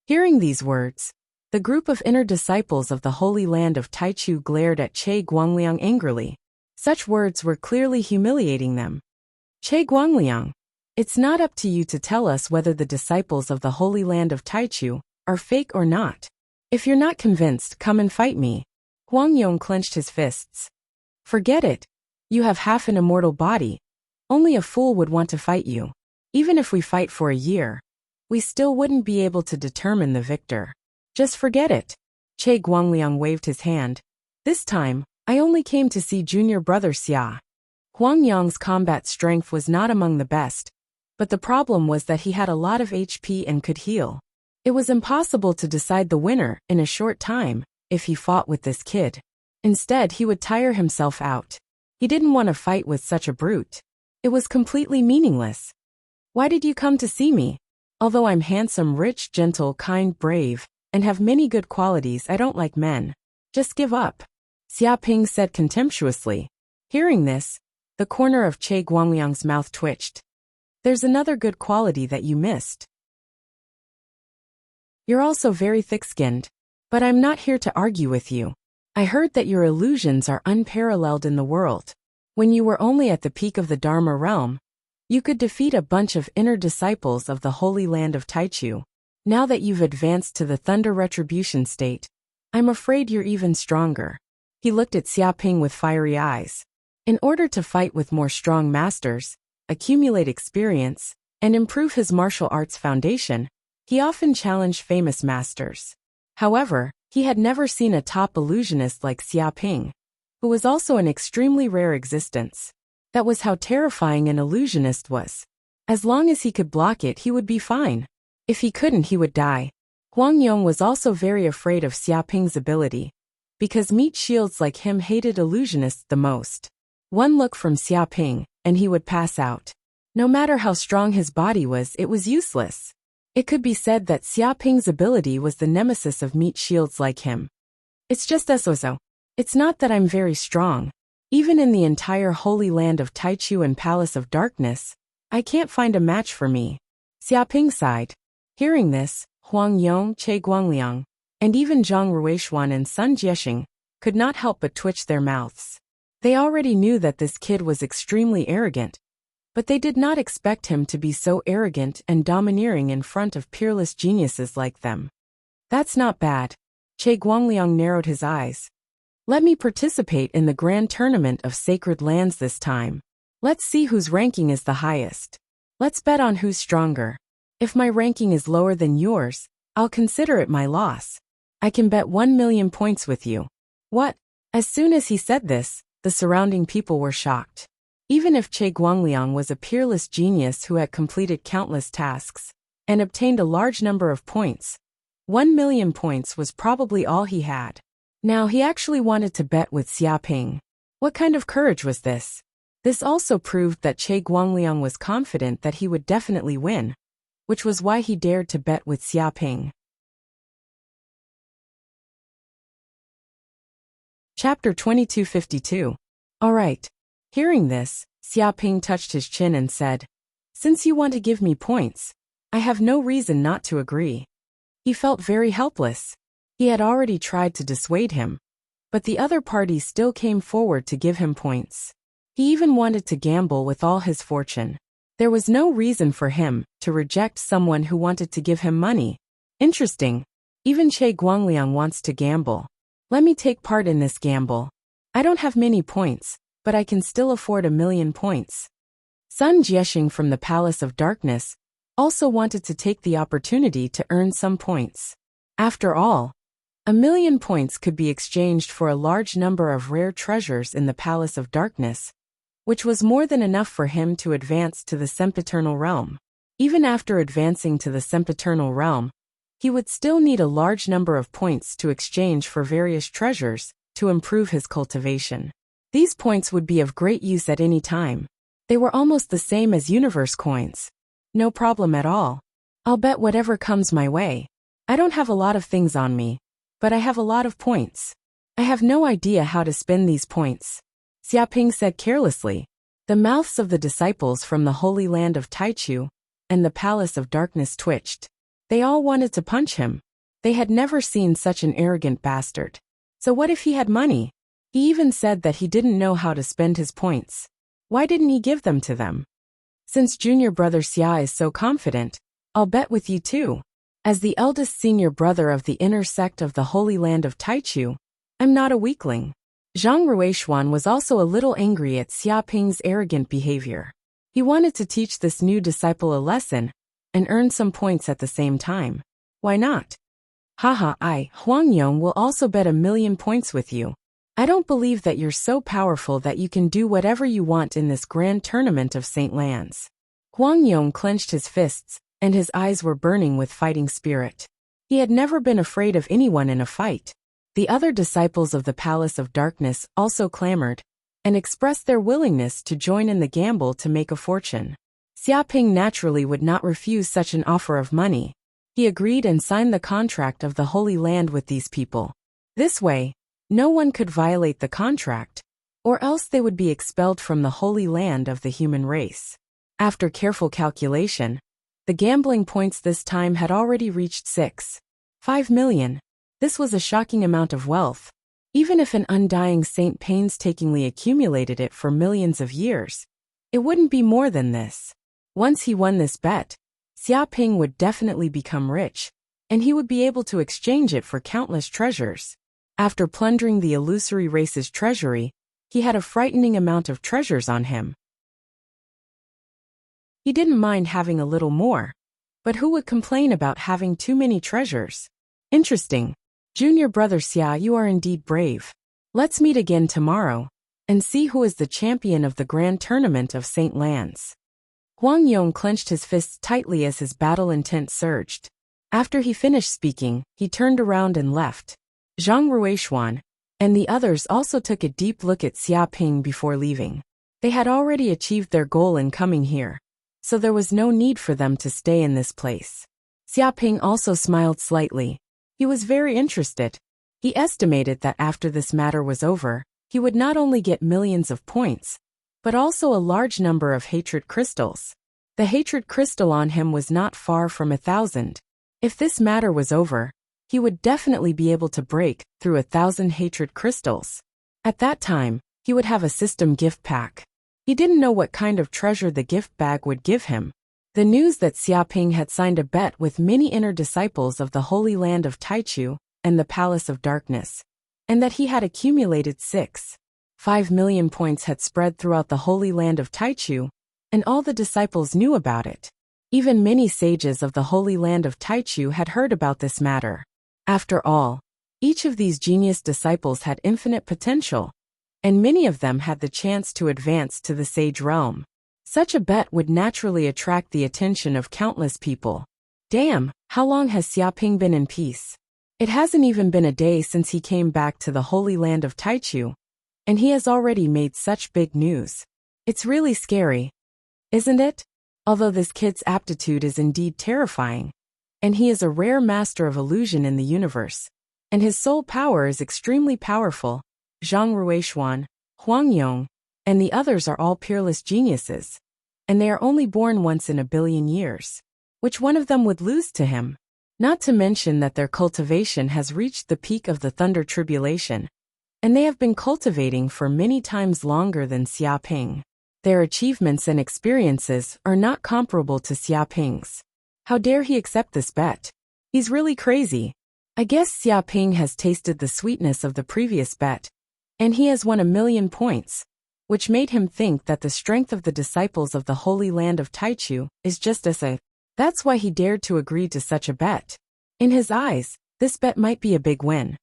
Hearing these words, the group of inner disciples of the Holy Land of Taichu glared at Che Guangliang angrily. Such words were clearly humiliating them. Che Guangliang, it's not up to you to tell us whether the disciples of the Holy Land of Taichu are fake or not. If you're not convinced, come and fight me. Huang Yong clenched his fists. Forget it. You have half an immortal body. Only a fool would want to fight you. Even if we fight for a year, we still wouldn't be able to determine the victor. Just forget it. Che Guangliang waved his hand. This time, I only came to see junior brother Xia. Huang Yang's combat strength was not among the best, but the problem was that he had a lot of HP and could heal. It was impossible to decide the winner in a short time if he fought with this kid. Instead, he would tire himself out. He didn't want to fight with such a brute. It was completely meaningless. Why did you come to see me? Although I'm handsome, rich, gentle, kind, brave, and have many good qualities, I don't like men. Just give up. Xia Ping said contemptuously. Hearing this, the corner of Che Guangliang's mouth twitched. There's another good quality that you missed. You're also very thick-skinned. But I'm not here to argue with you. I heard that your illusions are unparalleled in the world. When you were only at the peak of the Dharma realm, you could defeat a bunch of inner disciples of the holy land of Taichu. Now that you've advanced to the Thunder Retribution state, I'm afraid you're even stronger. He looked at Xia Ping with fiery eyes. In order to fight with more strong masters, accumulate experience, and improve his martial arts foundation, he often challenged famous masters. However, he had never seen a top illusionist like Xia Ping, who was also an extremely rare existence. That was how terrifying an illusionist was. As long as he could block it, he would be fine. If he couldn't, he would die. Huang Yong was also very afraid of Xia Ping's ability, because meat shields like him hated illusionists the most. One look from Xia Ping, and he would pass out. No matter how strong his body was, it was useless. It could be said that Xia Ping's ability was the nemesis of meat shields like him. It's just so. It's not that I'm very strong. Even in the entire holy land of Taichu and Palace of Darkness, I can't find a match for me. Xia Ping sighed. Hearing this, Huang Yong, Che Guangliang, and even Zhang Ruishuan and Sun Jiexing could not help but twitch their mouths. They already knew that this kid was extremely arrogant, but they did not expect him to be so arrogant and domineering in front of peerless geniuses like them. That's not bad. Che Guangliang narrowed his eyes. Let me participate in the grand tournament of sacred lands this time. Let's see whose ranking is the highest. Let's bet on who's stronger. If my ranking is lower than yours, I'll consider it my loss. I can bet 1,000,000 points with you. What? As soon as he said this, the surrounding people were shocked. Even if Che Guangliang was a peerless genius who had completed countless tasks and obtained a large number of points, 1,000,000 points was probably all he had. Now he actually wanted to bet with Xia Ping. What kind of courage was this? This also proved that Che Guangliang was confident that he would definitely win, which was why he dared to bet with Xia Ping. Chapter 2252. All right. Hearing this, Xia Ping touched his chin and said, Since you want to give me points, I have no reason not to agree. He felt very helpless. He had already tried to dissuade him, but the other party still came forward to give him points. He even wanted to gamble with all his fortune. There was no reason for him to reject someone who wanted to give him money. Interesting. Even Che Guangliang wants to gamble. Let me take part in this gamble. I don't have many points, but I can still afford 1,000,000 points. Sun Jiexing from the Palace of Darkness also wanted to take the opportunity to earn some points. After all, 1,000,000 points could be exchanged for a large number of rare treasures in the Palace of Darkness, which was more than enough for him to advance to the sempiternal realm. Even after advancing to the sempiternal realm, he would still need a large number of points to exchange for various treasures to improve his cultivation. These points would be of great use at any time. They were almost the same as universe coins. No problem at all. I'll bet whatever comes my way. I don't have a lot of things on me, but I have a lot of points. I have no idea how to spend these points. Xia Ping said carelessly. The mouths of the disciples from the holy land of Taichu and the Palace of Darkness twitched. They all wanted to punch him. They had never seen such an arrogant bastard. So what if he had money? He even said that he didn't know how to spend his points. Why didn't he give them to them? Since junior brother Xia is so confident, I'll bet with you too. As the eldest senior brother of the inner sect of the holy land of Taichu, I'm not a weakling. Zhang Ruishuan was also a little angry at Xia Ping's arrogant behavior. He wanted to teach this new disciple a lesson and earn some points at the same time. Why not? Haha, Huang Yong will also bet 1,000,000 points with you. I don't believe that you're so powerful that you can do whatever you want in this grand tournament of St. Lands. Huang Yong clenched his fists, and his eyes were burning with fighting spirit. He had never been afraid of anyone in a fight. The other disciples of the Palace of Darkness also clamored, and expressed their willingness to join in the gamble to make a fortune. Xiaoping naturally would not refuse such an offer of money. He agreed and signed the contract of the Holy Land with these people. This way, no one could violate the contract, or else they would be expelled from the Holy Land of the human race. After careful calculation, the gambling points this time had already reached 6.5 million. This was a shocking amount of wealth. Even if an undying saint painstakingly accumulated it for millions of years, it wouldn't be more than this. Once he won this bet, Xiaoping would definitely become rich, and he would be able to exchange it for countless treasures. After plundering the illusory race's treasury, he had a frightening amount of treasures on him. He didn't mind having a little more, but who would complain about having too many treasures? Interesting. Junior brother Xia, you are indeed brave. Let's meet again tomorrow, and see who is the champion of the grand tournament of St. Lands. Huang Yong clenched his fists tightly as his battle intent surged. After he finished speaking, he turned around and left. Zhang Ruishuan and the others also took a deep look at Xiaoping before leaving. They had already achieved their goal in coming here, so there was no need for them to stay in this place. Xiaoping also smiled slightly. He was very interested. He estimated that after this matter was over, he would not only get millions of points, but also a large number of hatred crystals. The hatred crystal on him was not far from 1,000. If this matter was over, he would definitely be able to break through 1,000 hatred crystals. At that time, he would have a system gift pack. He didn't know what kind of treasure the gift bag would give him. The news that Xiaoping had signed a bet with many inner disciples of the Holy Land of Taichu and the Palace of Darkness, and that he had accumulated 6.5 million points had spread throughout the Holy Land of Taichu, and all the disciples knew about it. Even many sages of the Holy Land of Taichu had heard about this matter. After all, each of these genius disciples had infinite potential, and many of them had the chance to advance to the sage realm. Such a bet would naturally attract the attention of countless people. Damn, how long has Xiaoping been in peace? It hasn't even been a day since he came back to the Holy Land of Taichu, and he has already made such big news. It's really scary, isn't it? Although this kid's aptitude is indeed terrifying, and he is a rare master of illusion in the universe, and his soul power is extremely powerful. Zhang Ruishuan, Huang Yong, and the others are all peerless geniuses, and they are only born once in a billion years. Which one of them would lose to him? Not to mention that their cultivation has reached the peak of the Thunder Tribulation, and they have been cultivating for many times longer than Xiaoping. Their achievements and experiences are not comparable to Xiaoping's. How dare he accept this bet? He's really crazy. I guess Xiaoping has tasted the sweetness of the previous bet, and he has won 1,000,000 points, which made him think that the strength of the disciples of the Holy Land of Taichu is just as a. That's why he dared to agree to such a bet. In his eyes, this bet might be a big win.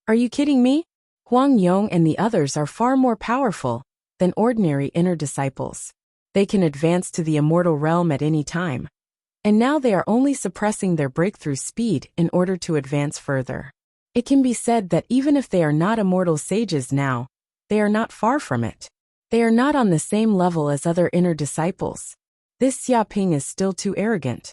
Are you kidding me? Huang Yong and the others are far more powerful than ordinary inner disciples. They can advance to the immortal realm at any time. And now they are only suppressing their breakthrough speed in order to advance further. It can be said that even if they are not immortal sages now, they are not far from it. They are not on the same level as other inner disciples. This Xiaoping is still too arrogant.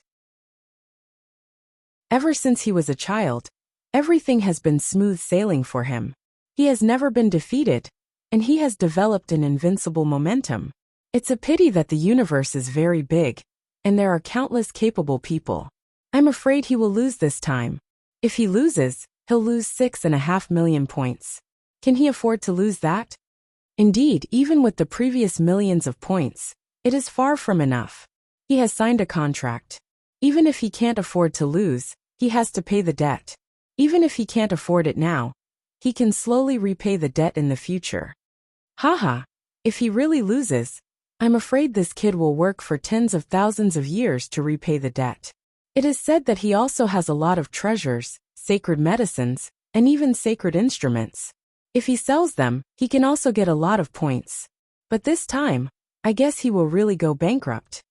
Ever since he was a child, everything has been smooth sailing for him. He has never been defeated, and he has developed an invincible momentum. It's a pity that the universe is very big, and there are countless capable people. I'm afraid he will lose this time. If he loses, he'll lose 6.5 million points. Can he afford to lose that? Indeed, even with the previous millions of points, it is far from enough. He has signed a contract. Even if he can't afford to lose, he has to pay the debt. Even if he can't afford it now, he can slowly repay the debt in the future. Haha, if he really loses, I'm afraid this kid will work for tens of thousands of years to repay the debt. It is said that he also has a lot of treasures, sacred medicines, and even sacred instruments. If he sells them, he can also get a lot of points. But this time, I guess he will really go bankrupt.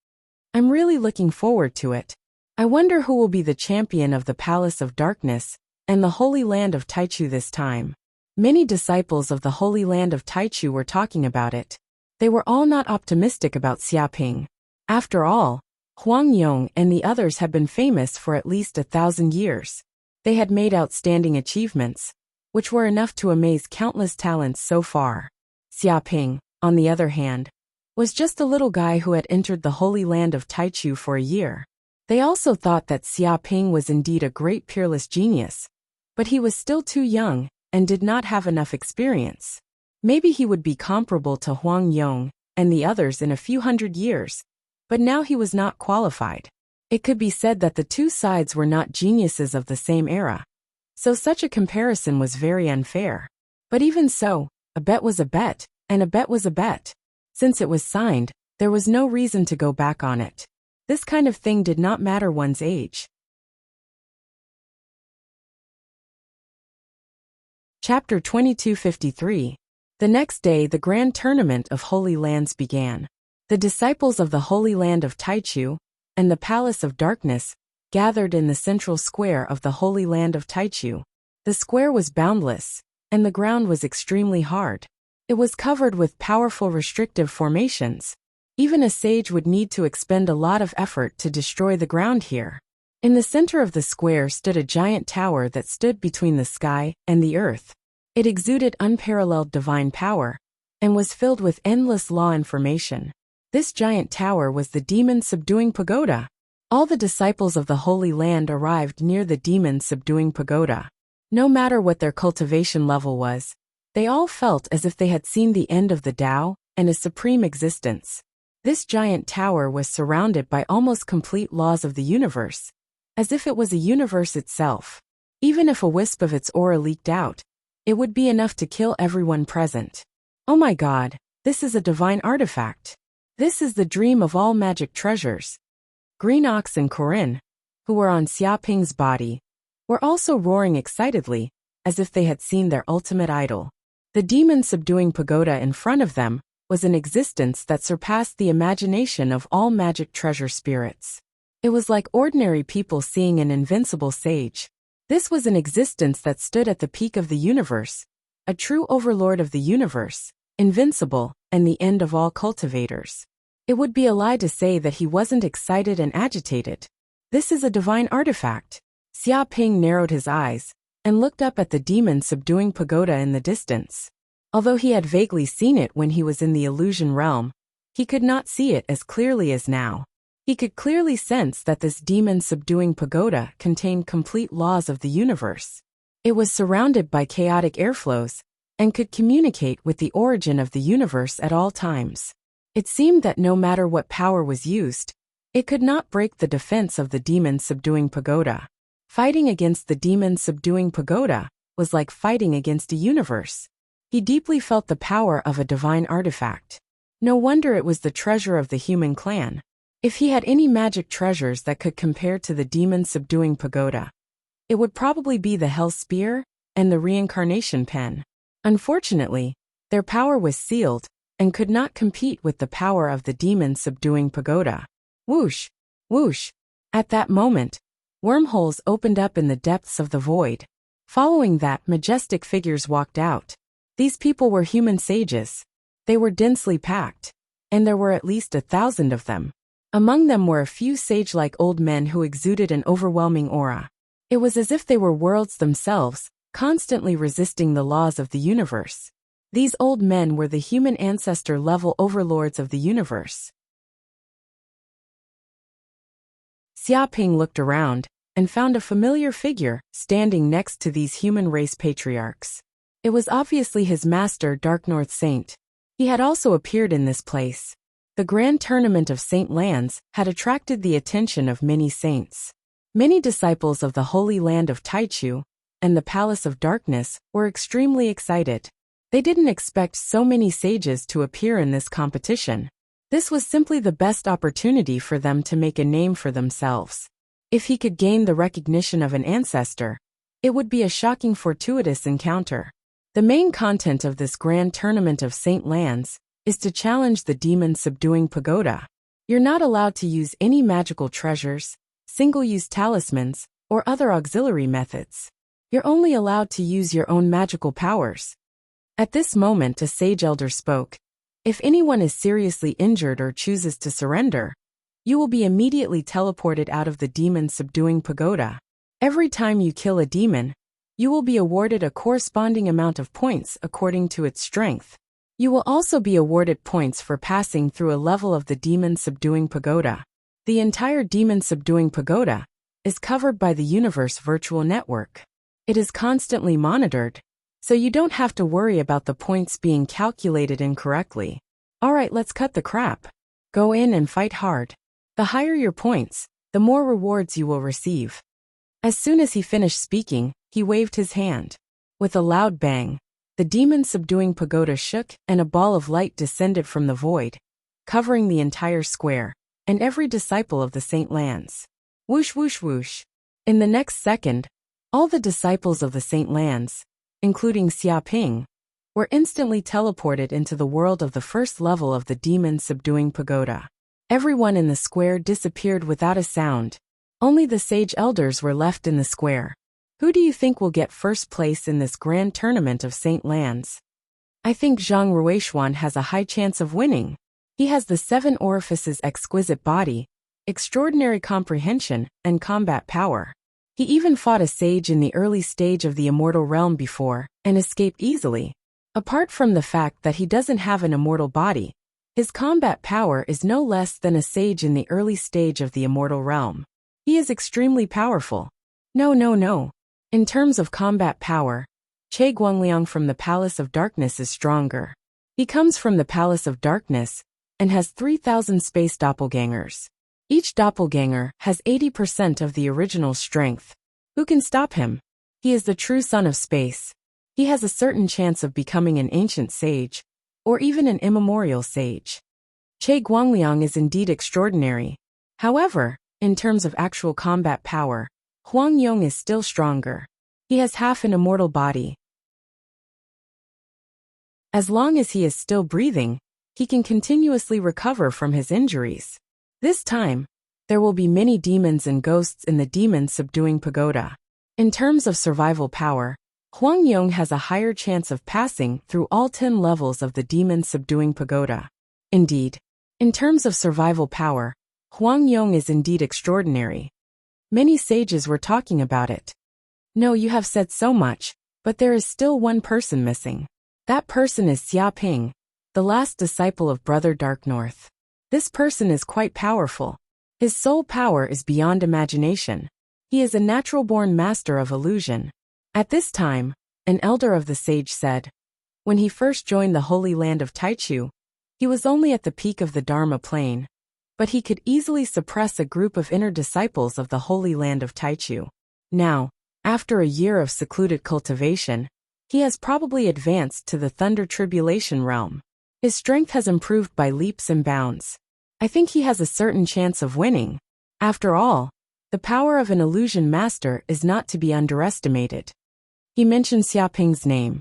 I'm really looking forward to it. I wonder who will be the champion of the Palace of Darkness and the Holy Land of Taichu this time. Many disciples of the Holy Land of Taichu were talking about it. They were all not optimistic about Xiaoping. After all, Huang Yong and the others had been famous for at least 1,000 years. They had made outstanding achievements, which were enough to amaze countless talents so far. Xiaoping, on the other hand, was just a little guy who had entered the Holy Land of Taichu for a year. They also thought that Xiaoping was indeed a great peerless genius, but he was still too young and did not have enough experience. Maybe he would be comparable to Huang Yong and the others in a few hundred years, but now he was not qualified. It could be said that the two sides were not geniuses of the same era, so such a comparison was very unfair. But even so, a bet was a bet, and a bet was a bet. Since it was signed, there was no reason to go back on it. This kind of thing did not matter one's age. Chapter 2253. The next day the grand tournament of Holy Lands began. The disciples of the Holy Land of Taichu and the Palace of Darkness gathered in the central square of the Holy Land of Taichu. The square was boundless, and the ground was extremely hard. It was covered with powerful restrictive formations. Even a sage would need to expend a lot of effort to destroy the ground here. In the center of the square stood a giant tower that stood between the sky and the earth. It exuded unparalleled divine power and was filled with endless law information. This giant tower was the demon-subduing pagoda. All the disciples of the Holy Land arrived near the demon-subduing pagoda. No matter what their cultivation level was, they all felt as if they had seen the end of the Tao and a supreme existence. This giant tower was surrounded by almost complete laws of the universe, as if it was a universe itself. Even if a wisp of its aura leaked out, it would be enough to kill everyone present. Oh my God, this is a divine artifact. This is the dream of all magic treasures. Green Ox and Corinne, who were on Xiaoping's body, were also roaring excitedly, as if they had seen their ultimate idol. The demon-subduing pagoda in front of them was an existence that surpassed the imagination of all magic treasure spirits. It was like ordinary people seeing an invincible sage. This was an existence that stood at the peak of the universe, a true overlord of the universe, invincible, and the end of all cultivators. It would be a lie to say that he wasn't excited and agitated. This is a divine artifact. Xiaoping narrowed his eyes and looked up at the demon-subduing pagoda in the distance. Although he had vaguely seen it when he was in the illusion realm, he could not see it as clearly as now. He could clearly sense that this demon-subduing pagoda contained complete laws of the universe. It was surrounded by chaotic airflows and could communicate with the origin of the universe at all times. It seemed that no matter what power was used, it could not break the defense of the demon-subduing pagoda. Fighting against the demon-subduing pagoda was like fighting against a universe. He deeply felt the power of a divine artifact. No wonder it was the treasure of the human clan. If he had any magic treasures that could compare to the demon-subduing pagoda, it would probably be the Hell Spear and the Reincarnation Pen. Unfortunately, their power was sealed and could not compete with the power of the demon-subduing pagoda. Whoosh! Whoosh! At that moment, wormholes opened up in the depths of the void. Following that, majestic figures walked out. These people were human sages. They were densely packed, and there were at least 1,000 of them. Among them were a few sage-like old men who exuded an overwhelming aura. It was as if they were worlds themselves, constantly resisting the laws of the universe. These old men were the human ancestor-level overlords of the universe. Xiaoping looked around and found a familiar figure standing next to these human race patriarchs. It was obviously his master, Dark North Saint. He had also appeared in this place. The grand tournament of Saint Lands had attracted the attention of many saints. Many disciples of the Holy Land of Taichu and the Palace of Darkness were extremely excited. They didn't expect so many sages to appear in this competition. This was simply the best opportunity for them to make a name for themselves. If he could gain the recognition of an ancestor, it would be a shocking fortuitous encounter. The main content of this grand tournament of Saint Lands is to challenge the demon-subduing pagoda. You're not allowed to use any magical treasures, single-use talismans, or other auxiliary methods. You're only allowed to use your own magical powers. At this moment a sage elder spoke. If anyone is seriously injured or chooses to surrender, you will be immediately teleported out of the demon-subduing pagoda. Every time you kill a demon, you will be awarded a corresponding amount of points according to its strength. You will also be awarded points for passing through a level of the demon-subduing pagoda. The entire demon-subduing pagoda is covered by the universe virtual network. It is constantly monitored, so you don't have to worry about the points being calculated incorrectly. Alright, let's cut the crap. Go in and fight hard. The higher your points, the more rewards you will receive. As soon as he finished speaking, he waved his hand. With a loud bang, the demon-subduing pagoda shook and a ball of light descended from the void, covering the entire square, and every disciple of the Saint Lands. Whoosh whoosh whoosh. In the next second, all the disciples of the Saint Lands, including Xia Ping, were instantly teleported into the world of the first level of the demon-subduing pagoda. Everyone in the square disappeared without a sound. Only the sage elders were left in the square. Who do you think will get first place in this grand tournament of Saint Lands? I think Zhang Ruishuan has a high chance of winning. He has the 7 orifices exquisite body, extraordinary comprehension, and combat power. He even fought a sage in the early stage of the immortal realm before, and escaped easily. Apart from the fact that he doesn't have an immortal body, his combat power is no less than a sage in the early stage of the immortal realm. He is extremely powerful. No. In terms of combat power, Che Guangliang from the Palace of Darkness is stronger. He comes from the Palace of Darkness and has 3,000 space doppelgangers. Each doppelganger has 80% of the original strength. Who can stop him? He is the true son of space. He has a certain chance of becoming an ancient sage, or even an immemorial sage. Che Guangliang is indeed extraordinary. However, in terms of actual combat power, Huang Yong is still stronger. He has half an immortal body. As long as he is still breathing, he can continuously recover from his injuries. This time, there will be many demons and ghosts in the demon-subduing pagoda. In terms of survival power, Huang Yong has a higher chance of passing through all 10 levels of the demon-subduing pagoda. Indeed, in terms of survival power, Huang Yong is indeed extraordinary. Many sages were talking about it. No, you have said so much, but there is still one person missing. That person is Xia Ping, the last disciple of Brother Dark North. This person is quite powerful. His soul power is beyond imagination. He is a natural-born master of illusion. At this time, an elder of the sage said, when he first joined the holy land of Taichu, he was only at the peak of the Dharma plane, but he could easily suppress a group of inner disciples of the holy land of Taichu. Now, after a year of secluded cultivation, he has probably advanced to the Thunder Tribulation realm. His strength has improved by leaps and bounds. I think he has a certain chance of winning. After all, the power of an illusion master is not to be underestimated. He mentioned Xia Ping's name.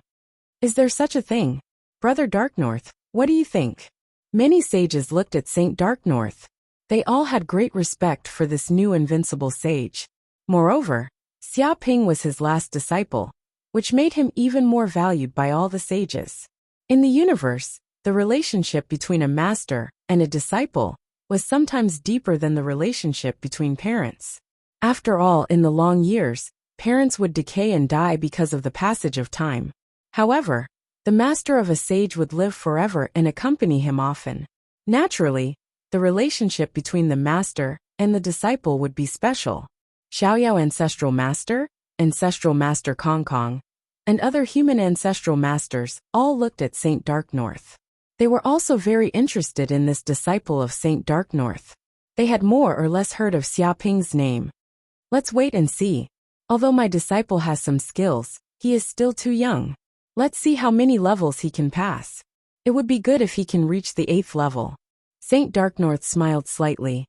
Is there such a thing? Brother Darknorth, what do you think? Many sages looked at Saint Darknorth. They all had great respect for this new invincible sage. Moreover, Xia Ping was his last disciple, which made him even more valued by all the sages. In the universe, the relationship between a master and a disciple was sometimes deeper than the relationship between parents. After all, in the long years, parents would decay and die because of the passage of time. However, the master of a sage would live forever and accompany him often. Naturally, the relationship between the master and the disciple would be special. Xiaoyao Ancestral Master, Ancestral Master Kong Kong, and other human ancestral masters all looked at Saint Darknorth. They were also very interested in this disciple of Saint Darknorth. They had more or less heard of Xia Ping's name. Let's wait and see. Although my disciple has some skills, he is still too young. Let's see how many levels he can pass. It would be good if he can reach the 8th level. Saint Darknorth smiled slightly.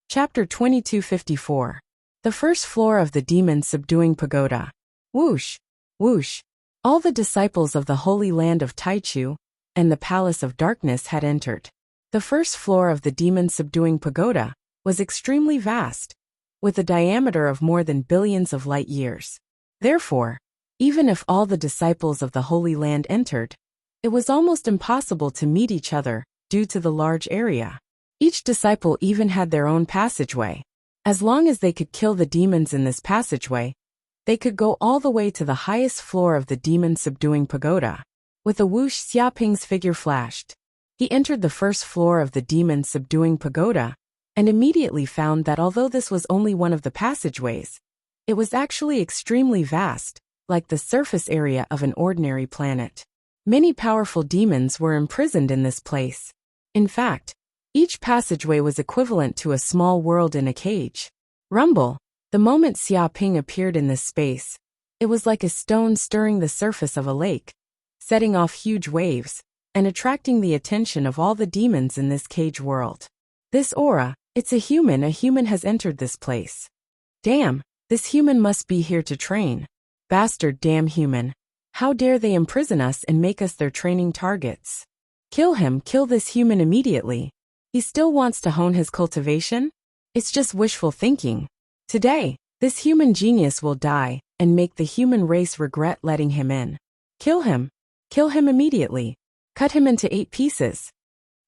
Chapter 2254. The first floor of the demon subduing pagoda. Whoosh! Whoosh! All the disciples of the holy land of Taichu and the palace of darkness had entered. The first floor of the demon subduing pagoda was extremely vast, with a diameter of more than billions of light years. Therefore, even if all the disciples of the Holy Land entered, it was almost impossible to meet each other due to the large area. Each disciple even had their own passageway. As long as they could kill the demons in this passageway, they could go all the way to the highest floor of the demon subduing pagoda. With a whoosh, Xiaoping's figure flashed. He entered the first floor of the demon subduing pagoda and immediately found that although this was only one of the passageways, it was actually extremely vast, like the surface area of an ordinary planet. Many powerful demons were imprisoned in this place. In fact, each passageway was equivalent to a small world in a cage. Rumble! The moment Xiaoping appeared in this space, it was like a stone stirring the surface of a lake, setting off huge waves, and attracting the attention of all the demons in this cage world. This aura, it's a human has entered this place. Damn, this human must be here to train. Bastard damn human. How dare they imprison us and make us their training targets? Kill him, kill this human immediately. He still wants to hone his cultivation? It's just wishful thinking. Today, this human genius will die and make the human race regret letting him in. Kill him immediately. Cut him into 8 pieces.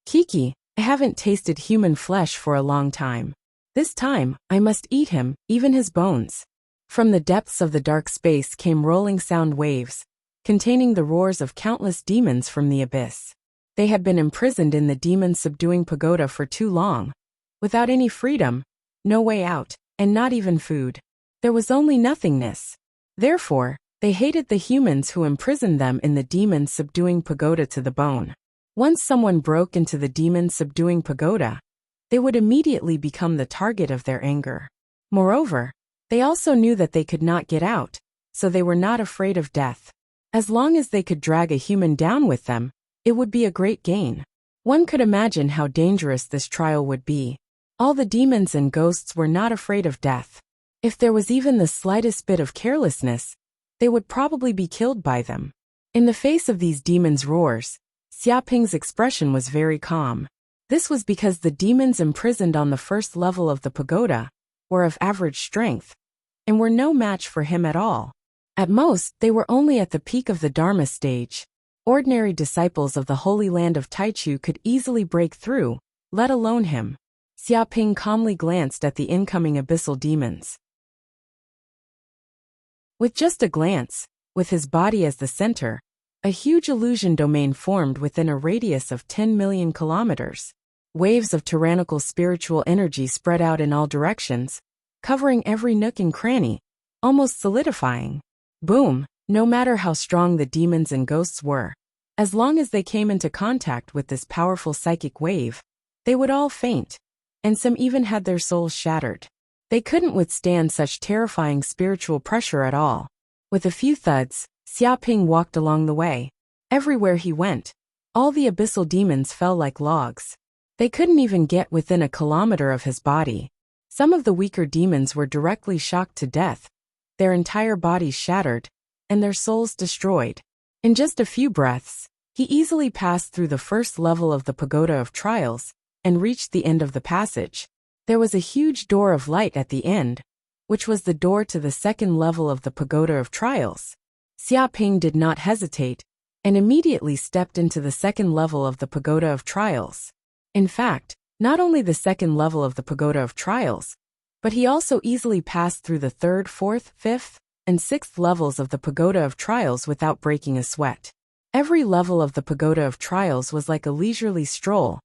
Kiki, I haven't tasted human flesh for a long time. This time, I must eat him, even his bones. From the depths of the dark space came rolling sound waves, containing the roars of countless demons from the abyss. They had been imprisoned in the demon subduing pagoda for too long, without any freedom, no way out, and not even food. There was only nothingness. Therefore, they hated the humans who imprisoned them in the demon subduing pagoda to the bone. Once someone broke into the demon subduing pagoda, they would immediately become the target of their anger. Moreover, they also knew that they could not get out, so they were not afraid of death. As long as they could drag a human down with them, it would be a great gain. One could imagine how dangerous this trial would be. All the demons and ghosts were not afraid of death. If there was even the slightest bit of carelessness, they would probably be killed by them. In the face of these demons' roars, Xiaoping's expression was very calm. This was because the demons imprisoned on the first level of the pagoda were of average strength, and were no match for him at all. At most, they were only at the peak of the Dharma stage. Ordinary disciples of the Holy Land of Taichu could easily break through, let alone him. Xiaoping calmly glanced at the incoming abyssal demons. With just a glance, with his body as the center, a huge illusion domain formed within a radius of 10 million kilometers. Waves of tyrannical spiritual energy spread out in all directions, covering every nook and cranny, almost solidifying. Boom! No matter how strong the demons and ghosts were, as long as they came into contact with this powerful psychic wave, they would all faint, and some even had their souls shattered. They couldn't withstand such terrifying spiritual pressure at all. With a few thuds, Xiaoping walked along the way. Everywhere he went, all the abyssal demons fell like logs. They couldn't even get within a kilometer of his body. Some of the weaker demons were directly shocked to death, their entire bodies shattered, and their souls destroyed. In just a few breaths, he easily passed through the first level of the Pagoda of Trials and reached the end of the passage. There was a huge door of light at the end, which was the door to the second level of the Pagoda of Trials. Xiaoping did not hesitate and immediately stepped into the second level of the Pagoda of Trials. In fact, not only the second level of the Pagoda of Trials, but he also easily passed through the third, fourth, fifth, and sixth levels of the Pagoda of Trials without breaking a sweat. Every level of the Pagoda of Trials was like a leisurely stroll,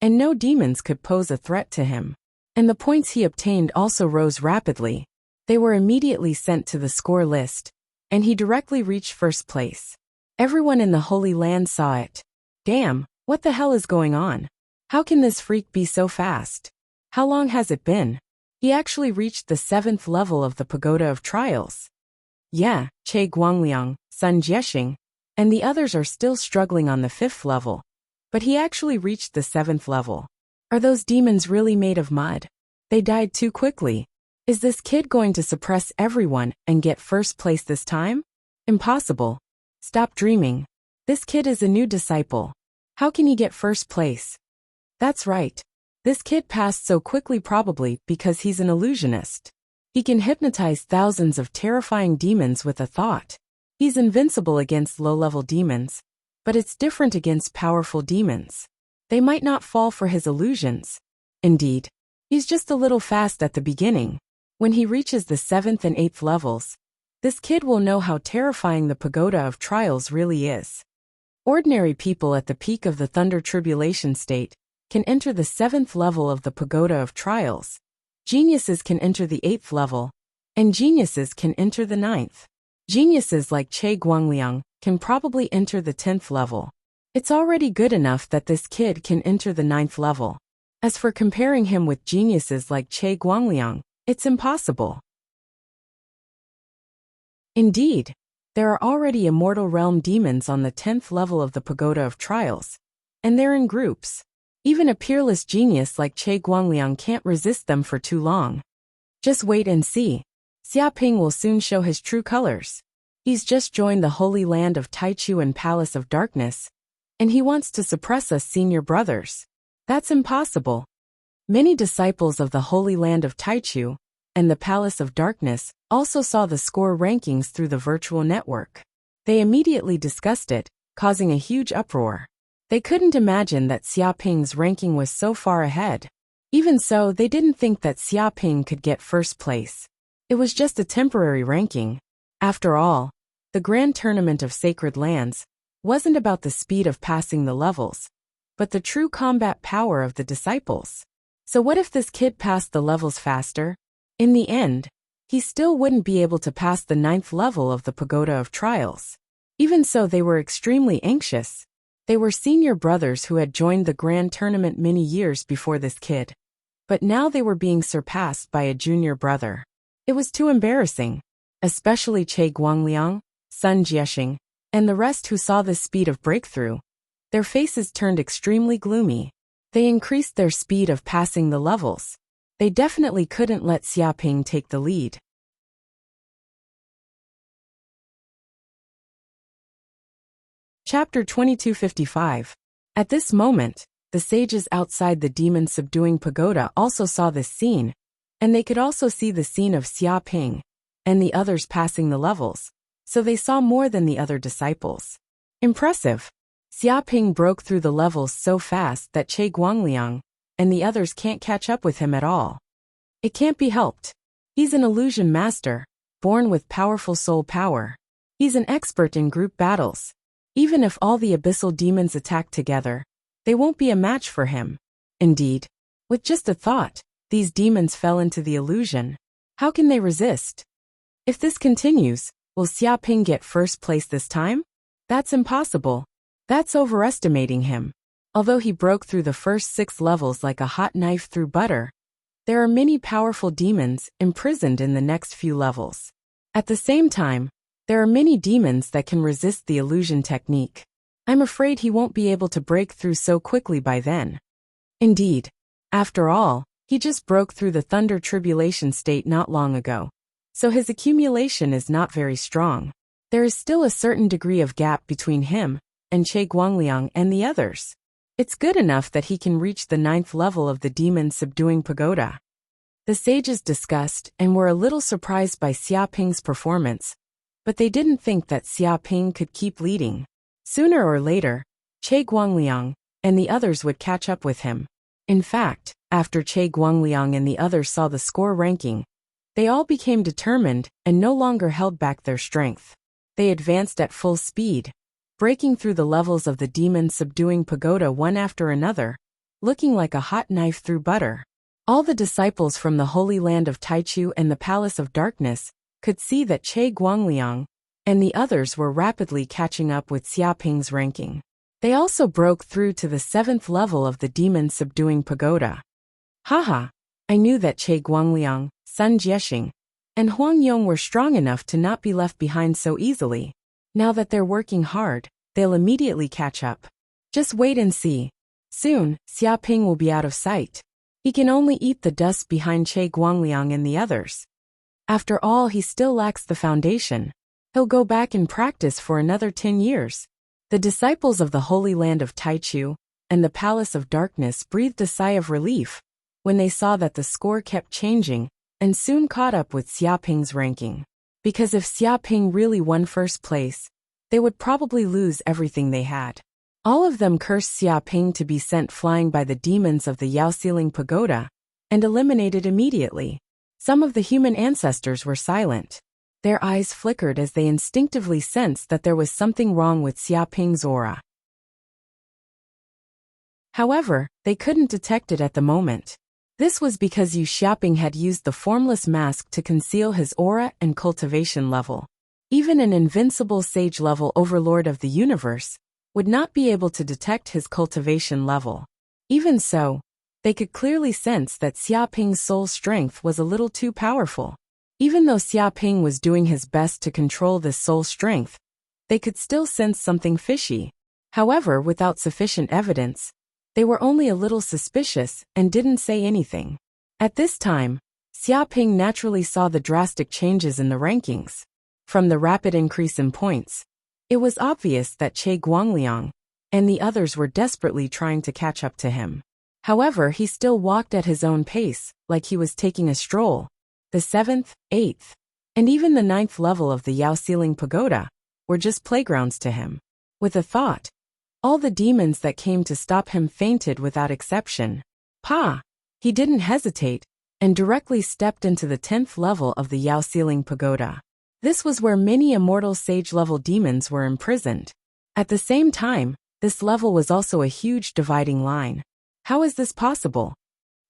and no demons could pose a threat to him. And the points he obtained also rose rapidly. They were immediately sent to the score list, and he directly reached first place. Everyone in the Holy Land saw it. Damn, what the hell is going on? How can this freak be so fast? How long has it been? He actually reached the 7th level of the Pagoda of Trials. Yeah, Che Guangliang, Sun Jiexing, and the others are still struggling on the 5th level, but he actually reached the 7th level. Are those demons really made of mud? They died too quickly. Is this kid going to suppress everyone and get first place this time? Impossible. Stop dreaming. This kid is a new disciple. How can he get first place? That's right. This kid passed so quickly probably because he's an illusionist. He can hypnotize thousands of terrifying demons with a thought. He's invincible against low-level demons, but it's different against powerful demons. They might not fall for his illusions. Indeed, he's just a little fast at the beginning. When he reaches the 7th and 8th levels, this kid will know how terrifying the pagoda of trials really is. Ordinary people at the peak of the thunder tribulation state can enter the 7th level of the pagoda of trials. Geniuses can enter the 8th level, and geniuses can enter the 9th. Geniuses like Che Guangliang can probably enter the 10th level. It's already good enough that this kid can enter the 9th level. As for comparing him with geniuses like Che Guangliang, it's impossible. Indeed, there are already immortal realm demons on the 10th level of the pagoda of trials, and they're in groups. Even a peerless genius like Che Guangliang can't resist them for too long. Just wait and see. Xiaoping will soon show his true colors. He's just joined the Holy Land of Taichu and Palace of Darkness, and he wants to suppress us senior brothers. That's impossible. Many disciples of the Holy Land of Taichu and the Palace of Darkness also saw the score rankings through the virtual network. They immediately discussed it, causing a huge uproar. They couldn't imagine that Xiaoping's ranking was so far ahead. Even so, they didn't think that Xiaoping could get first place. It was just a temporary ranking. After all, the Grand Tournament of Sacred Lands wasn't about the speed of passing the levels, but the true combat power of the disciples. So what if this kid passed the levels faster? In the end, he still wouldn't be able to pass the 9th level of the Pagoda of Trials. Even so, they were extremely anxious. They were senior brothers who had joined the Grand Tournament many years before this kid. But now they were being surpassed by a junior brother. It was too embarrassing. Especially Che Guangliang, Sun Jiexing, and the rest who saw this speed of breakthrough. Their faces turned extremely gloomy. They increased their speed of passing the levels. They definitely couldn't let Xiaoping take the lead. Chapter 2255. At this moment, the sages outside the demon-subduing pagoda also saw this scene, and they could also see the scene of Xiaoping and the others passing the levels, so they saw more than the other disciples. Impressive! Xiaoping broke through the levels so fast that Che Guangliang and the others can't catch up with him at all. It can't be helped. He's an illusion master, born with powerful soul power. He's an expert in group battles. Even if all the abyssal demons attack together, they won't be a match for him. Indeed, with just a thought, these demons fell into the illusion. How can they resist? If this continues, will Xiaoping get first place this time? That's impossible. That's overestimating him. Although he broke through the first 6 levels like a hot knife through butter, there are many powerful demons imprisoned in the next few levels. At the same time, there are many demons that can resist the illusion technique. I'm afraid he won't be able to break through so quickly by then. Indeed, after all, he just broke through the thunder tribulation state not long ago, so his accumulation is not very strong. There is still a certain degree of gap between him and Che Guangliang and the others. It's good enough that he can reach the 9th level of the demon-subduing pagoda. The sages discussed and were a little surprised by Xiaoping's performance, but they didn't think that Xiaoping could keep leading. Sooner or later, Che Guangliang and the others would catch up with him. In fact, after Che Guangliang and the others saw the score ranking, they all became determined and no longer held back their strength. They advanced at full speed, breaking through the levels of the demon-subduing pagoda one after another, looking like a hot knife through butter. All the disciples from the Holy Land of Taichu and the Palace of Darkness could see that Che Guangliang and the others were rapidly catching up with Xiaoping's ranking. They also broke through to the 7th level of the demon-subduing pagoda. Haha, I knew that Che Guangliang, Sun Jiexing, and Huang Yong were strong enough to not be left behind so easily. Now that they're working hard, they'll immediately catch up. Just wait and see. Soon, Xiaoping will be out of sight. He can only eat the dust behind Che Guangliang and the others. After all, he still lacks the foundation. He'll go back and practice for another 10 years. The disciples of the Holy Land of Taichu and the Palace of Darkness breathed a sigh of relief when they saw that the score kept changing and soon caught up with Xiaoping's ranking. Because if Xiaoping really won first place, they would probably lose everything they had. All of them cursed Xiaoping to be sent flying by the demons of the Yaoxiling Pagoda and eliminated immediately. Some of the human ancestors were silent. Their eyes flickered as they instinctively sensed that there was something wrong with Xiaoping's aura. However, they couldn't detect it at the moment. This was because Yu Xiaoping had used the formless mask to conceal his aura and cultivation level. Even an invincible sage-level overlord of the universe would not be able to detect his cultivation level. Even so, they could clearly sense that Xiaoping's soul strength was a little too powerful. Even though Xiaoping was doing his best to control this soul strength, they could still sense something fishy. However, without sufficient evidence, they were only a little suspicious and didn't say anything. At this time, Xiaoping naturally saw the drastic changes in the rankings. From the rapid increase in points, it was obvious that Che Guangliang and the others were desperately trying to catch up to him. However, he still walked at his own pace, like he was taking a stroll. The 7th, 8th, and even the 9th level of the Yaoxiling Pagoda were just playgrounds to him. With a thought, all the demons that came to stop him fainted without exception. He didn't hesitate and directly stepped into the 10th level of the Yaoxiling Pagoda. This was where many immortal sage-level demons were imprisoned. At the same time, this level was also a huge dividing line. How is this possible?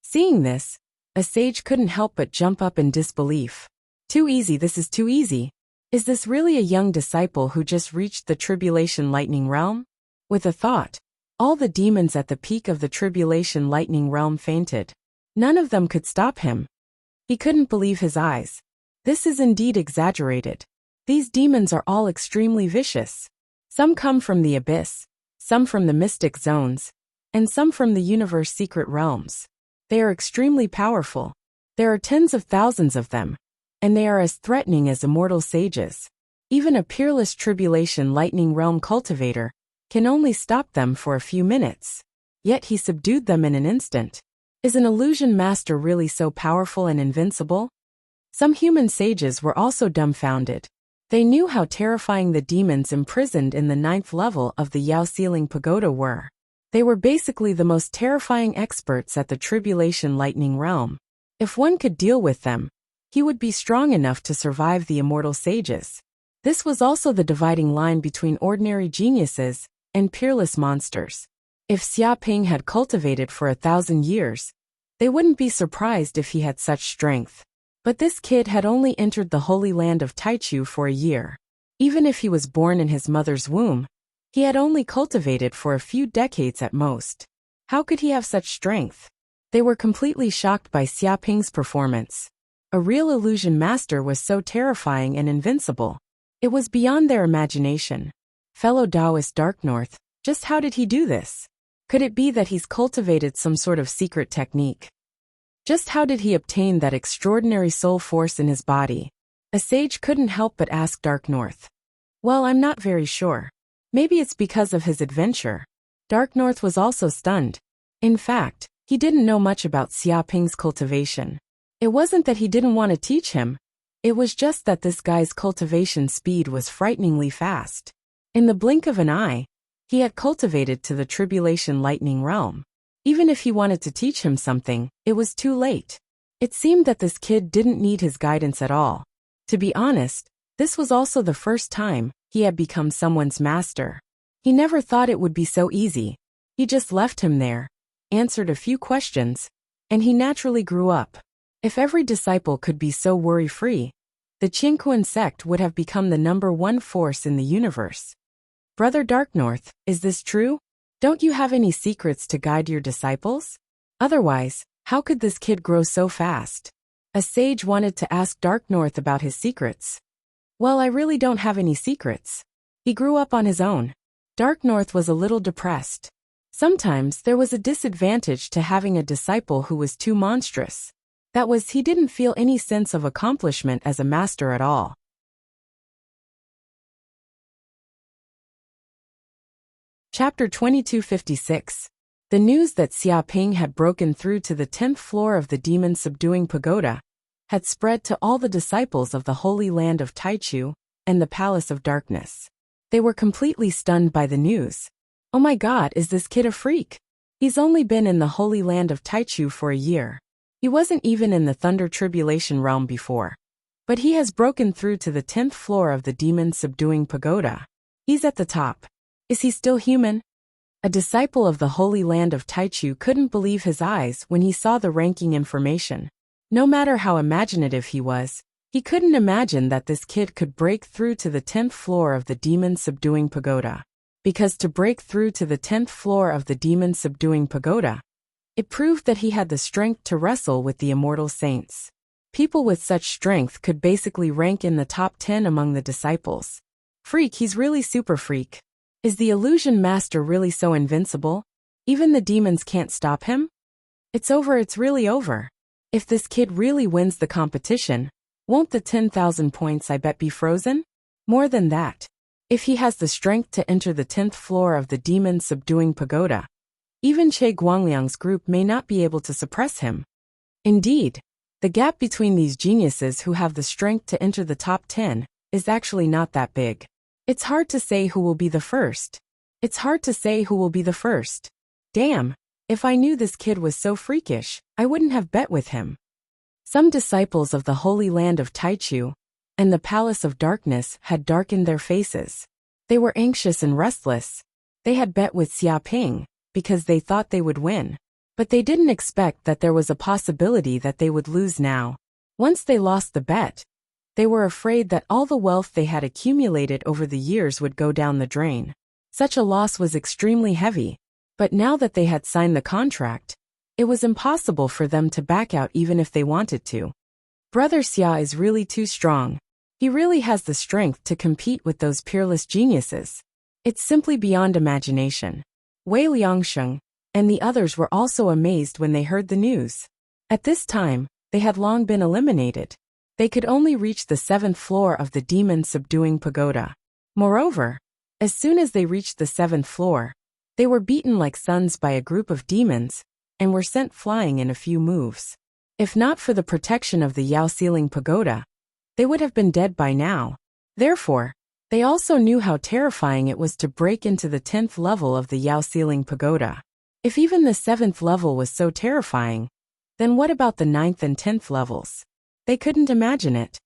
Seeing this, a sage couldn't help but jump up in disbelief. Too easy, this is too easy. Is this really a young disciple who just reached the Tribulation Lightning Realm? With a thought, all the demons at the peak of the Tribulation Lightning Realm fainted. None of them could stop him. He couldn't believe his eyes. This is indeed exaggerated. These demons are all extremely vicious. Some come from the abyss, some from the mystic zones, and some from the universe's secret realms. They are extremely powerful. There are tens of thousands of them, and they are as threatening as immortal sages. Even a peerless Tribulation Lightning Realm cultivator can only stop them for a few minutes. Yet he subdued them in an instant. Is an illusion master really so powerful and invincible? Some human sages were also dumbfounded. They knew how terrifying the demons imprisoned in the 9th level of the Yaoxiling Pagoda were. They were basically the most terrifying experts at the Tribulation Lightning Realm. If one could deal with them, he would be strong enough to survive the immortal sages. This was also the dividing line between ordinary geniuses and peerless monsters. If Xiaoping had cultivated for 1,000 years, they wouldn't be surprised if he had such strength. But this kid had only entered the Holy Land of Taichu for a year. Even if he was born in his mother's womb, he had only cultivated for a few decades at most. How could he have such strength? They were completely shocked by Xiaoping's performance. A real illusion master was so terrifying and invincible. It was beyond their imagination. Fellow Taoist Dark North, just how did he do this? Could it be that he's cultivated some sort of secret technique? Just how did he obtain that extraordinary soul force in his body? A sage couldn't help but ask Dark North. Well, I'm not very sure. Maybe it's because of his adventure. Dark North was also stunned. In fact, he didn't know much about Xiaoping's cultivation. It wasn't that he didn't want to teach him. It was just that this guy's cultivation speed was frighteningly fast. In the blink of an eye, he had cultivated to the Tribulation Lightning Realm. Even if he wanted to teach him something, it was too late. It seemed that this kid didn't need his guidance at all. To be honest, this was also the first time he had become someone's master. He never thought it would be so easy. He just left him there, answered a few questions, and he naturally grew up. If every disciple could be so worry-free, the Qingquan sect would have become the #1 force in the universe. Brother Dark North, is this true? Don't you have any secrets to guide your disciples? Otherwise, how could this kid grow so fast? A sage wanted to ask Dark North about his secrets. Well, I really don't have any secrets. He grew up on his own. Dark North was a little depressed. Sometimes there was a disadvantage to having a disciple who was too monstrous. That was, he didn't feel any sense of accomplishment as a master at all. Chapter 2256. The news that Xia Ping had broken through to the 10th floor of the demon-subduing pagoda had spread to all the disciples of the Holy Land of Taichu and the Palace of Darkness. They were completely stunned by the news. Oh my God, is this kid a freak? He's only been in the Holy Land of Taichu for a year. He wasn't even in the Thunder Tribulation realm before. But he has broken through to the 10th floor of the demon-subduing pagoda. He's at the top. Is he still human? A disciple of the Holy Land of Taichu couldn't believe his eyes when he saw the ranking information. No matter how imaginative he was, he couldn't imagine that this kid could break through to the 10th floor of the demon-subduing pagoda. Because to break through to the 10th floor of the demon-subduing pagoda, it proved that he had the strength to wrestle with the immortal saints. People with such strength could basically rank in the top 10 among the disciples. Freak, he's really super freak. Is the illusion master really so invincible? Even the demons can't stop him? It's over, it's really over. If this kid really wins the competition, won't the 10,000 points I bet be frozen? More than that. If he has the strength to enter the 10th floor of the demon-subduing pagoda, even Che Guangliang's group may not be able to suppress him. Indeed, the gap between these geniuses who have the strength to enter the top 10 is actually not that big. It's hard to say who will be the first. It's hard to say who will be the first. Damn, if I knew this kid was so freakish, I wouldn't have bet with him. Some disciples of the Holy Land of Taichu and the Palace of Darkness had darkened their faces. They were anxious and restless. They had bet with Xia Ping because they thought they would win. But they didn't expect that there was a possibility that they would lose now. Once they lost the bet, they were afraid that all the wealth they had accumulated over the years would go down the drain. Such a loss was extremely heavy, but now that they had signed the contract, it was impossible for them to back out even if they wanted to. Brother Xia is really too strong. He really has the strength to compete with those peerless geniuses. It's simply beyond imagination. Wei Liangsheng and the others were also amazed when they heard the news. At this time, they had long been eliminated. They could only reach the 7th floor of the demon-subduing pagoda. Moreover, as soon as they reached the 7th floor, they were beaten like suns by a group of demons and were sent flying in a few moves. If not for the protection of the Yao Ceiling Pagoda, they would have been dead by now. Therefore, they also knew how terrifying it was to break into the 10th level of the Yao Ceiling Pagoda. If even the 7th level was so terrifying, then what about the 9th and 10th levels? They couldn't imagine it.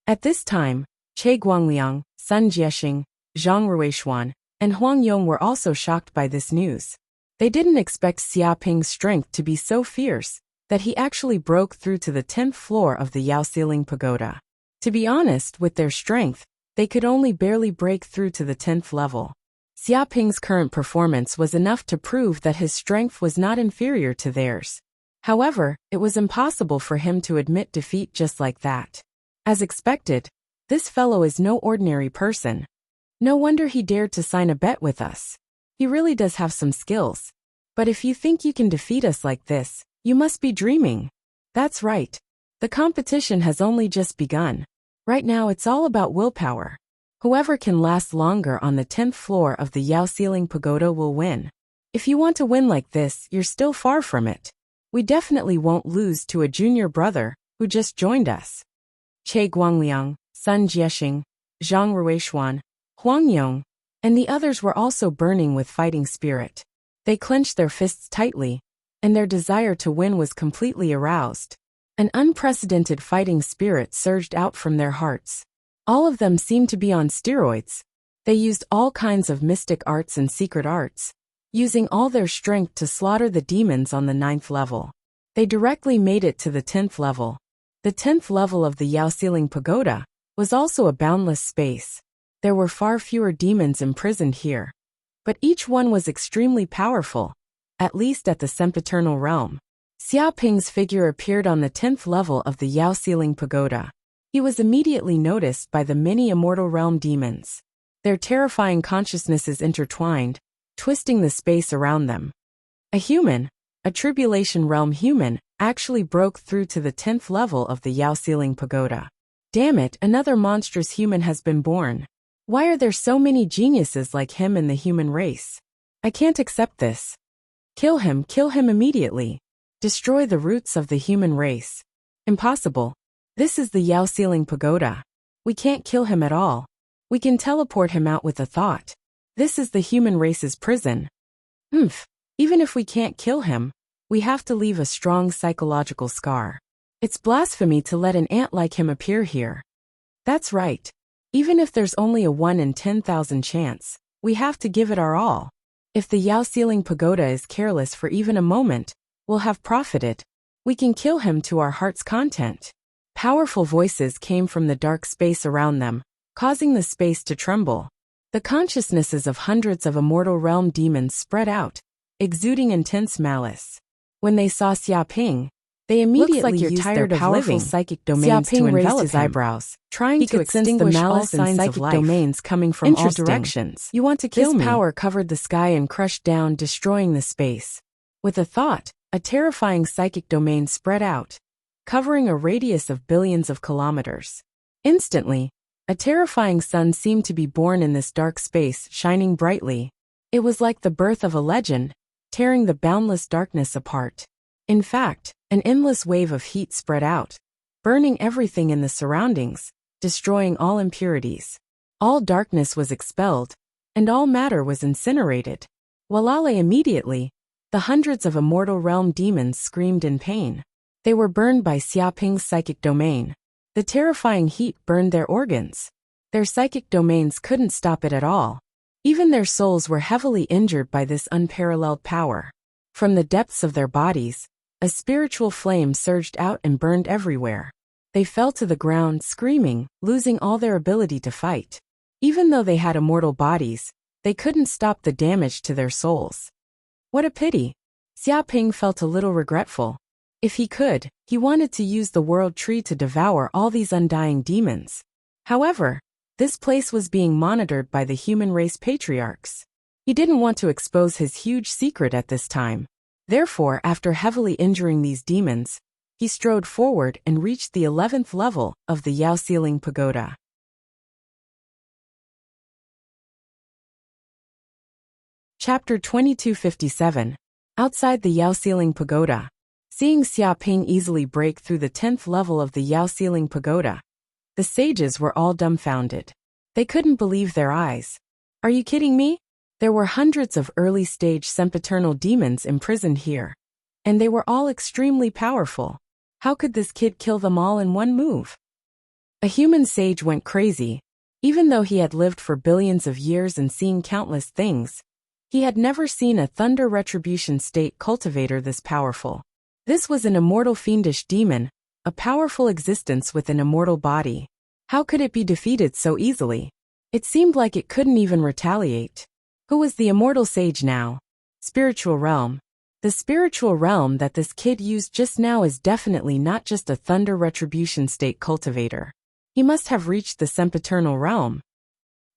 At this time, Che Guangliang, Sun Jiexing, Zhang Ruishuan, and Huang Yong were also shocked by this news. They didn't expect Xia Ping's strength to be so fierce that he actually broke through to the 10th floor of the Yao Ceiling Pagoda. To be honest, with their strength, they could only barely break through to the 10th level. Xia Ping's current performance was enough to prove that his strength was not inferior to theirs. However, it was impossible for him to admit defeat just like that. As expected, this fellow is no ordinary person. No wonder he dared to sign a bet with us. He really does have some skills. But if you think you can defeat us like this, you must be dreaming. That's right. The competition has only just begun. Right now it's all about willpower. Whoever can last longer on the 10th floor of the Yao Ceiling Pagoda will win. If you want to win like this, you're still far from it. We definitely won't lose to a junior brother who just joined us. Che Guangliang, Sun Jiexing, Zhang Ruishuan, Huang Yong, and the others were also burning with fighting spirit. They clenched their fists tightly, and their desire to win was completely aroused. An unprecedented fighting spirit surged out from their hearts. All of them seemed to be on steroids. They used all kinds of mystic arts and secret arts, using all their strength to slaughter the demons on the 9th level. They directly made it to the 10th level. The 10th level of the Yao Ceiling Pagoda was also a boundless space. There were far fewer demons imprisoned here. But each one was extremely powerful, at least at the sempiternal realm. Xia Ping's figure appeared on the 10th level of the Yao Ceiling Pagoda. He was immediately noticed by the many immortal realm demons. their terrifying consciousnesses intertwined, twisting the space around them. A human, a tribulation realm human, actually broke through to the 10th level of the Yao Ceiling Pagoda. Damn it, another monstrous human has been born. Why are there so many geniuses like him in the human race? I can't accept this. Kill him immediately. Destroy the roots of the human race. Impossible. This is the Yao Ceiling Pagoda. We can't kill him at all. We can teleport him out with a thought. This is the human race's prison. Even if we can't kill him, we have to leave a strong psychological scar. It's blasphemy to let an ant like him appear here. That's right. Even if there's only a 1 in 10,000 chance, we have to give it our all. If the Yao Ceiling Pagoda is careless for even a moment, we'll have profited. We can kill him to our heart's content. Powerful voices came from the dark space around them, causing the space to tremble. The consciousnesses of hundreds of immortal realm demons spread out, exuding intense malice. When they saw Xiaoping, they immediately used their powerful psychic domains to envelop his eyebrows, trying to extinguish all signs of life. Domains coming from all directions. You want to kill me? This power covered the sky and crushed down, destroying the space. With a thought, a terrifying psychic domain spread out, covering a radius of billions of kilometers. Instantly, a terrifying sun seemed to be born in this dark space, shining brightly. It was like the birth of a legend, tearing the boundless darkness apart. In fact, an endless wave of heat spread out, burning everything in the surroundings, destroying all impurities. All darkness was expelled, and all matter was incinerated. Walale immediately, the hundreds of immortal realm demons screamed in pain. They were burned by Xiaoping's psychic domain. The terrifying heat burned their organs. Their psychic domains couldn't stop it at all. Even their souls were heavily injured by this unparalleled power. From the depths of their bodies, a spiritual flame surged out and burned everywhere. They fell to the ground screaming, losing all their ability to fight. Even though they had immortal bodies, they couldn't stop the damage to their souls. What a pity. Xiaoping felt a little regretful. If he could, he wanted to use the world tree to devour all these undying demons. However, this place was being monitored by the human race patriarchs. He didn't want to expose his huge secret at this time. Therefore, after heavily injuring these demons, he strode forward and reached the 11th level of the Yao Ceiling Pagoda. Chapter 2257. Outside the Yao Ceiling Pagoda. Seeing Xiaoping easily break through the 10th level of the Yao Ceiling Pagoda, the sages were all dumbfounded. They couldn't believe their eyes. Are you kidding me? There were hundreds of early-stage sempiternal demons imprisoned here, and they were all extremely powerful. How could this kid kill them all in one move? A human sage went crazy. Even though he had lived for billions of years and seen countless things, he had never seen a thunder retribution state cultivator this powerful. This was an immortal fiendish demon, a powerful existence with an immortal body. How could it be defeated so easily? It seemed like it couldn't even retaliate. Who was the immortal sage now? Spiritual realm. The spiritual realm that this kid used just now is definitely not just a thunder retribution state cultivator. He must have reached the sempiternal realm.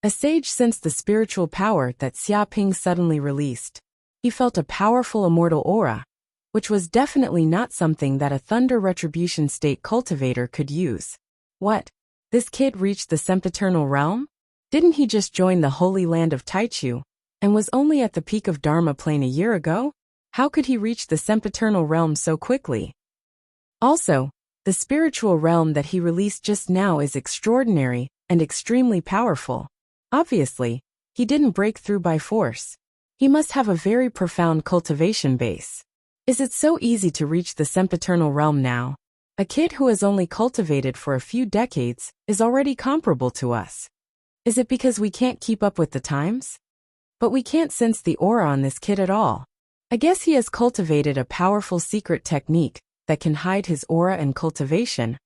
A sage sensed the spiritual power that Xiaoping suddenly released. He felt a powerful immortal aura, which was definitely not something that a thunder retribution state cultivator could use. What? This kid reached the sempiternal realm? Didn't he just join the holy land of Taichu, and was only at the peak of Dharma plane a year ago? How could he reach the sempiternal realm so quickly? Also, the spiritual realm that he released just now is extraordinary and extremely powerful. Obviously, he didn't break through by force. He must have a very profound cultivation base. Is it so easy to reach the sempiternal realm now? A kid who has only cultivated for a few decades is already comparable to us. Is it because we can't keep up with the times? But we can't sense the aura on this kid at all. I guess he has cultivated a powerful secret technique that can hide his aura and cultivation,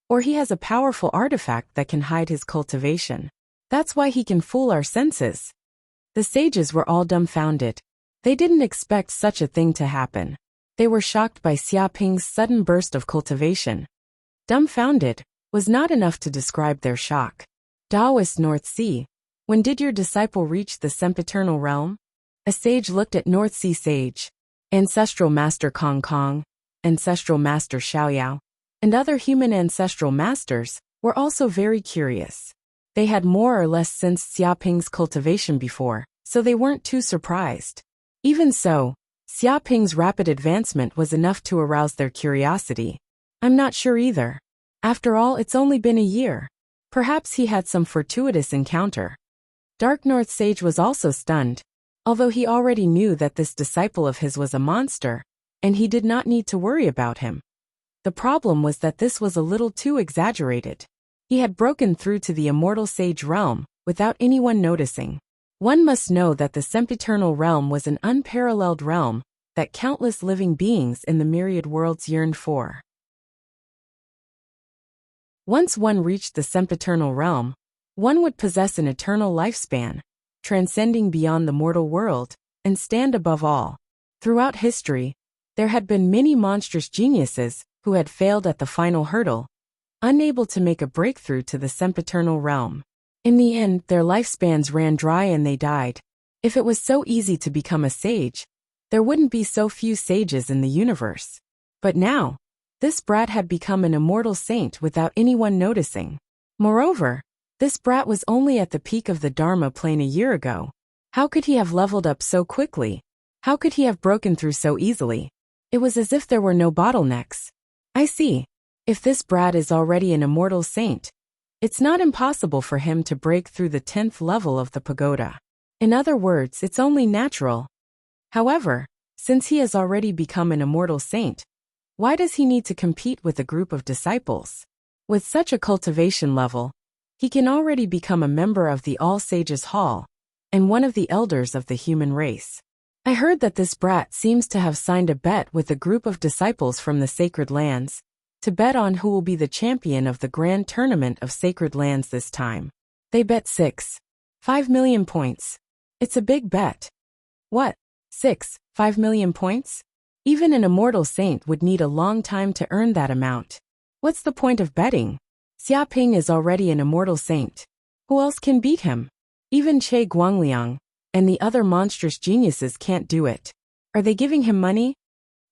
or he has a powerful artifact that can hide his cultivation. That's why he can fool our senses. The sages were all dumbfounded. They didn't expect such a thing to happen. They were shocked by Xiaoping's sudden burst of cultivation. Dumbfounded was not enough to describe their shock. Taoist North Sea. When did your disciple reach the sempiternal realm? A sage looked at North Sea Sage, Ancestral Master Kong Kong, Ancestral Master Xiaoyao, and other human ancestral masters were also very curious. They had more or less sensed Xiaoping's cultivation before, so they weren't too surprised. Even so, Xiaoping's rapid advancement was enough to arouse their curiosity. I'm not sure either. After all, it's only been a year. Perhaps he had some fortuitous encounter. Dark North Sage was also stunned, although he already knew that this disciple of his was a monster, and he did not need to worry about him. The problem was that this was a little too exaggerated. He had broken through to the immortal sage realm without anyone noticing. One must know that the sempiternal realm was an unparalleled realm that countless living beings in the myriad worlds yearned for. Once one reached the sempiternal realm, one would possess an eternal lifespan, transcending beyond the mortal world, and stand above all. Throughout history, there had been many monstrous geniuses who had failed at the final hurdle, unable to make a breakthrough to the sempiternal realm. In the end, their lifespans ran dry and they died. If it was so easy to become a sage, there wouldn't be so few sages in the universe. But now, this brat had become an immortal saint without anyone noticing. Moreover, this brat was only at the peak of the Dharma plane a year ago. How could he have leveled up so quickly? How could he have broken through so easily? It was as if there were no bottlenecks. I see. If this brat is already an immortal saint, it's not impossible for him to break through the 10th level of the pagoda. In other words, it's only natural. However, since he has already become an immortal saint, why does he need to compete with a group of disciples? With such a cultivation level, he can already become a member of the All Sages Hall and one of the elders of the human race. I heard that this brat seems to have signed a bet with a group of disciples from the Sacred Lands, to bet on who will be the champion of the Grand Tournament of Sacred Lands this time. They bet 5 million points. It's a big bet. What? 5 million points? Even an immortal saint would need a long time to earn that amount. What's the point of betting? Xiaoping is already an immortal saint. Who else can beat him? Even Che Guangliang and the other monstrous geniuses can't do it. Are they giving him money?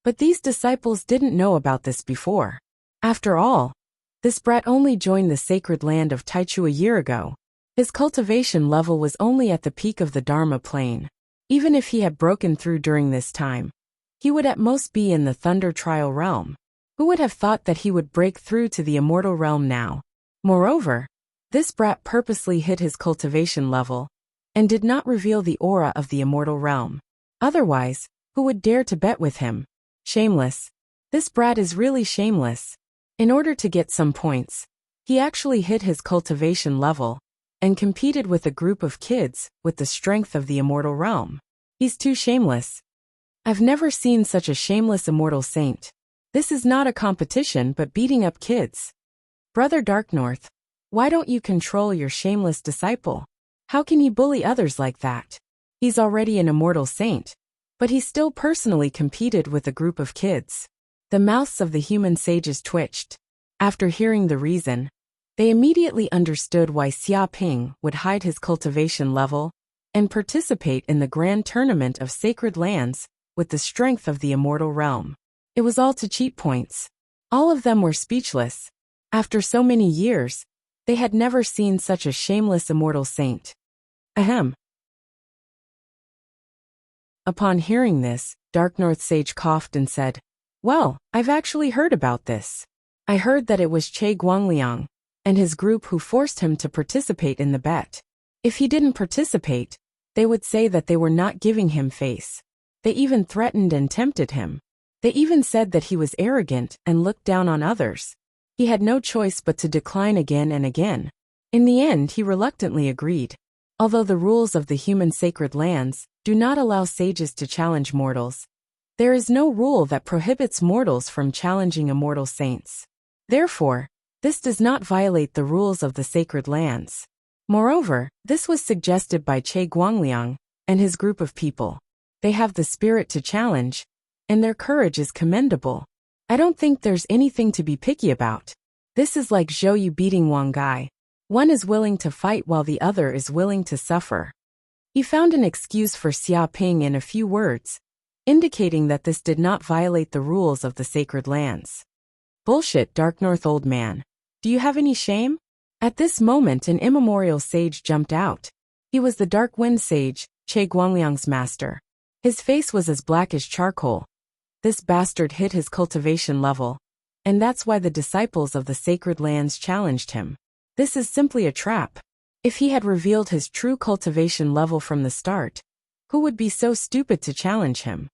But these disciples didn't know about this before. After all, this brat only joined the sacred land of Taichu a year ago. His cultivation level was only at the peak of the Dharma plane. Even if he had broken through during this time, he would at most be in the Thunder Trial realm. Who would have thought that he would break through to the immortal realm now? Moreover, this brat purposely hid his cultivation level and did not reveal the aura of the immortal realm. Otherwise, who would dare to bet with him? Shameless. This brat is really shameless. In order to get some points, he actually hid his cultivation level and competed with a group of kids with the strength of the immortal realm. He's too shameless. I've never seen such a shameless immortal saint. This is not a competition but beating up kids. Brother Darknorth, why don't you control your shameless disciple? How can he bully others like that? He's already an immortal saint, but he still personally competed with a group of kids. The mouths of the human sages twitched. After hearing the reason, they immediately understood why Xiaoping would hide his cultivation level and participate in the grand tournament of sacred lands with the strength of the immortal realm. It was all to cheat points. All of them were speechless. After so many years, they had never seen such a shameless immortal saint. Ahem. Upon hearing this, Darknorth Sage coughed and said, "Well, I've actually heard about this. I heard that it was Che Guangliang and his group who forced him to participate in the bet. If he didn't participate, they would say that they were not giving him face. They even threatened and tempted him. They even said that he was arrogant and looked down on others. He had no choice but to decline again and again. In the end, he reluctantly agreed. Although the rules of the human sacred lands do not allow sages to challenge mortals, there is no rule that prohibits mortals from challenging immortal saints. Therefore, this does not violate the rules of the sacred lands. Moreover, this was suggested by Che Guangliang and his group of people. They have the spirit to challenge, and their courage is commendable. I don't think there's anything to be picky about. This is like Zhou Yu beating Wang Gai. One is willing to fight while the other is willing to suffer. He found an excuse for Xia Ping in a few words, indicating that this did not violate the rules of the sacred lands. Bullshit, Dark North old man. Do you have any shame? At this moment an immemorial sage jumped out. He was the Dark Wind Sage, Che Guangliang's master. His face was as black as charcoal. This bastard hit his cultivation level, and that's why the disciples of the sacred lands challenged him. This is simply a trap. If he had revealed his true cultivation level from the start, who would be so stupid to challenge him?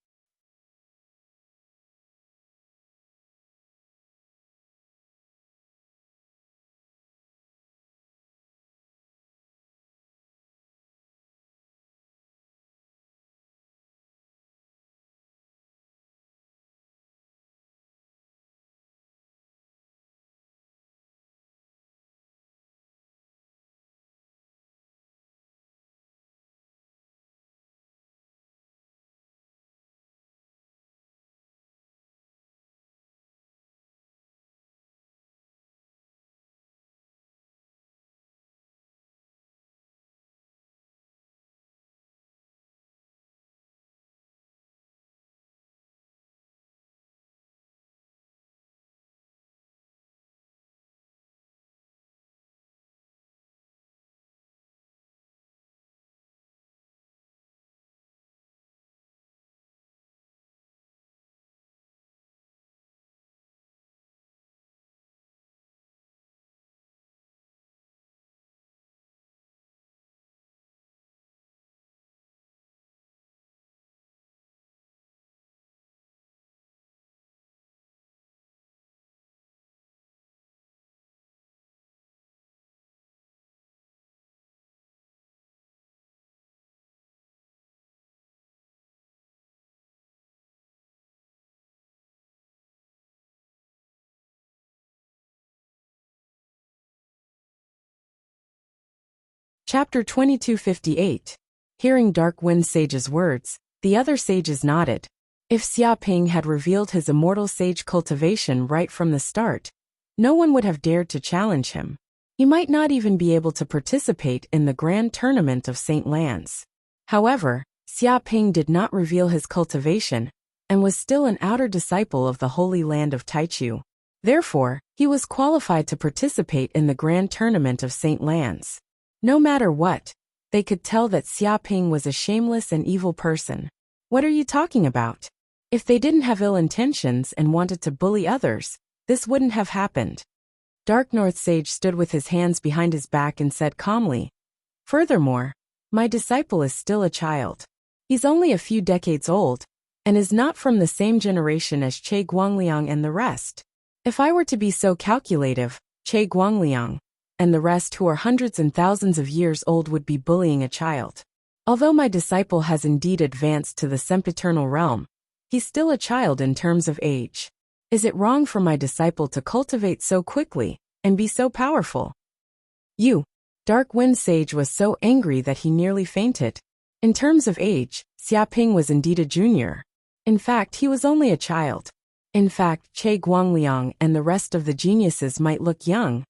Chapter 2258. Hearing Dark Wind Sage's words, the other sages nodded. If Xia Ping had revealed his immortal sage cultivation right from the start, no one would have dared to challenge him. He might not even be able to participate in the grand tournament of Saint Lands. However, Xia Ping did not reveal his cultivation, and was still an outer disciple of the Holy Land of Taichu. Therefore, he was qualified to participate in the grand tournament of Saint Lands. No matter what, they could tell that Xia Ping was a shameless and evil person. What are you talking about? If they didn't have ill intentions and wanted to bully others, this wouldn't have happened. Dark North Sage stood with his hands behind his back and said calmly, "Furthermore, my disciple is still a child. He's only a few decades old, and is not from the same generation as Che Guangliang and the rest. If I were to be so calculative, Che Guangliang and the rest who are hundreds and thousands of years old would be bullying a child. Although my disciple has indeed advanced to the sempiternal realm, he's still a child in terms of age. Is it wrong for my disciple to cultivate so quickly and be so powerful?" You, Dark Wind Sage was so angry that he nearly fainted. In terms of age, Xia Ping was indeed a junior. In fact, he was only a child. In fact, Che Guangliang and the rest of the geniuses might look young,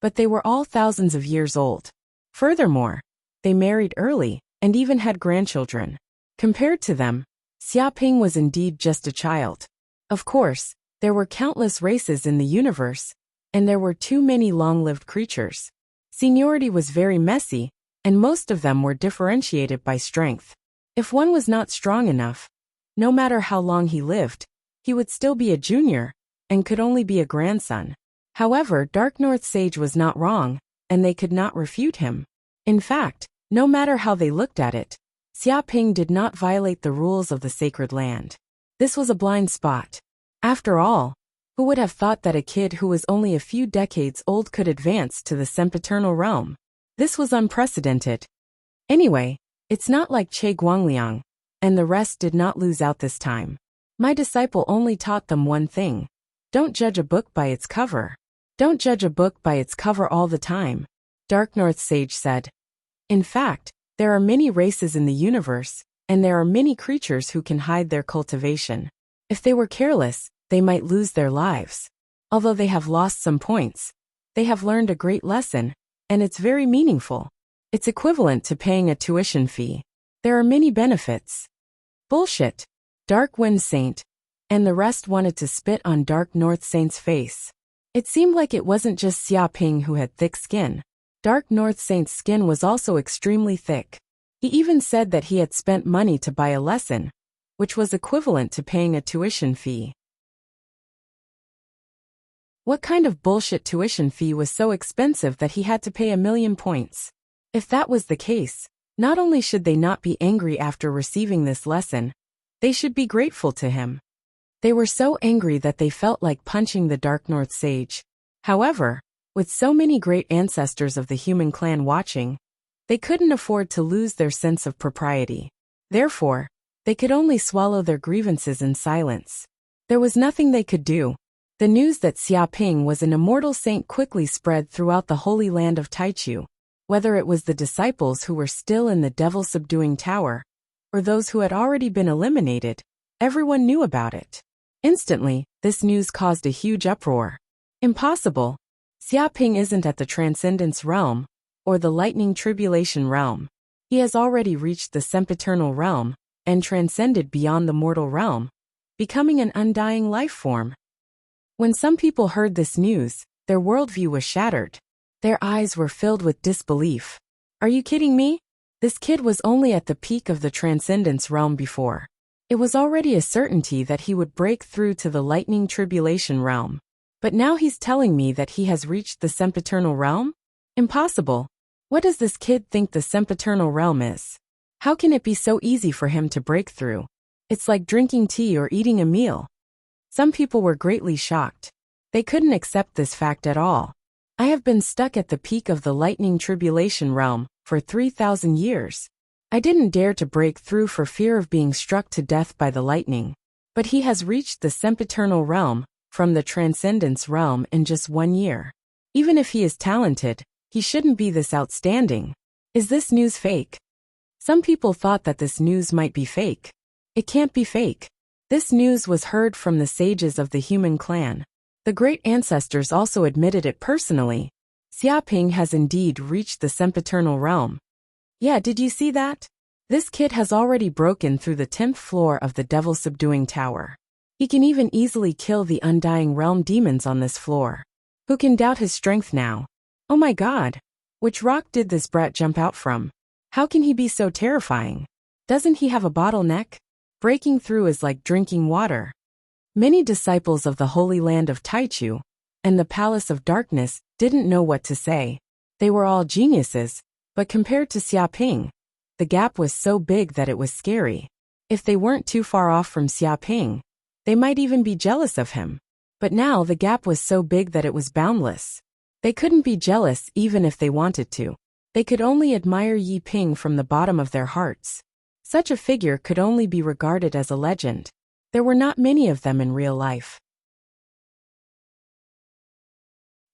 but they were all thousands of years old. Furthermore, they married early and even had grandchildren. Compared to them, Xia Ping was indeed just a child. Of course, there were countless races in the universe, and there were too many long-lived creatures. Seniority was very messy, and most of them were differentiated by strength. If one was not strong enough, no matter how long he lived, he would still be a junior, and could only be a grandson. However, Dark North Sage was not wrong, and they could not refute him. In fact, no matter how they looked at it, Xia Ping did not violate the rules of the sacred land. This was a blind spot. After all, who would have thought that a kid who was only a few decades old could advance to the sempiternal realm? This was unprecedented. Anyway, it's not like Che Guangliang, and the rest did not lose out this time. My disciple only taught them one thing: don't judge a book by its cover. Don't judge a book by its cover all the time, Dark North Sage said. In fact, there are many races in the universe, and there are many creatures who can hide their cultivation. If they were careless, they might lose their lives. Although they have lost some points, they have learned a great lesson, and it's very meaningful. It's equivalent to paying a tuition fee. There are many benefits. Bullshit. Dark Wind Saint. And the rest wanted to spit on Dark North Saint's face. It seemed like it wasn't just Xia Ping who had thick skin. Dark North Saint's skin was also extremely thick. He even said that he had spent money to buy a lesson, which was equivalent to paying a tuition fee. What kind of bullshit tuition fee was so expensive that he had to pay 1,000,000 points? If that was the case, not only should they not be angry after receiving this lesson, they should be grateful to him. They were so angry that they felt like punching the Dark North Sage. However, with so many great ancestors of the human clan watching, they couldn't afford to lose their sense of propriety. Therefore, they could only swallow their grievances in silence. There was nothing they could do. The news that Xia Ping was an immortal saint quickly spread throughout the holy land of Taichu. Whether it was the disciples who were still in the devil-subduing tower, or those who had already been eliminated, everyone knew about it. Instantly, this news caused a huge uproar. Impossible! Xia Ping isn't at the Transcendence Realm, or the Lightning Tribulation Realm. He has already reached the Sempiternal Realm, and transcended beyond the mortal realm, becoming an undying life form. When some people heard this news, their worldview was shattered. Their eyes were filled with disbelief. Are you kidding me? This kid was only at the peak of the Transcendence Realm before. It was already a certainty that he would break through to the Lightning Tribulation Realm. But now he's telling me that he has reached the Sempiternal Realm? Impossible. What does this kid think the Sempiternal Realm is? How can it be so easy for him to break through? It's like drinking tea or eating a meal. Some people were greatly shocked. They couldn't accept this fact at all. I have been stuck at the peak of the Lightning Tribulation Realm for 3,000 years. I didn't dare to break through for fear of being struck to death by the lightning. But he has reached the Sempiternal Realm from the Transcendence Realm in just 1 year. Even if he is talented, he shouldn't be this outstanding. Is this news fake? Some people thought that this news might be fake. It can't be fake. This news was heard from the sages of the human clan. The great ancestors also admitted it personally. Xia Ping has indeed reached the Sempiternal Realm. Yeah, did you see that? This kid has already broken through the 10th floor of the devil-subduing tower. He can even easily kill the undying realm demons on this floor. Who can doubt his strength now? Oh my god! Which rock did this brat jump out from? How can he be so terrifying? Doesn't he have a bottleneck? Breaking through is like drinking water. Many disciples of the Holy Land of Taichu and the Palace of Darkness didn't know what to say. They were all geniuses, but compared to Xia Ping, the gap was so big that it was scary. If they weren't too far off from Xia Ping, they might even be jealous of him. But now the gap was so big that it was boundless. They couldn't be jealous even if they wanted to. They could only admire Yi Ping from the bottom of their hearts. Such a figure could only be regarded as a legend. There were not many of them in real life.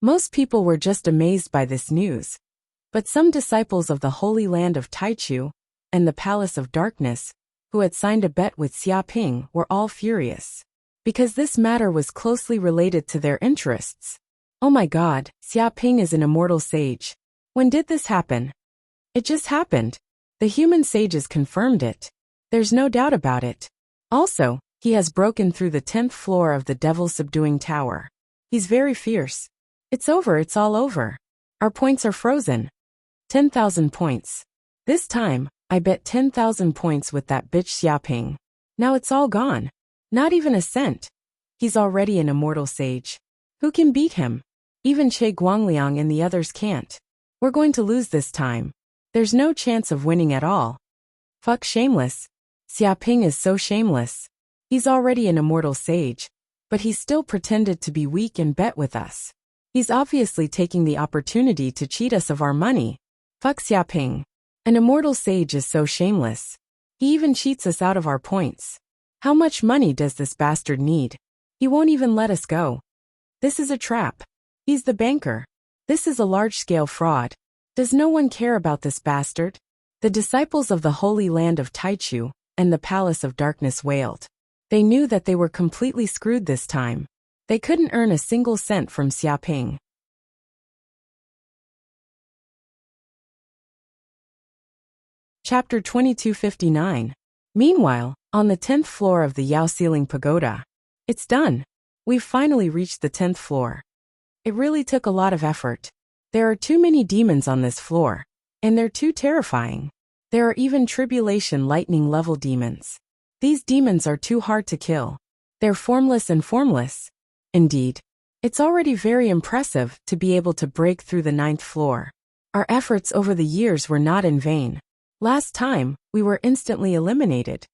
Most people were just amazed by this news. But some disciples of the Holy Land of Taichu and the Palace of Darkness, who had signed a bet with Xia Ping, were all furious. Because this matter was closely related to their interests. Oh my god, Xia Ping is an immortal sage. When did this happen? It just happened. The human sages confirmed it. There's no doubt about it. Also, he has broken through the 10th floor of the devil-subduing tower. He's very fierce. It's over, it's all over. Our points are frozen. 10,000 points. This time, I bet 10,000 points with that bitch Xia Ping. Now it's all gone. Not even a cent. He's already an immortal sage. Who can beat him? Even Che Guangliang and the others can't. We're going to lose this time. There's no chance of winning at all. Fuck shameless. Xia Ping is so shameless. He's already an immortal sage, but he still pretended to be weak and bet with us. He's obviously taking the opportunity to cheat us of our money. Fuck Xia Ping. An immortal sage is so shameless. He even cheats us out of our points. How much money does this bastard need? He won't even let us go. This is a trap. He's the banker. This is a large-scale fraud. Does no one care about this bastard? The disciples of the Holy Land of Taichu and the Palace of Darkness wailed. They knew that they were completely screwed this time. They couldn't earn a single cent from Xia Ping. Chapter 2259. Meanwhile, on the 10th floor of the Yao Ceiling Pagoda. It's done. We've finally reached the 10th floor. It really took a lot of effort. There are too many demons on this floor. And they're too terrifying. There are even tribulation lightning level demons. These demons are too hard to kill. They're formless and formless. Indeed. It's already very impressive to be able to break through the 9th floor. Our efforts over the years were not in vain. Last time, we were instantly eliminated.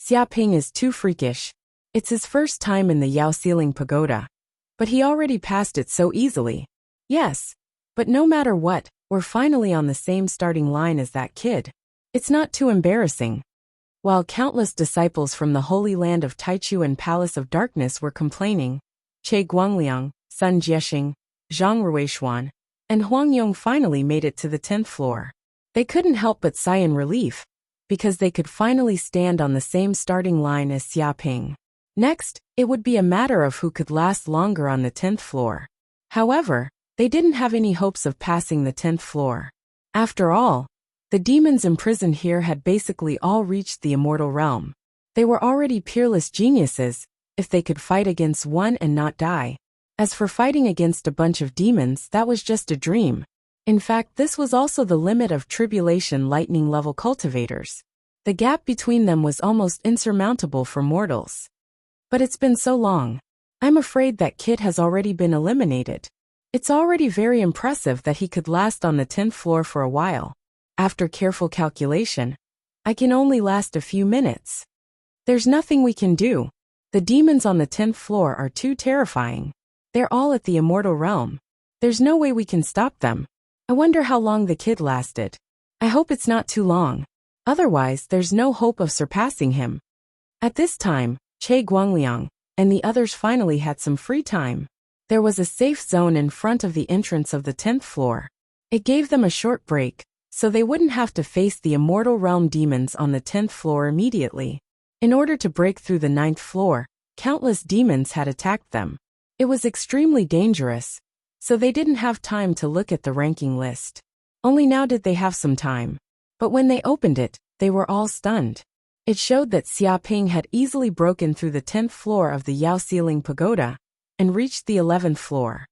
Xia Ping is too freakish. It's his first time in the Yao Ceiling Pagoda. But he already passed it so easily. Yes. But no matter what, we're finally on the same starting line as that kid. It's not too embarrassing. While countless disciples from the Holy Land of Taichu and Palace of Darkness were complaining, Che Guangliang, Sun Jiexing, Zhang Ruishuan, and Huang Yong finally made it to the 10th floor. They couldn't help but sigh in relief, because they could finally stand on the same starting line as Xia Ping. Next, it would be a matter of who could last longer on the 10th floor. However, they didn't have any hopes of passing the 10th floor. After all, the demons imprisoned here had basically all reached the immortal realm. They were already peerless geniuses, if they could fight against one and not die. As for fighting against a bunch of demons, that was just a dream. In fact, this was also the limit of tribulation lightning level cultivators. The gap between them was almost insurmountable for mortals. But it's been so long. I'm afraid that kid has already been eliminated. It's already very impressive that he could last on the 10th floor for a while. After careful calculation, I can only last a few minutes. There's nothing we can do. The demons on the 10th floor are too terrifying. They're all at the immortal realm. There's no way we can stop them. I wonder how long the kid lasted. I hope it's not too long. Otherwise, there's no hope of surpassing him. At this time, Che Guangliang and the others finally had some free time. There was a safe zone in front of the entrance of the 10th floor. It gave them a short break, so they wouldn't have to face the immortal realm demons on the 10th floor immediately. In order to break through the 9th floor, countless demons had attacked them. It was extremely dangerous, so they didn't have time to look at the ranking list. Only now did they have some time. But when they opened it, they were all stunned. It showed that Xia Ping had easily broken through the 10th floor of the Yao Ceiling Pagoda and reached the 11th floor.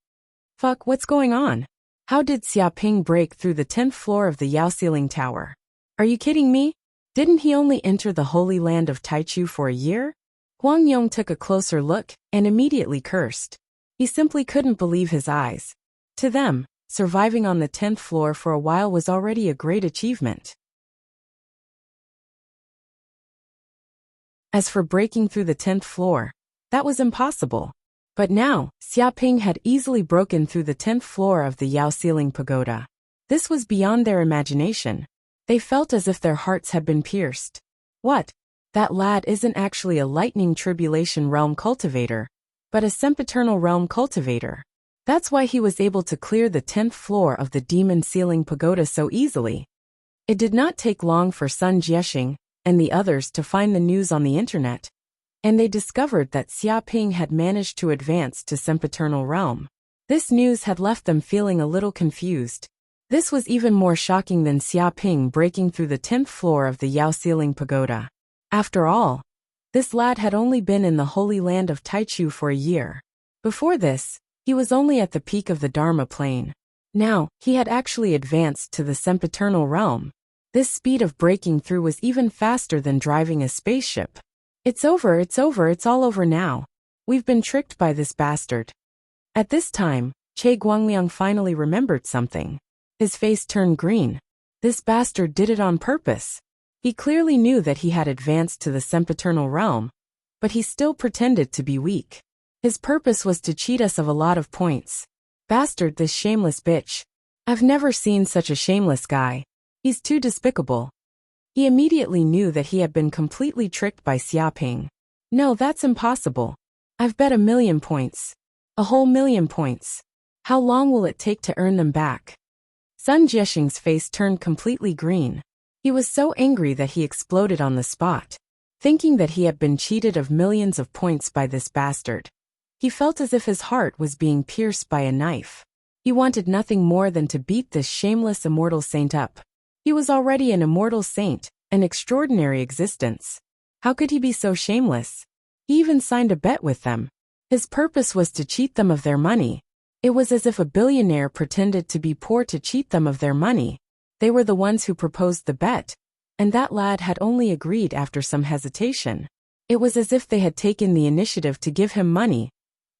Fuck, what's going on? How did Xia Ping break through the 10th floor of the Yao Ceiling Tower? Are you kidding me? Didn't he only enter the Holy Land of Taichu for a year? Huang Yong took a closer look and immediately cursed. He simply couldn't believe his eyes. To them, surviving on the 10th floor for a while was already a great achievement. As for breaking through the 10th floor, that was impossible. But now, Xia Ping had easily broken through the 10th floor of the Yao Ceiling Pagoda. This was beyond their imagination. They felt as if their hearts had been pierced. What? That lad isn't actually a lightning tribulation realm cultivator, but a sempiternal realm cultivator. That's why he was able to clear the 10th floor of the Demon Ceiling Pagoda so easily. It did not take long for Sun Jiexing and the others to find the news on the internet, and they discovered that Xia Ping had managed to advance to sempiternal realm. This news had left them feeling a little confused. This was even more shocking than Xia Ping breaking through the 10th floor of the Yao Ceiling Pagoda. After all, this lad had only been in the Holy Land of Taichu for a year. Before this, he was only at the peak of the Dharma plane. Now, he had actually advanced to the sempiternal realm. This speed of breaking through was even faster than driving a spaceship. It's over, it's all over now. We've been tricked by this bastard. At this time, Che Guangliang finally remembered something. His face turned green. This bastard did it on purpose. He clearly knew that he had advanced to the sempiternal realm, but he still pretended to be weak. His purpose was to cheat us of a lot of points. Bastard, this shameless bitch. I've never seen such a shameless guy. He's too despicable. He immediately knew that he had been completely tricked by Xia Ping. No, that's impossible. I've bet 1,000,000 points. A whole 1,000,000 points. How long will it take to earn them back? Sun Jiexing's face turned completely green. He was so angry that he exploded on the spot. Thinking that he had been cheated of millions of points by this bastard, he felt as if his heart was being pierced by a knife. He wanted nothing more than to beat this shameless immortal saint up. He was already an immortal saint, an extraordinary existence. How could he be so shameless? He even signed a bet with them. His purpose was to cheat them of their money. It was as if a billionaire pretended to be poor to cheat them of their money. They were the ones who proposed the bet, and that lad had only agreed after some hesitation. It was as if they had taken the initiative to give him money,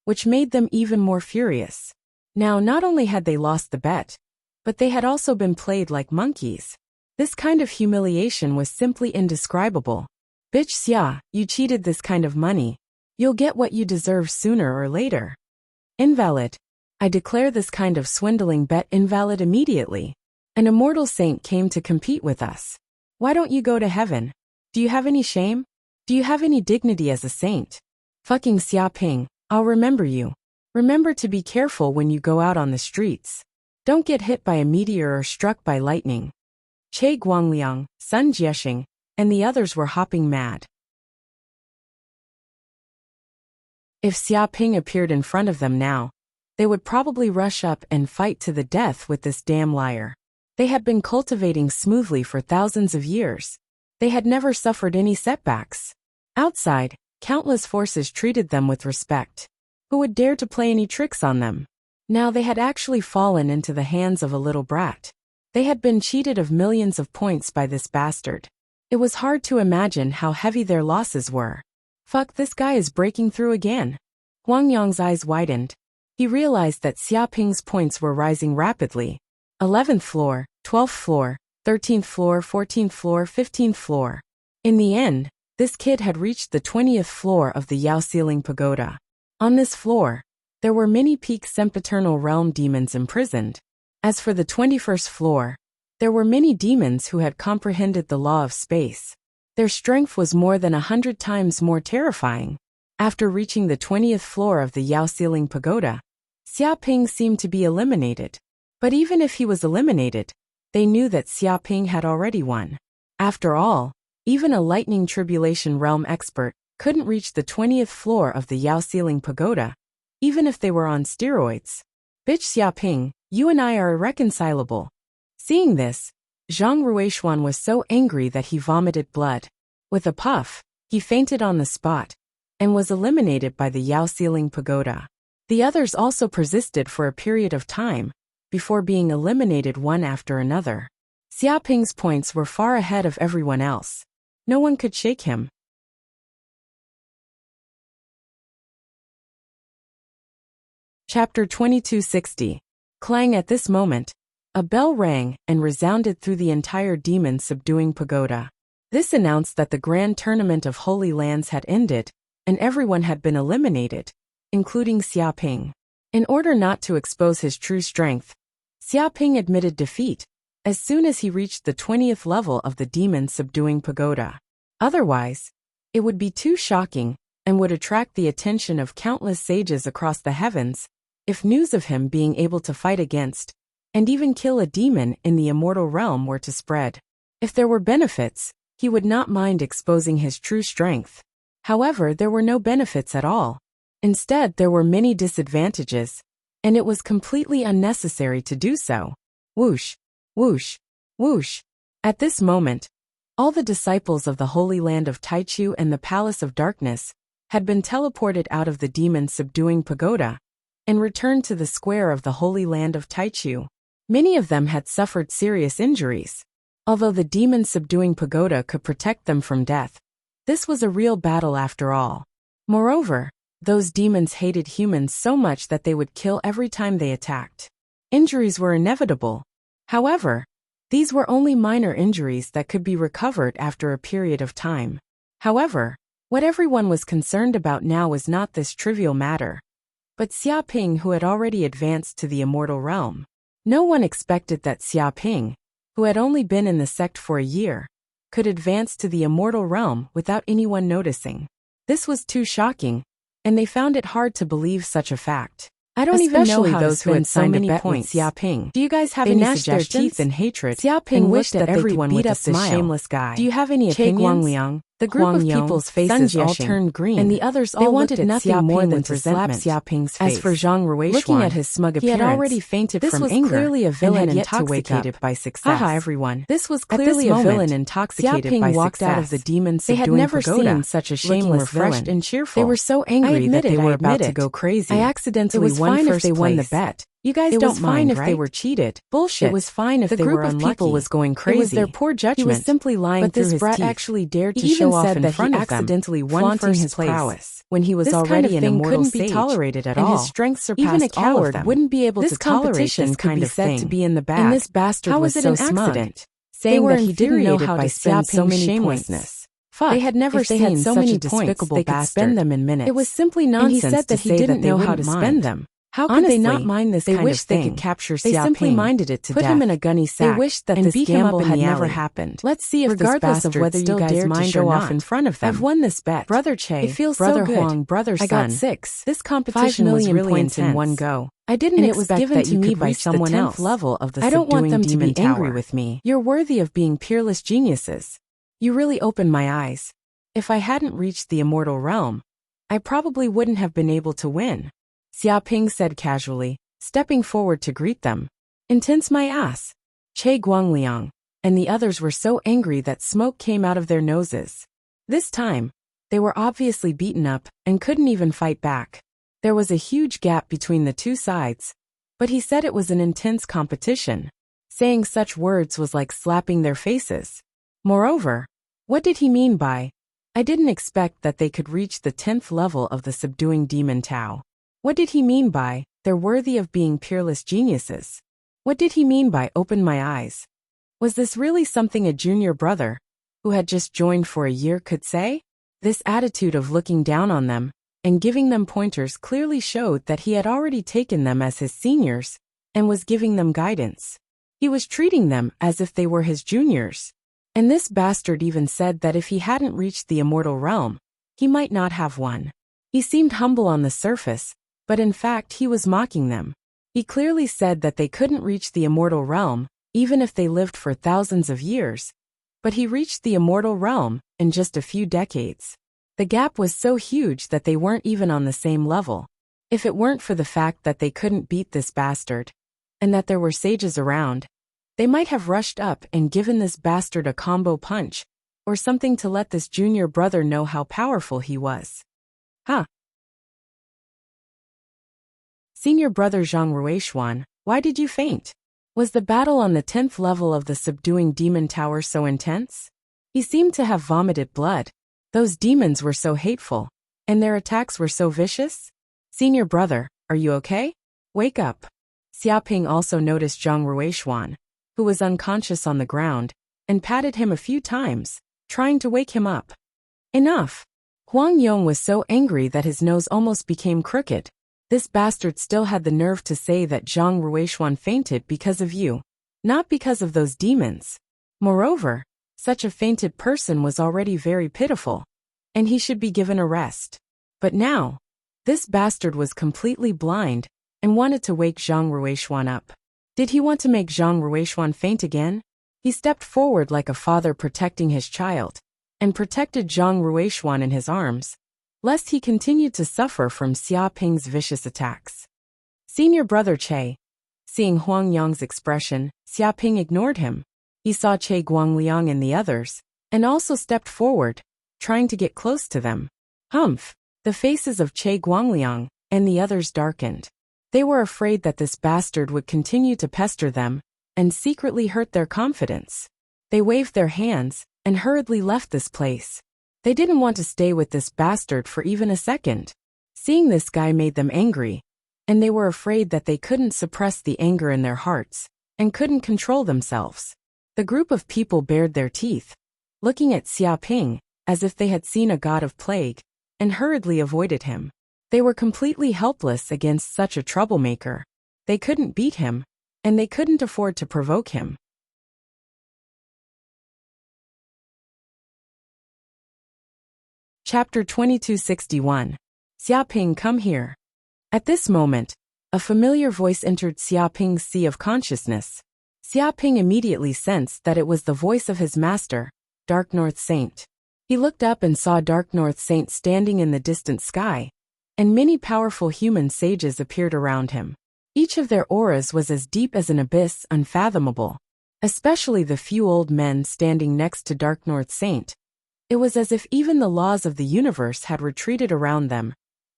which made them even more furious. Now, not only had they lost the bet, but they had also been played like monkeys. This kind of humiliation was simply indescribable. Bitch Xia, you cheated this kind of money. You'll get what you deserve sooner or later. Invalid. I declare this kind of swindling bet invalid immediately. An immortal saint came to compete with us. Why don't you go to heaven? Do you have any shame? Do you have any dignity as a saint? Fucking Xia Ping, I'll remember you. Remember to be careful when you go out on the streets. Don't get hit by a meteor or struck by lightning. Che Guangliang, Sun Jiexing, and the others were hopping mad. If Xia Ping appeared in front of them now, they would probably rush up and fight to the death with this damn liar. They had been cultivating smoothly for thousands of years. They had never suffered any setbacks. Outside, countless forces treated them with respect. Who would dare to play any tricks on them? Now they had actually fallen into the hands of a little brat. They had been cheated of millions of points by this bastard. It was hard to imagine how heavy their losses were. Fuck, this guy is breaking through again. Huang Yang's eyes widened. He realized that Xia Ping's points were rising rapidly. 11th floor, 12th floor, 13th floor, 14th floor, 15th floor. In the end, this kid had reached the 20th floor of the Yao Ceiling Pagoda. On this floor, there were many peak sempiternal realm demons imprisoned. As for the 21st floor, there were many demons who had comprehended the law of space. Their strength was more than 100 times more terrifying. After reaching the 20th floor of the Yao Ceiling Pagoda, Xia Ping seemed to be eliminated. But even if he was eliminated, they knew that Xia Ping had already won. After all, even a lightning tribulation realm expert couldn't reach the 20th floor of the Yao Ceiling Pagoda, even if they were on steroids. Bitch Xia Ping, you and I are irreconcilable. Seeing this, Zhang Ruishuan was so angry that he vomited blood. With a puff, he fainted on the spot, and was eliminated by the Yao Ceiling Pagoda. The others also persisted for a period of time, before being eliminated one after another. Xia Ping's points were far ahead of everyone else. No one could shake him. Chapter 2260. Clang. At this moment, a bell rang and resounded through the entire demon-subduing pagoda. This announced that the grand tournament of Holy Lands had ended, and everyone had been eliminated, including Xia Ping. In order not to expose his true strength, Xia Ping admitted defeat as soon as he reached the 20th level of the demon-subduing pagoda. Otherwise, it would be too shocking and would attract the attention of countless sages across the heavens if news of him being able to fight against and even kill a demon in the immortal realm were to spread. If there were benefits, he would not mind exposing his true strength. However, there were no benefits at all. Instead, there were many disadvantages, and it was completely unnecessary to do so. Whoosh, whoosh, whoosh. At this moment, all the disciples of the Holy Land of Taichu and the Palace of Darkness had been teleported out of the demon-subduing pagoda and returned to the square of the Holy Land of Taichu. Many of them had suffered serious injuries. Although the demon-subduing pagoda could protect them from death, this was a real battle after all. Moreover, those demons hated humans so much that they would kill every time they attacked. Injuries were inevitable. However, these were only minor injuries that could be recovered after a period of time. However, what everyone was concerned about now was not this trivial matter, but Xia Ping, who had already advanced to the immortal realm. No one expected that Xia Ping, who had only been in the sect for a year, could advance to the immortal realm without anyone noticing. This was too shocking, and they found it hard to believe such a fact. I don't even know how those who had signed so many points. Xia Ping. Do you guys have any suggestions? They gnashed their teeth in hatred. Xia Ping wished that everyone would beat up this shameless guy. Do you have any opinions? The group of people's faces all turned green, and the others all wanted nothing more than to slap Xiaoping's face. As for Zhang Ruixuan, looking at his smug appearance, he had already fainted from anger. This was clearly a villain intoxicated by success. Haha, everyone. This was clearly a villain intoxicated by success. Walked out of the demon subduing pagoda. They had never seen such a shameless villain and cheerful. They were so angry that they were about to go crazy. I accidentally won first place. It was fine if they won the bet. You guys don't mind if they were cheated. Bullshit. It was fine if they were unlucky. The group of people was going crazy. It was their poor judgment. He was simply lying through his teeth. But this brat actually dared to show off in front of them, accidentally won first place when he was already an immortal sage. This kind of thing couldn't be tolerated at all. And his strength surpassed all of them. Even a coward wouldn't be able to tolerate this kind of thing. To be in the bag. And this bastard was so smug, saying that he didn't know how to spend so many shamelessness. They had never seen so many despicable they could spend them in minutes. It was simply nonsense. And he said that he didn't know how to spend them. How could they not mind this kind of thing? They wished they could capture Xiaoping. They simply minded it to death. Put him in a gunny sack. They wished that this gamble had never happened. Let's see if regardless of whether you guys mind to show off in front of them. I've won this bet. Brother Che, it feels brother so good. Huang, brother Sun. I got 6. This competition was really intense in one go. I didn't expect that you could reach someone else level of the I don't want them to be angry with me. You're worthy of being peerless geniuses. You really opened my eyes. If I hadn't reached the immortal realm, I probably wouldn't have been able to win. Xiaoping said casually, stepping forward to greet them. Intense my ass. Che Guangliang and the others were so angry that smoke came out of their noses. This time, they were obviously beaten up and couldn't even fight back. There was a huge gap between the two sides, but he said it was an intense competition. Saying such words was like slapping their faces. Moreover, what did he mean by, I didn't expect that they could reach the 10th level of the subduing demon Tao? What did he mean by, they're worthy of being peerless geniuses? What did he mean by open my eyes? Was this really something a junior brother, who had just joined for a year, could say? This attitude of looking down on them and giving them pointers clearly showed that he had already taken them as his seniors and was giving them guidance. He was treating them as if they were his juniors. And this bastard even said that if he hadn't reached the immortal realm, he might not have won. He seemed humble on the surface, but in fact he was mocking them. He clearly said that they couldn't reach the immortal realm, even if they lived for thousands of years. But he reached the immortal realm in just a few decades. The gap was so huge that they weren't even on the same level. If it weren't for the fact that they couldn't beat this bastard, and that there were sages around, they might have rushed up and given this bastard a combo punch, or something to let this junior brother know how powerful he was. Huh. Senior brother Zhang Ruixuan, why did you faint? Was the battle on the 10th level of the subduing demon tower so intense? He seemed to have vomited blood. Those demons were so hateful, and their attacks were so vicious. Senior brother, are you okay? Wake up. Xiaoping also noticed Zhang Ruixuan, who was unconscious on the ground, and patted him a few times, trying to wake him up. Enough. Huang Yong was so angry that his nose almost became crooked. This bastard still had the nerve to say that Zhang Ruixuan fainted because of you, not because of those demons. Moreover, such a fainted person was already very pitiful, and he should be given a rest. But now, this bastard was completely blind and wanted to wake Zhang Ruixuan up. Did he want to make Zhang Ruixuan faint again? He stepped forward like a father protecting his child, and protected Zhang Ruixuan in his arms, lest he continued to suffer from Xiaoping's vicious attacks. Senior brother Che. Seeing Huang Yong's expression, Xiaoping ignored him. He saw Che Guangliang and the others, and also stepped forward, trying to get close to them. Humph! The faces of Che Guangliang and the others darkened. They were afraid that this bastard would continue to pester them and secretly hurt their confidence. They waved their hands and hurriedly left this place. They didn't want to stay with this bastard for even a second. Seeing this guy made them angry, and they were afraid that they couldn't suppress the anger in their hearts and couldn't control themselves. The group of people bared their teeth, looking at Xiaoping as if they had seen a god of plague, and hurriedly avoided him. They were completely helpless against such a troublemaker. They couldn't beat him, and they couldn't afford to provoke him. Chapter 2261. Xiaoping, come here. At this moment, a familiar voice entered Xiaoping's sea of consciousness. Xiaoping immediately sensed that it was the voice of his master, Dark North Saint. He looked up and saw Dark North Saint standing in the distant sky, and many powerful human sages appeared around him. Each of their auras was as deep as an abyss, unfathomable. Especially the few old men standing next to Dark North Saint. It was as if even the laws of the universe had retreated around them,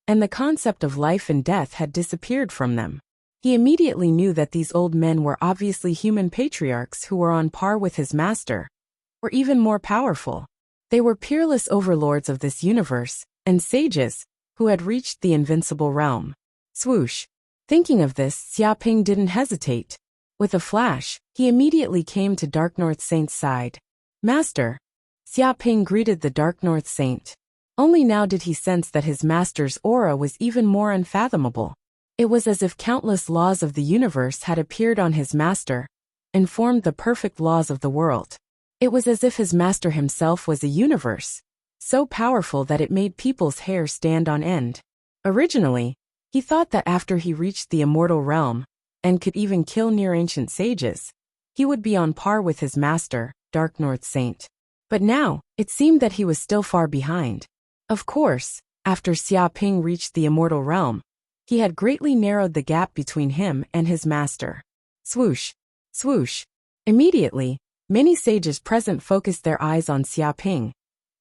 and the concept of life and death had disappeared from them. He immediately knew that these old men were obviously human patriarchs who were on par with his master, or even more powerful. They were peerless overlords of this universe, and sages, who had reached the invincible realm. Swoosh. Thinking of this, Xiaoping didn't hesitate. With a flash, he immediately came to Dark North Saint's side. Master. Xiaoping greeted the Dark North Saint. Only now did he sense that his master's aura was even more unfathomable. It was as if countless laws of the universe had appeared on his master, and formed the perfect laws of the world. It was as if his master himself was a universe, so powerful that it made people's hair stand on end. Originally, he thought that after he reached the immortal realm, and could even kill near-ancient sages, he would be on par with his master, Dark North Saint. But now, it seemed that he was still far behind. Of course, after Xiaoping reached the immortal realm, he had greatly narrowed the gap between him and his master. Swoosh. Swoosh. Immediately, many sages present focused their eyes on Xiaoping,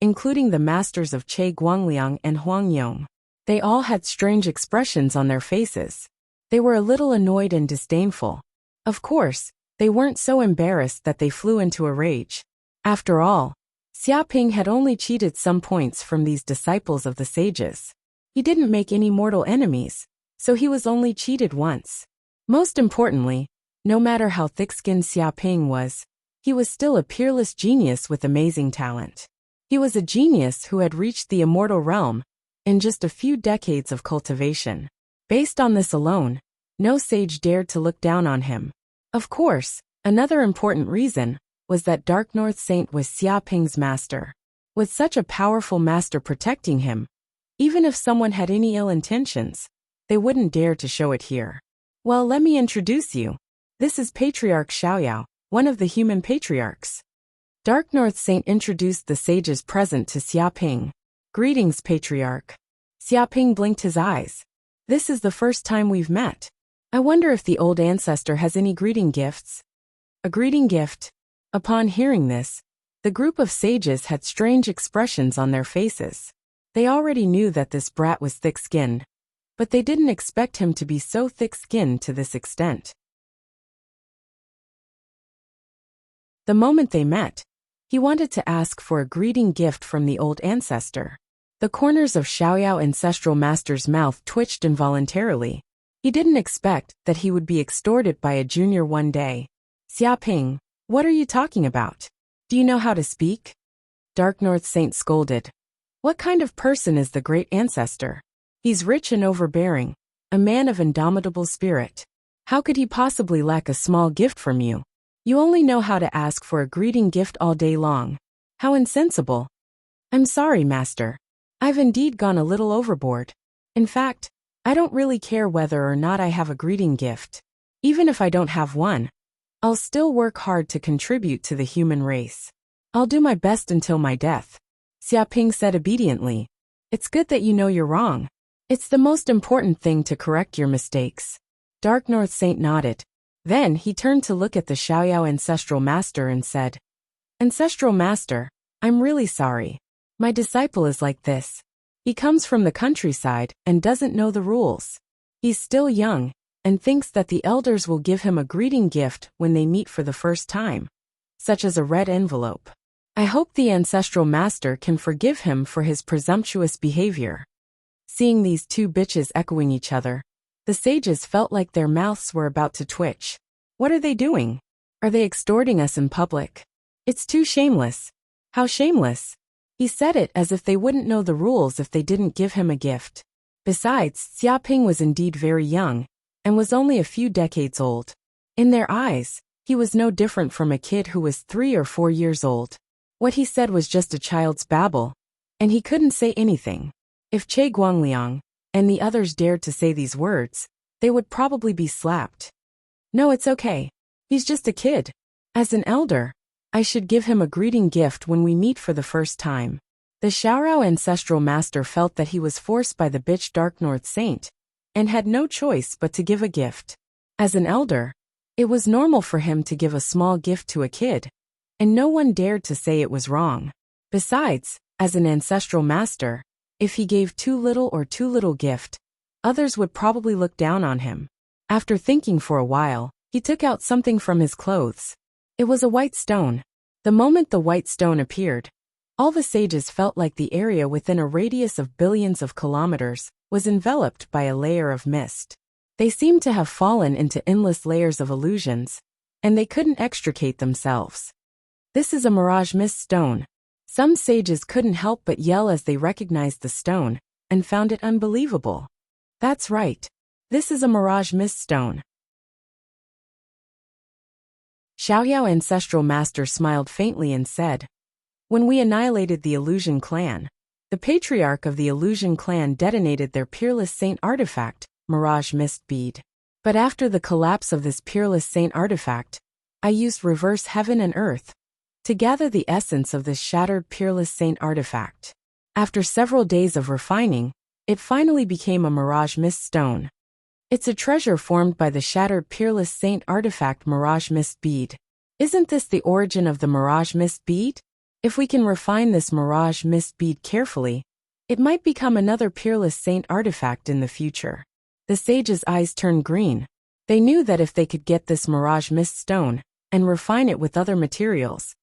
including the masters of Che Guangliang and Huangyong. They all had strange expressions on their faces. They were a little annoyed and disdainful. Of course, they weren't so embarrassed that they flew into a rage. After all, Xiaoping had only cheated some points from these disciples of the sages. He didn't make any mortal enemies, so he was only cheated once. Most importantly, no matter how thick-skinned Xiaoping was, he was still a peerless genius with amazing talent. He was a genius who had reached the immortal realm in just a few decades of cultivation. Based on this alone, no sage dared to look down on him. Of course, another important reason was that Dark North Saint was Xiaoping's master. With such a powerful master protecting him, even if someone had any ill intentions, they wouldn't dare to show it here. Well, let me introduce you. This is Patriarch Xiaoyao, one of the human patriarchs. Dark North Saint introduced the sages present to Xiaoping. Greetings, Patriarch. Xiaoping blinked his eyes. This is the first time we've met. I wonder if the old ancestor has any greeting gifts. A greeting gift? Upon hearing this, the group of sages had strange expressions on their faces. They already knew that this brat was thick-skinned, but they didn't expect him to be so thick-skinned to this extent. The moment they met, he wanted to ask for a greeting gift from the old ancestor. The corners of Xiaoyao ancestral master's mouth twitched involuntarily. He didn't expect that he would be extorted by a junior one day. Xiaoping, what are you talking about? Do you know how to speak? Dark North Saint scolded. What kind of person is the great ancestor? He's rich and overbearing, a man of indomitable spirit. How could he possibly lack a small gift from you? You only know how to ask for a greeting gift all day long. How insensible. I'm sorry, master. I've indeed gone a little overboard. In fact, I don't really care whether or not I have a greeting gift. Even if I don't have one, I'll still work hard to contribute to the human race. I'll do my best until my death. Xiaoping said obediently. It's good that you know you're wrong. It's the most important thing to correct your mistakes. Dark North Saint nodded. Then he turned to look at the Xiaoyao ancestral master and said, Ancestral master, I'm really sorry. My disciple is like this. He comes from the countryside and doesn't know the rules. He's still young and thinks that the elders will give him a greeting gift when they meet for the first time, such as a red envelope. I hope the ancestral master can forgive him for his presumptuous behavior. Seeing these two bitches echoing each other, the sages felt like their mouths were about to twitch. What are they doing? Are they extorting us in public? It's too shameless. How shameless? He said it as if they wouldn't know the rules if they didn't give him a gift. Besides, Xiaoping was indeed very young, and was only a few decades old. In their eyes, he was no different from a kid who was 3 or 4 years old. What he said was just a child's babble, and he couldn't say anything. If Che Guangliang and the others dared to say these words, they would probably be slapped. No, it's okay. He's just a kid. As an elder, I should give him a greeting gift when we meet for the first time. The Xiaorao ancestral master felt that he was forced by the bitch Dark North Saint, and had no choice but to give a gift. As an elder, it was normal for him to give a small gift to a kid, and no one dared to say it was wrong. Besides, as an ancestral master, if he gave too little gift, others would probably look down on him. After thinking for a while, he took out something from his clothes. It was a white stone. The moment the white stone appeared, all the sages felt like the area within a radius of billions of kilometers was enveloped by a layer of mist. They seemed to have fallen into endless layers of illusions, and they couldn't extricate themselves. This is a mirage mist stone. Some sages couldn't help but yell as they recognized the stone, and found it unbelievable. That's right. This is a mirage mist stone. Xiaoyao ancestral master smiled faintly and said, "When we annihilated the illusion clan, the patriarch of the illusion clan detonated their peerless saint artifact, mirage mist bead. But after the collapse of this peerless saint artifact, I used reverse heaven and earth to gather the essence of this shattered peerless saint artifact. After several days of refining, it finally became a mirage mist stone. It's a treasure formed by the shattered peerless saint artifact mirage mist bead. Isn't this the origin of the mirage mist bead? If we can refine this mirage mist bead carefully, it might become another peerless saint artifact in the future." The sage's eyes turned green. They knew that if they could get this mirage mist stone and refine it with other materials,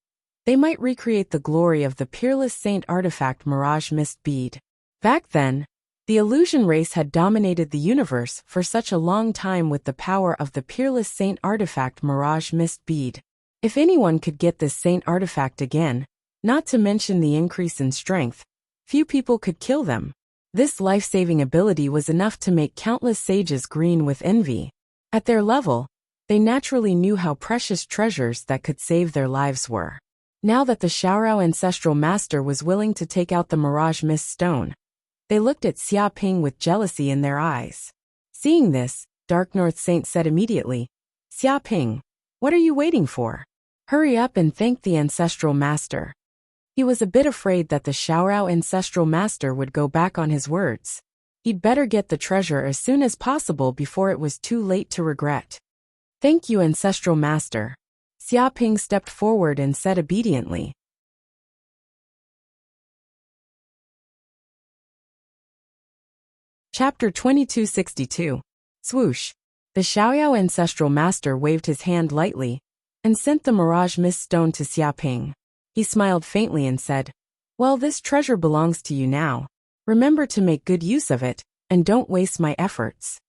they might recreate the glory of the peerless saint artifact mirage mist bead. Back then, the illusion race had dominated the universe for such a long time with the power of the peerless saint artifact mirage mist bead. If anyone could get this saint artifact again, not to mention the increase in strength, few people could kill them. This life-saving ability was enough to make countless sages green with envy. At their level, they naturally knew how precious treasures that could save their lives were. Now that the Xiaorao ancestral master was willing to take out the mirage mist stone, they looked at Xia Ping with jealousy in their eyes. Seeing this, Dark North Saint said immediately, "Xia Ping, what are you waiting for? Hurry up and thank the ancestral master." He was a bit afraid that the Xiaorao ancestral master would go back on his words. He'd better get the treasure as soon as possible before it was too late to regret. "Thank you, ancestral master." Xia Ping stepped forward and said obediently. Chapter 2262. Swoosh. The Xiaoyao ancestral master waved his hand lightly and sent the mirage mist stone to Xia Ping. He smiled faintly and said, "Well, this treasure belongs to you now. Remember to make good use of it, and don't waste my efforts."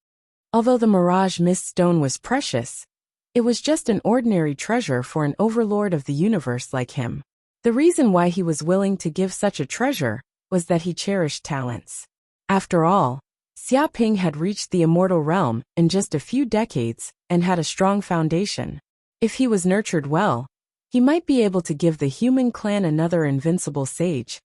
Although the mirage mist stone was precious, it was just an ordinary treasure for an overlord of the universe like him. The reason why he was willing to give such a treasure was that he cherished talents. After all, Xia Ping had reached the immortal realm in just a few decades and had a strong foundation. If he was nurtured well, he might be able to give the human clan another invincible sage,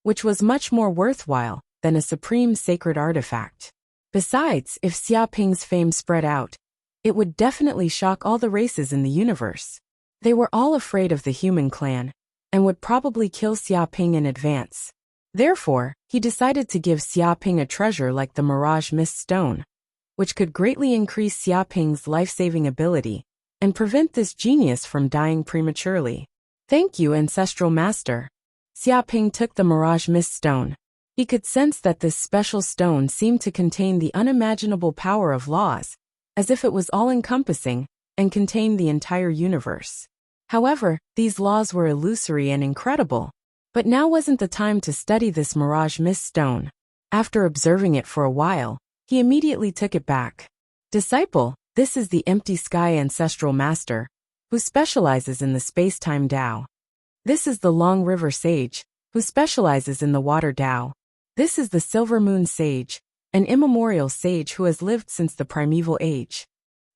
which was much more worthwhile than a supreme sacred artifact. Besides, if Xia Ping's fame spread out, it would definitely shock all the races in the universe. They were all afraid of the human clan, and would probably kill Xia Ping in advance. Therefore, he decided to give Xia Ping a treasure like the mirage mist stone, which could greatly increase Xia Ping's life-saving ability and prevent this genius from dying prematurely. "Thank you, ancestral master." Xia Ping took the mirage mist stone. He could sense that this special stone seemed to contain the unimaginable power of laws, as if it was all-encompassing and contained the entire universe. However, these laws were illusory and incredible. But now wasn't the time to study this mirage mist stone. After observing it for a while, he immediately took it back. "Disciple, this is the empty sky ancestral master, who specializes in the space-time Tao. This is the long river sage, who specializes in the water Tao. This is the silver moon sage, an immemorial sage who has lived since the primeval age."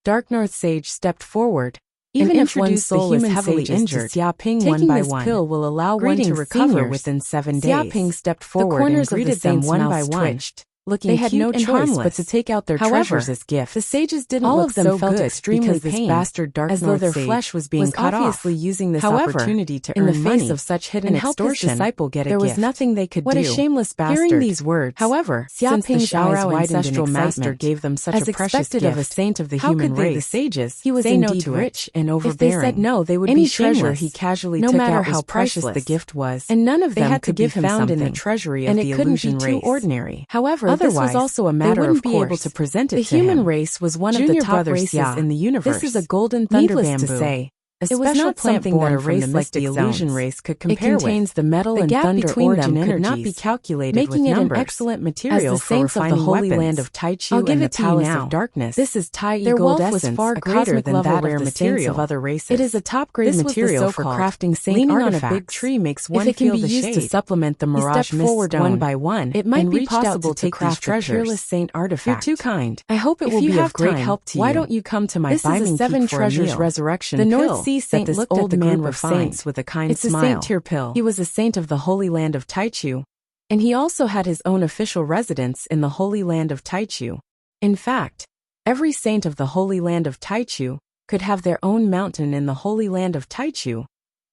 Dark North Sage stepped forward. Even if one's soul is heavily injured, taking this pill will allow one to recover within 7 days. Xia Ping stepped forward and greeted them one by one. looking They had cute no and choice harmless, but to take out their However, treasures as gifts. The sages didn't All look of them so felt good extremely because this pained, bastard Dark as though North their sage flesh was being was cut obviously off. using this However, opportunity to in the earn face money of such hidden and help his extortion, disciple get a there was gift. nothing they could What do. a shameless bastard. Hearing these words, However, since the Xiaoping's eyes Shaorao widened in ancestral master excitement. gave them such As a precious expected gift, of a saint of the how human could they, the race, sages, he was say no indeed to rich it? and overbearing. If they said no, they would Any be shameless. treasure he casually no took matter out how was priceless priceless, the gift was, and none of they them had to could be give him found in the something, treasury and of the it couldn't be illusion too race. ordinary. However, Otherwise, this was also a matter they wouldn't of be course. able to present it The to human him. race was one Junior of the top brother races Xia, in the universe. This is a golden thunder Needless bamboo. to say, It it was was not not something something that that a a race race like like the the illusion illusion race could It compare contains with. the metal The and gap thunder between origin them could not be energies, calculated making with it numbers. an excellent As material the for saints of the refining Holy weapons. Land of Taichu I'll give and it the to you Palace now. of Darkness, This is Tai their gold wealth was essence, far a greater cosmic than level that rare of the material saints of other races. It is a top-grade This was the material for so-called crafting saint leaning on a artifacts. big tree makes If one it can feel be the used to shade. supplement the He mirage stepped forward mist one stone, by one, it might and be reached out possible to to take craft these treasures. a peerless saint artifact. You're too kind. I hope it If will you be have of great time, help to you. why don't you come to my This is a Biming seven Peak for a treasures meal? resurrection The pill North Sea that Saint this looked at old the man group of refined. saints with a kind It's smile. a saint tier pill. He was a saint of the Holy Land of Taichu, and he also had his own official residence in the Holy Land of Taichu. In fact, every saint of the Holy Land of Taichu could have their own mountain in the Holy Land of Taichu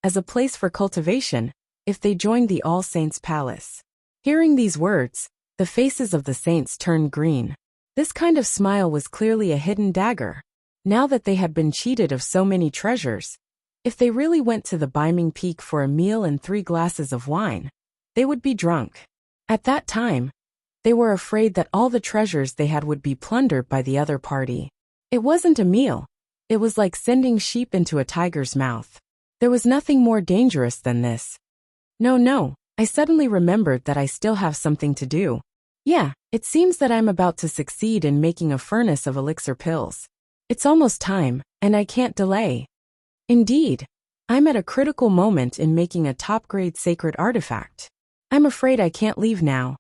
as a place for cultivation if they joined the All Saints Palace. Hearing these words, the faces of the saints turned green. This kind of smile was clearly a hidden dagger. Now that they had been cheated of so many treasures, if they really went to the Biming Peak for a meal and 3 glasses of wine, they would be drunk. At that time, they were afraid that all the treasures they had would be plundered by the other party. It wasn't a meal. It was like sending sheep into a tiger's mouth. There was nothing more dangerous than this. No, I suddenly remembered that I still have something to do. Yeah, it seems that I'm about to succeed in making a furnace of elixir pills. It's almost time, and I can't delay. Indeed, I'm at a critical moment in making a top-grade sacred artifact. I'm afraid I can't leave now.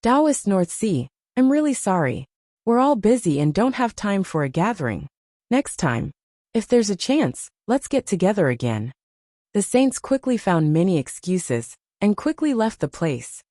Taoist North Sea, I'm really sorry. We're all busy and don't have time for a gathering. Next time, if there's a chance, let's get together again. The saints quickly found many excuses and quickly left the place,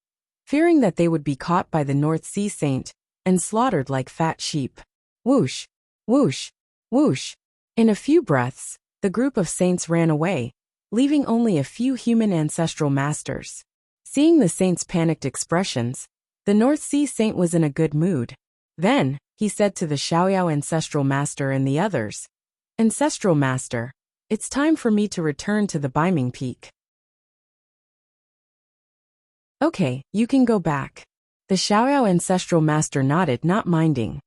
fearing that they would be caught by the North Sea Saint and slaughtered like fat sheep. Whoosh, whoosh, whoosh. In a few breaths, the group of saints ran away, leaving only a few human ancestral masters. Seeing the saints' panicked expressions, the North Sea Saint was in a good mood. Then, he said to the Xiaoyao ancestral master and the others, "Ancestral master, it's time for me to return to the Biming Peak." Okay, you can go back. The Xiaoyao ancestral master nodded, not minding.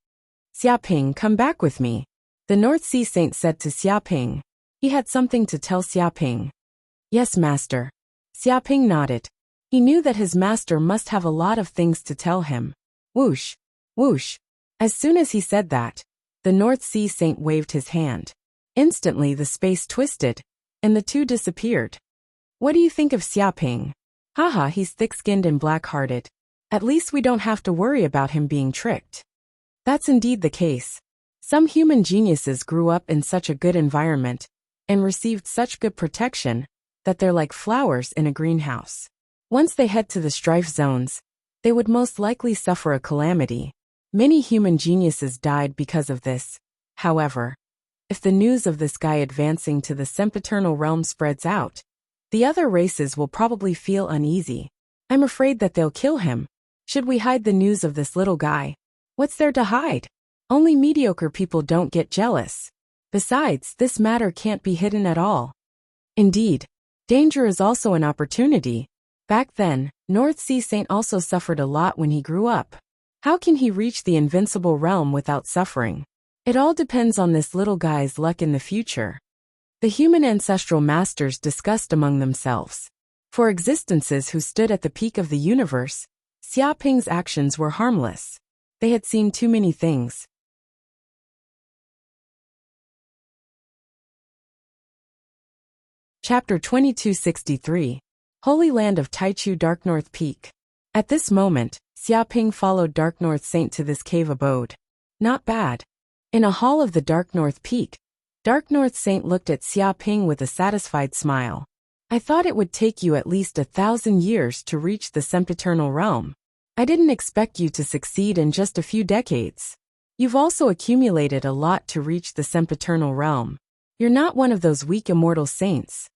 Xiaoping, come back with me, the North Sea Saint said to Xiaoping. He had something to tell Xiaoping. Yes, master. Xiaoping nodded. He knew that his master must have a lot of things to tell him. Whoosh, whoosh. As soon as he said that, the North Sea Saint waved his hand. Instantly the space twisted, and the two disappeared. What do you think of Xiaoping? Haha, he's thick-skinned and black-hearted. At least we don't have to worry about him being tricked. That's indeed the case. Some human geniuses grew up in such a good environment and received such good protection that they're like flowers in a greenhouse. Once they head to the strife zones, they would most likely suffer a calamity. Many human geniuses died because of this. However, if the news of this guy advancing to the sempiternal realm spreads out, the other races will probably feel uneasy. I'm afraid that they'll kill him. Should we hide the news of this little guy? What's there to hide? Only mediocre people don't get jealous. Besides, this matter can't be hidden at all. Indeed, danger is also an opportunity. Back then, North Sea Saint also suffered a lot when he grew up. How can he reach the invincible realm without suffering? It all depends on this little guy's luck in the future. The human ancestral masters discussed among themselves. For existences who stood at the peak of the universe, Xiaoping's actions were harmless. They had seen too many things. Chapter 2263. Holy Land of Taichu Dark North Peak. At this moment, Xiaoping followed Dark North Saint to this cave abode. Not bad. In a hall of the Dark North Peak, Dark North Saint looked at Xiaoping with a satisfied smile. I thought it would take you at least 1,000 years to reach the sempiternal realm. I didn't expect you to succeed in just a few decades. You've also accumulated a lot to reach the sempiternal realm. You're not one of those weak immortal saints.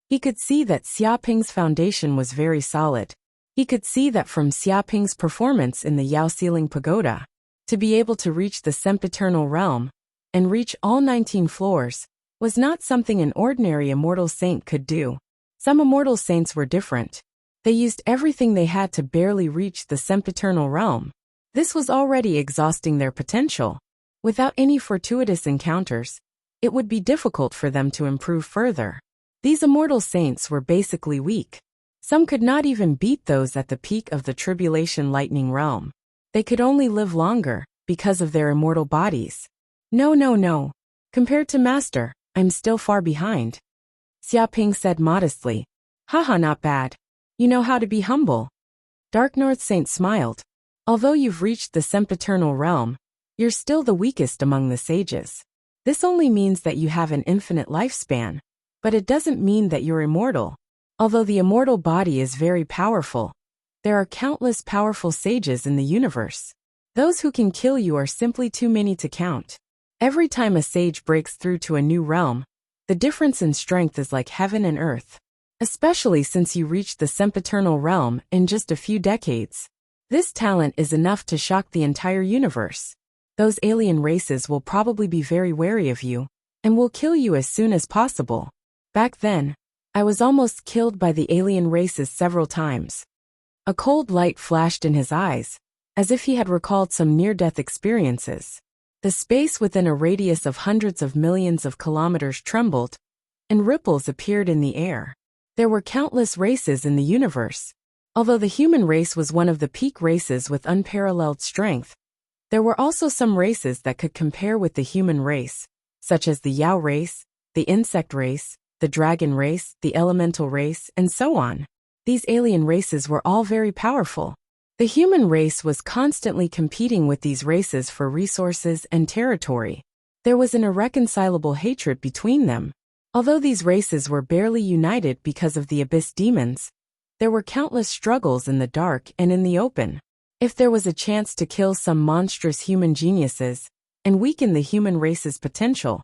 He could see that Xiaoping's foundation was very solid. He could see that from Xiaoping's performance in the Yaoxiling Pagoda, to be able to reach the sempiternal realm and reach all 19 floors was not something an ordinary immortal saint could do. Some immortal saints were different. They used everything they had to barely reach the sempiternal realm. This was already exhausting their potential. Without any fortuitous encounters, it would be difficult for them to improve further. These immortal saints were basically weak. Some could not even beat those at the peak of the tribulation lightning realm. They could only live longer because of their immortal bodies. No. Compared to Master, I'm still far behind. Xiaoping said modestly. Haha, not bad. You know how to be humble. Dark North Saint smiled. Although you've reached the sempiternal realm, you're still the weakest among the sages. This only means that you have an infinite lifespan, but it doesn't mean that you're immortal. Although the immortal body is very powerful, there are countless powerful sages in the universe. Those who can kill you are simply too many to count. Every time a sage breaks through to a new realm, the difference in strength is like heaven and earth. Especially since you reached the sempiternal realm in just a few decades. This talent is enough to shock the entire universe. Those alien races will probably be very wary of you, and will kill you as soon as possible. Back then, I was almost killed by the alien races several times. A cold light flashed in his eyes, as if he had recalled some near-death experiences. The space within a radius of hundreds of millions of kilometers trembled, and ripples appeared in the air. There were countless races in the universe. Although the human race was one of the peak races with unparalleled strength, there were also some races that could compare with the human race, such as the Yao race, the insect race, the dragon race, the elemental race, and so on. These alien races were all very powerful. The human race was constantly competing with these races for resources and territory. There was an irreconcilable hatred between them. Although these races were barely united because of the abyss demons, there were countless struggles in the dark and in the open. If there was a chance to kill some monstrous human geniuses and weaken the human race's potential,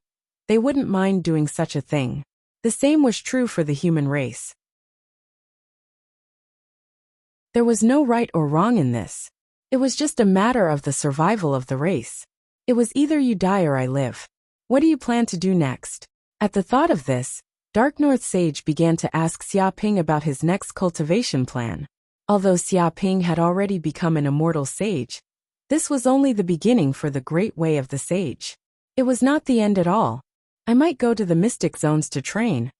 they wouldn't mind doing such a thing. The same was true for the human race. There was no right or wrong in this. It was just a matter of the survival of the race. It was either you die or I live. What do you plan to do next? At the thought of this, Dark North Sage began to ask Xiaoping about his next cultivation plan. Although Xiaoping had already become an immortal sage, this was only the beginning for the great way of the sage. It was not the end at all. I might go to the Mystic Zones to train.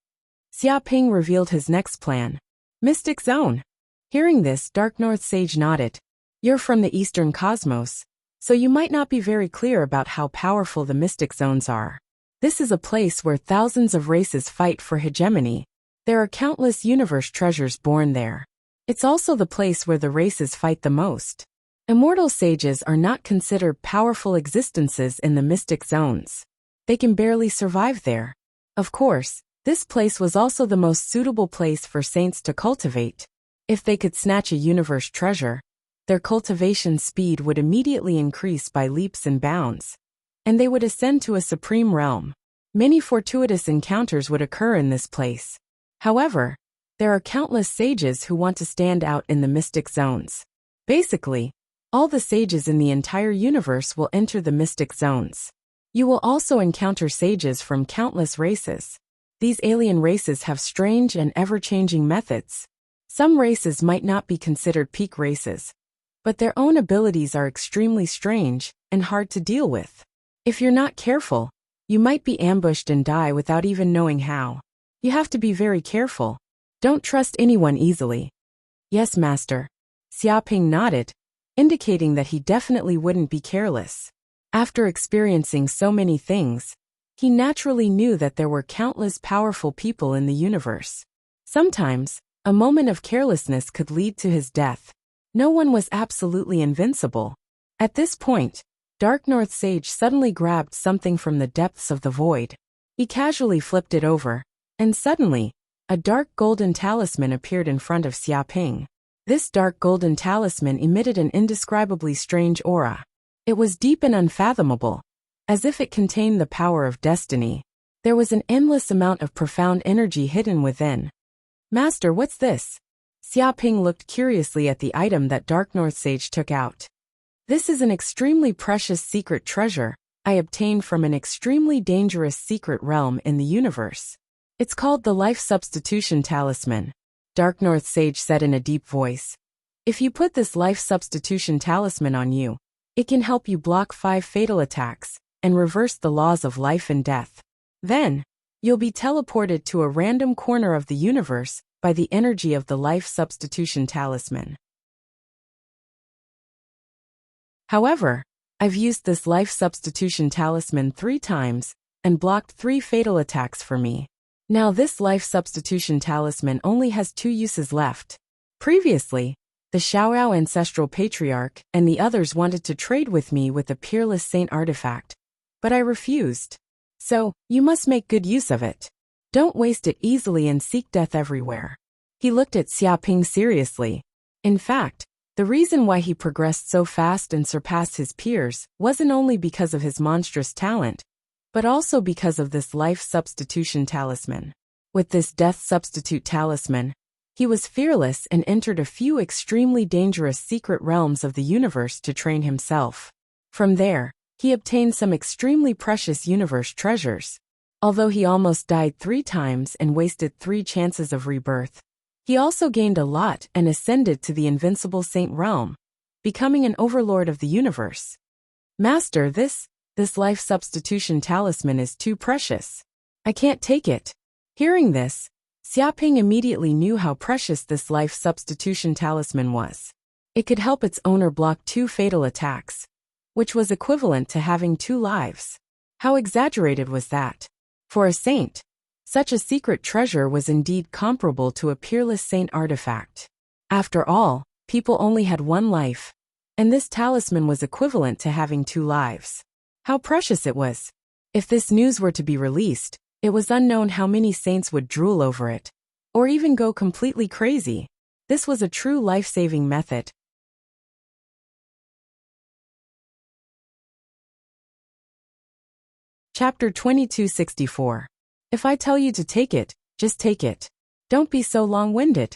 Xiaoping revealed his next plan. Mystic Zone. Hearing this, Dark North Sage nodded. You're from the Eastern Cosmos, so you might not be very clear about how powerful the Mystic Zones are. This is a place where thousands of races fight for hegemony. There are countless universe treasures born there. It's also the place where the races fight the most. Immortal sages are not considered powerful existences in the Mystic Zones. They can barely survive there. Of course, this place was also the most suitable place for saints to cultivate. If they could snatch a universe treasure, their cultivation speed would immediately increase by leaps and bounds, and they would ascend to a supreme realm. Many fortuitous encounters would occur in this place. However, there are countless sages who want to stand out in the Mystic Zones. Basically, all the sages in the entire universe will enter the Mystic Zones. You will also encounter sages from countless races. These alien races have strange and ever-changing methods. Some races might not be considered peak races, but their own abilities are extremely strange and hard to deal with. If you're not careful, you might be ambushed and die without even knowing how. You have to be very careful. Don't trust anyone easily. Yes, Master. Xiaoping nodded, indicating that he definitely wouldn't be careless. After experiencing so many things, he naturally knew that there were countless powerful people in the universe. Sometimes, a moment of carelessness could lead to his death. No one was absolutely invincible. At this point, Dark North Sage suddenly grabbed something from the depths of the void. He casually flipped it over, and suddenly, a dark golden talisman appeared in front of Xiaoping. This dark golden talisman emitted an indescribably strange aura. It was deep and unfathomable, as if it contained the power of destiny. There was an endless amount of profound energy hidden within. Master, what's this? Xiaoping looked curiously at the item that Dark North Sage took out. This is an extremely precious secret treasure I obtained from an extremely dangerous secret realm in the universe. It's called the Life Substitution Talisman, Dark North Sage said in a deep voice. If you put this Life Substitution Talisman on you, it can help you block 5 fatal attacks and reverse the laws of life and death. Then, you'll be teleported to a random corner of the universe by the energy of the Life Substitution Talisman. However, I've used this Life Substitution Talisman 3 times and blocked 3 fatal attacks for me. Now this Life Substitution Talisman only has 2 uses left. Previously, the Xiaoyao Ancestral Patriarch and the others wanted to trade with me with the Peerless Saint artifact, but I refused. So, you must make good use of it. Don't waste it easily and seek death everywhere. He looked at Xiaoping seriously. In fact, the reason why he progressed so fast and surpassed his peers wasn't only because of his monstrous talent, but also because of this Life Substitution Talisman. With this Death Substitute Talisman, he was fearless and entered a few extremely dangerous secret realms of the universe to train himself. From there, he obtained some extremely precious universe treasures. Although he almost died 3 times and wasted 3 chances of rebirth, he also gained a lot and ascended to the Invincible Saint realm, becoming an overlord of the universe. Master, this Life Substitution Talisman is too precious. I can't take it. Hearing this, Xiaoping immediately knew how precious this Life Substitution Talisman was. It could help its owner block 2 fatal attacks, which was equivalent to having 2 lives. How exaggerated was that? For a saint, such a secret treasure was indeed comparable to a Peerless Saint artifact. After all, people only had 1 life, and this talisman was equivalent to having 2 lives. How precious it was! If this news were to be released, it was unknown how many saints would drool over it, or even go completely crazy. This was a true life-saving method. Chapter 2264. If I tell you to take it, just take it. Don't be so long-winded.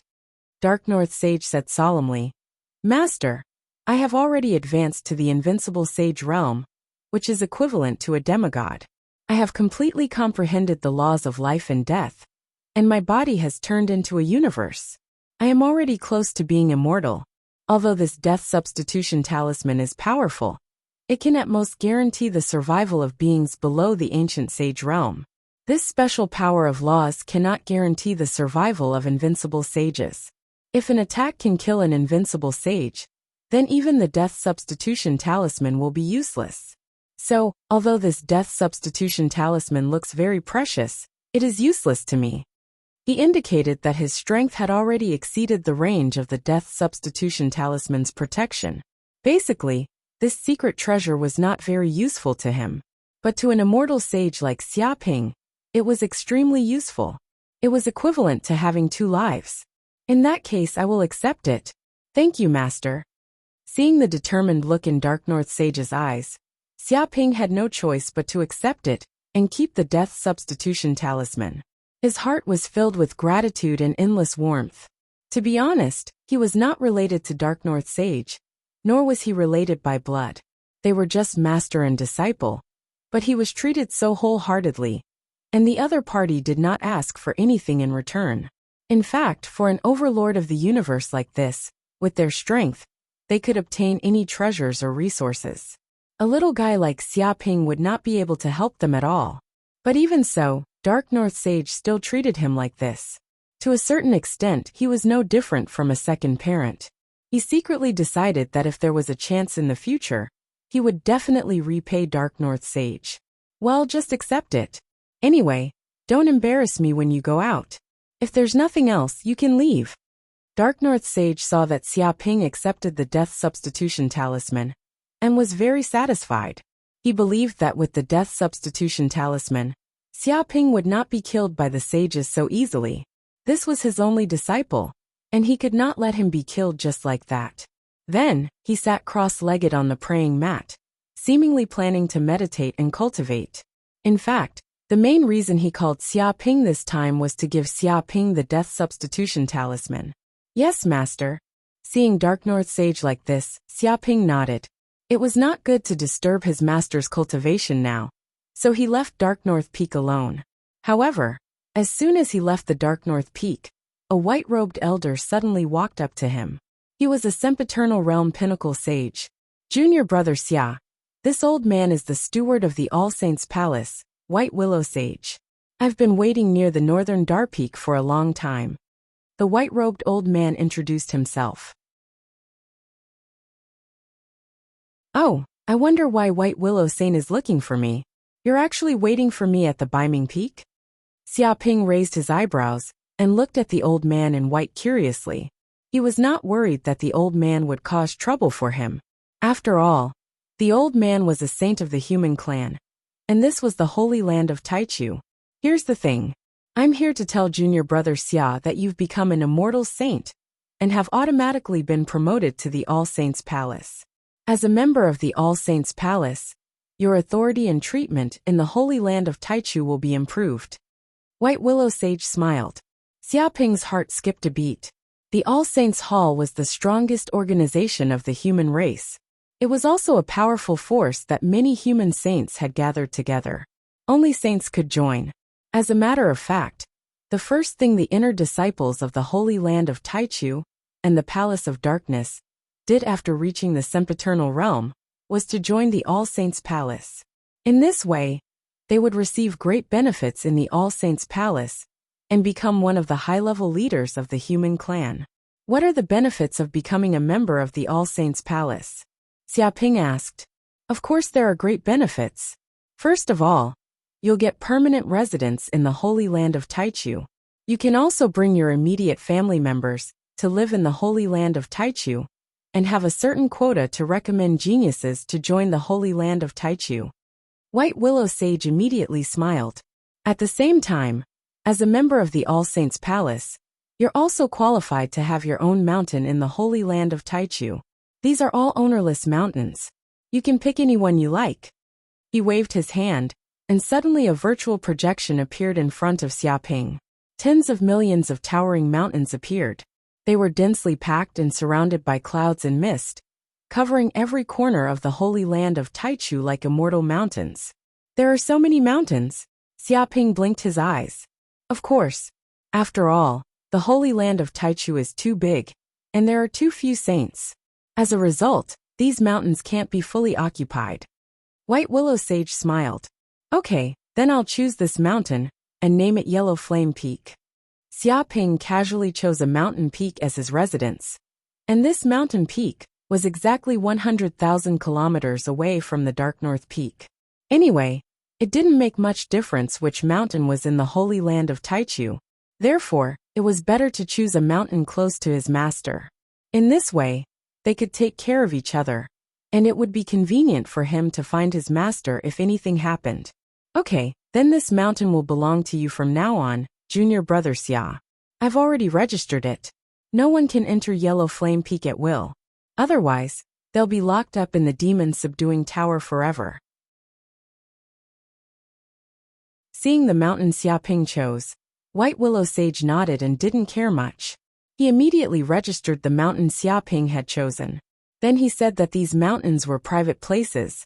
Dark North Sage said solemnly. Master, I have already advanced to the Invincible Sage realm, which is equivalent to a demigod. I have completely comprehended the laws of life and death, and my body has turned into a universe. I am already close to being immortal. Although this Death Substitution Talisman is powerful, it can at most guarantee the survival of beings below the ancient sage realm. This special power of laws cannot guarantee the survival of invincible sages. If an attack can kill an invincible sage, then even the Death Substitution Talisman will be useless. So, although this Death Substitution Talisman looks very precious, it is useless to me. He indicated that his strength had already exceeded the range of the Death Substitution Talisman's protection. Basically, this secret treasure was not very useful to him. But to an immortal sage like Xiaoping, it was extremely useful. It was equivalent to having 2 lives. In that case, I will accept it. Thank you, Master. Seeing the determined look in Dark North Sage's eyes, Xiaoping had no choice but to accept it and keep the Death Substitution Talisman. His heart was filled with gratitude and endless warmth. To be honest, he was not related to Dark North Sage, nor was he related by blood. They were just master and disciple, but he was treated so wholeheartedly, and the other party did not ask for anything in return. In fact, for an overlord of the universe like this, with their strength, they could obtain any treasures or resources. A little guy like Xiaoping would not be able to help them at all. But even so, Dark North Sage still treated him like this. To a certain extent, he was no different from a second parent. He secretly decided that if there was a chance in the future, he would definitely repay Dark North Sage. Well, just accept it. Anyway, don't embarrass me when you go out. If there's nothing else, you can leave. Dark North Sage saw that Xiaoping accepted the Death Substitution Talisman, and was very satisfied. He believed that with the Death Substitution Talisman, Xiaoping would not be killed by the sages so easily. This was his only disciple, and he could not let him be killed just like that. Then, he sat cross-legged on the praying mat, seemingly planning to meditate and cultivate. In fact, the main reason he called Xia Ping this time was to give Xia Ping the death substitution talisman. Yes, master. Seeing Dark North Sage like this, Xia Ping nodded. It was not good to disturb his master's cultivation now, so he left Dark North Peak alone. However, as soon as he left the Dark North Peak, a white-robed elder suddenly walked up to him. He was a sempiternal realm pinnacle sage. Junior brother Xia. This old man is the steward of the All Saints Palace, White Willow Sage. I've been waiting near the northern Dar Peak for a long time. The white-robed old man introduced himself. Oh, I wonder why White Willow Saint is looking for me. You're actually waiting for me at the Baiming Peak? Xia Ping raised his eyebrows and looked at the old man in white curiously. He was not worried that the old man would cause trouble for him. After all, the old man was a saint of the human clan, and this was the holy land of Taichu. Here's the thing. I'm here to tell junior brother Xia that you've become an immortal saint and have automatically been promoted to the All Saints Palace. As a member of the All Saints Palace, your authority and treatment in the holy land of Taichu will be improved. White Willow Sage smiled. Xia Ping's heart skipped a beat. The All Saints Hall was the strongest organization of the human race. It was also a powerful force that many human saints had gathered together. Only saints could join. As a matter of fact, the first thing the inner disciples of the Holy Land of Taichu and the Palace of Darkness did after reaching the sempiternal realm was to join the All Saints Palace. In this way, they would receive great benefits in the All Saints Palace and become one of the high-level leaders of the human clan. What are the benefits of becoming a member of the All Saints Palace? Xia Ping asked. Of course there are great benefits. First of all, you'll get permanent residence in the Holy Land of Taichu. You can also bring your immediate family members to live in the Holy Land of Taichu and have a certain quota to recommend geniuses to join the Holy Land of Taichu. White Willow Sage immediately smiled. At the same time, as a member of the All Saints Palace, you're also qualified to have your own mountain in the Holy Land of Taichu. These are all ownerless mountains. You can pick any one you like. He waved his hand, and suddenly a virtual projection appeared in front of Xia Ping. Tens of millions of towering mountains appeared. They were densely packed and surrounded by clouds and mist, covering every corner of the Holy Land of Taichu like immortal mountains. There are so many mountains. Xia Ping blinked his eyes. Of course. After all, the Holy Land of Taichu is too big, and there are too few saints. As a result, these mountains can't be fully occupied. White Willow Sage smiled. Okay, then I'll choose this mountain and name it Yellow Flame Peak. Xia Ping casually chose a mountain peak as his residence. And this mountain peak was exactly 100,000 kilometers away from the Dark North Peak. Anyway, it didn't make much difference which mountain was in the Holy Land of Taichu. Therefore, it was better to choose a mountain close to his master. In this way, they could take care of each other, and it would be convenient for him to find his master if anything happened. Okay, then this mountain will belong to you from now on, junior brother Xia. I've already registered it. No one can enter Yellow Flame Peak at will. Otherwise, they'll be locked up in the demon-subduing tower forever. Seeing the mountain Xia Ping chose, White Willow Sage nodded and didn't care much. He immediately registered the mountain Xia Ping had chosen. Then he said that these mountains were private places,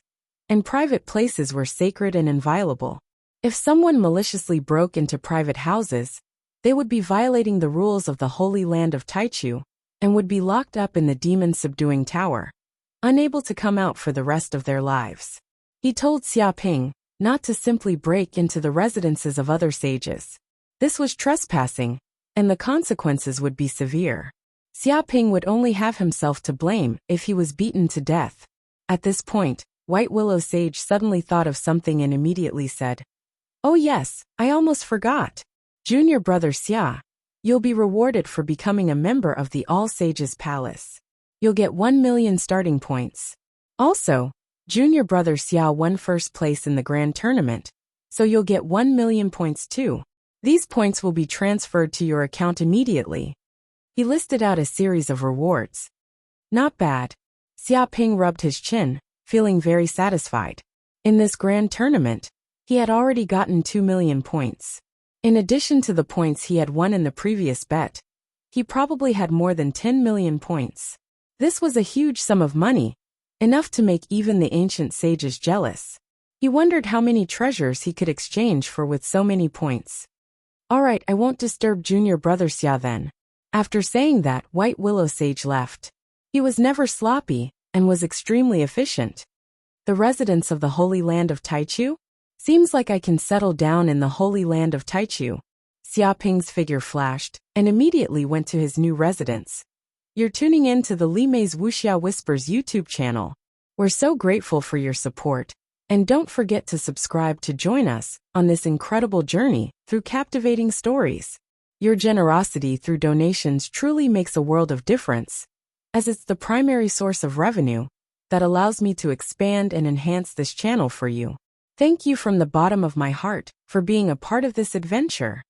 and private places were sacred and inviolable. If someone maliciously broke into private houses, they would be violating the rules of the Holy Land of Taichu and would be locked up in the demon-subduing tower, unable to come out for the rest of their lives. He told Xia Ping not to simply break into the residences of other sages. This was trespassing, and the consequences would be severe. Xia Ping would only have himself to blame if he was beaten to death. At this point, White Willow Sage suddenly thought of something and immediately said, "Oh yes, I almost forgot. Junior brother Xia, you'll be rewarded for becoming a member of the All Sages Palace. You'll get 1 million starting points. Also, junior brother Xia won first place in the grand tournament, so you'll get 1 million points too. These points will be transferred to your account immediately." He listed out a series of rewards. Not bad. Xiaoping rubbed his chin, feeling very satisfied. In this grand tournament, he had already gotten 2 million points. In addition to the points he had won in the previous bet, he probably had more than 10 million points. This was a huge sum of money, enough to make even the ancient sages jealous. He wondered how many treasures he could exchange for with so many points. Alright, I won't disturb junior brother Xia then. After saying that, White Willow Sage left. He was never sloppy, and was extremely efficient. The residents of the Holy Land of Taichu? Seems like I can settle down in the Holy Land of Taichu. Xiaoping's figure flashed, and immediately went to his new residence. You're tuning in to the Li Mei's Wuxia Whispers YouTube channel. We're so grateful for your support, and don't forget to subscribe to join us on this incredible journey through captivating stories. Your generosity through donations truly makes a world of difference, as it's the primary source of revenue that allows me to expand and enhance this channel for you. Thank you from the bottom of my heart for being a part of this adventure.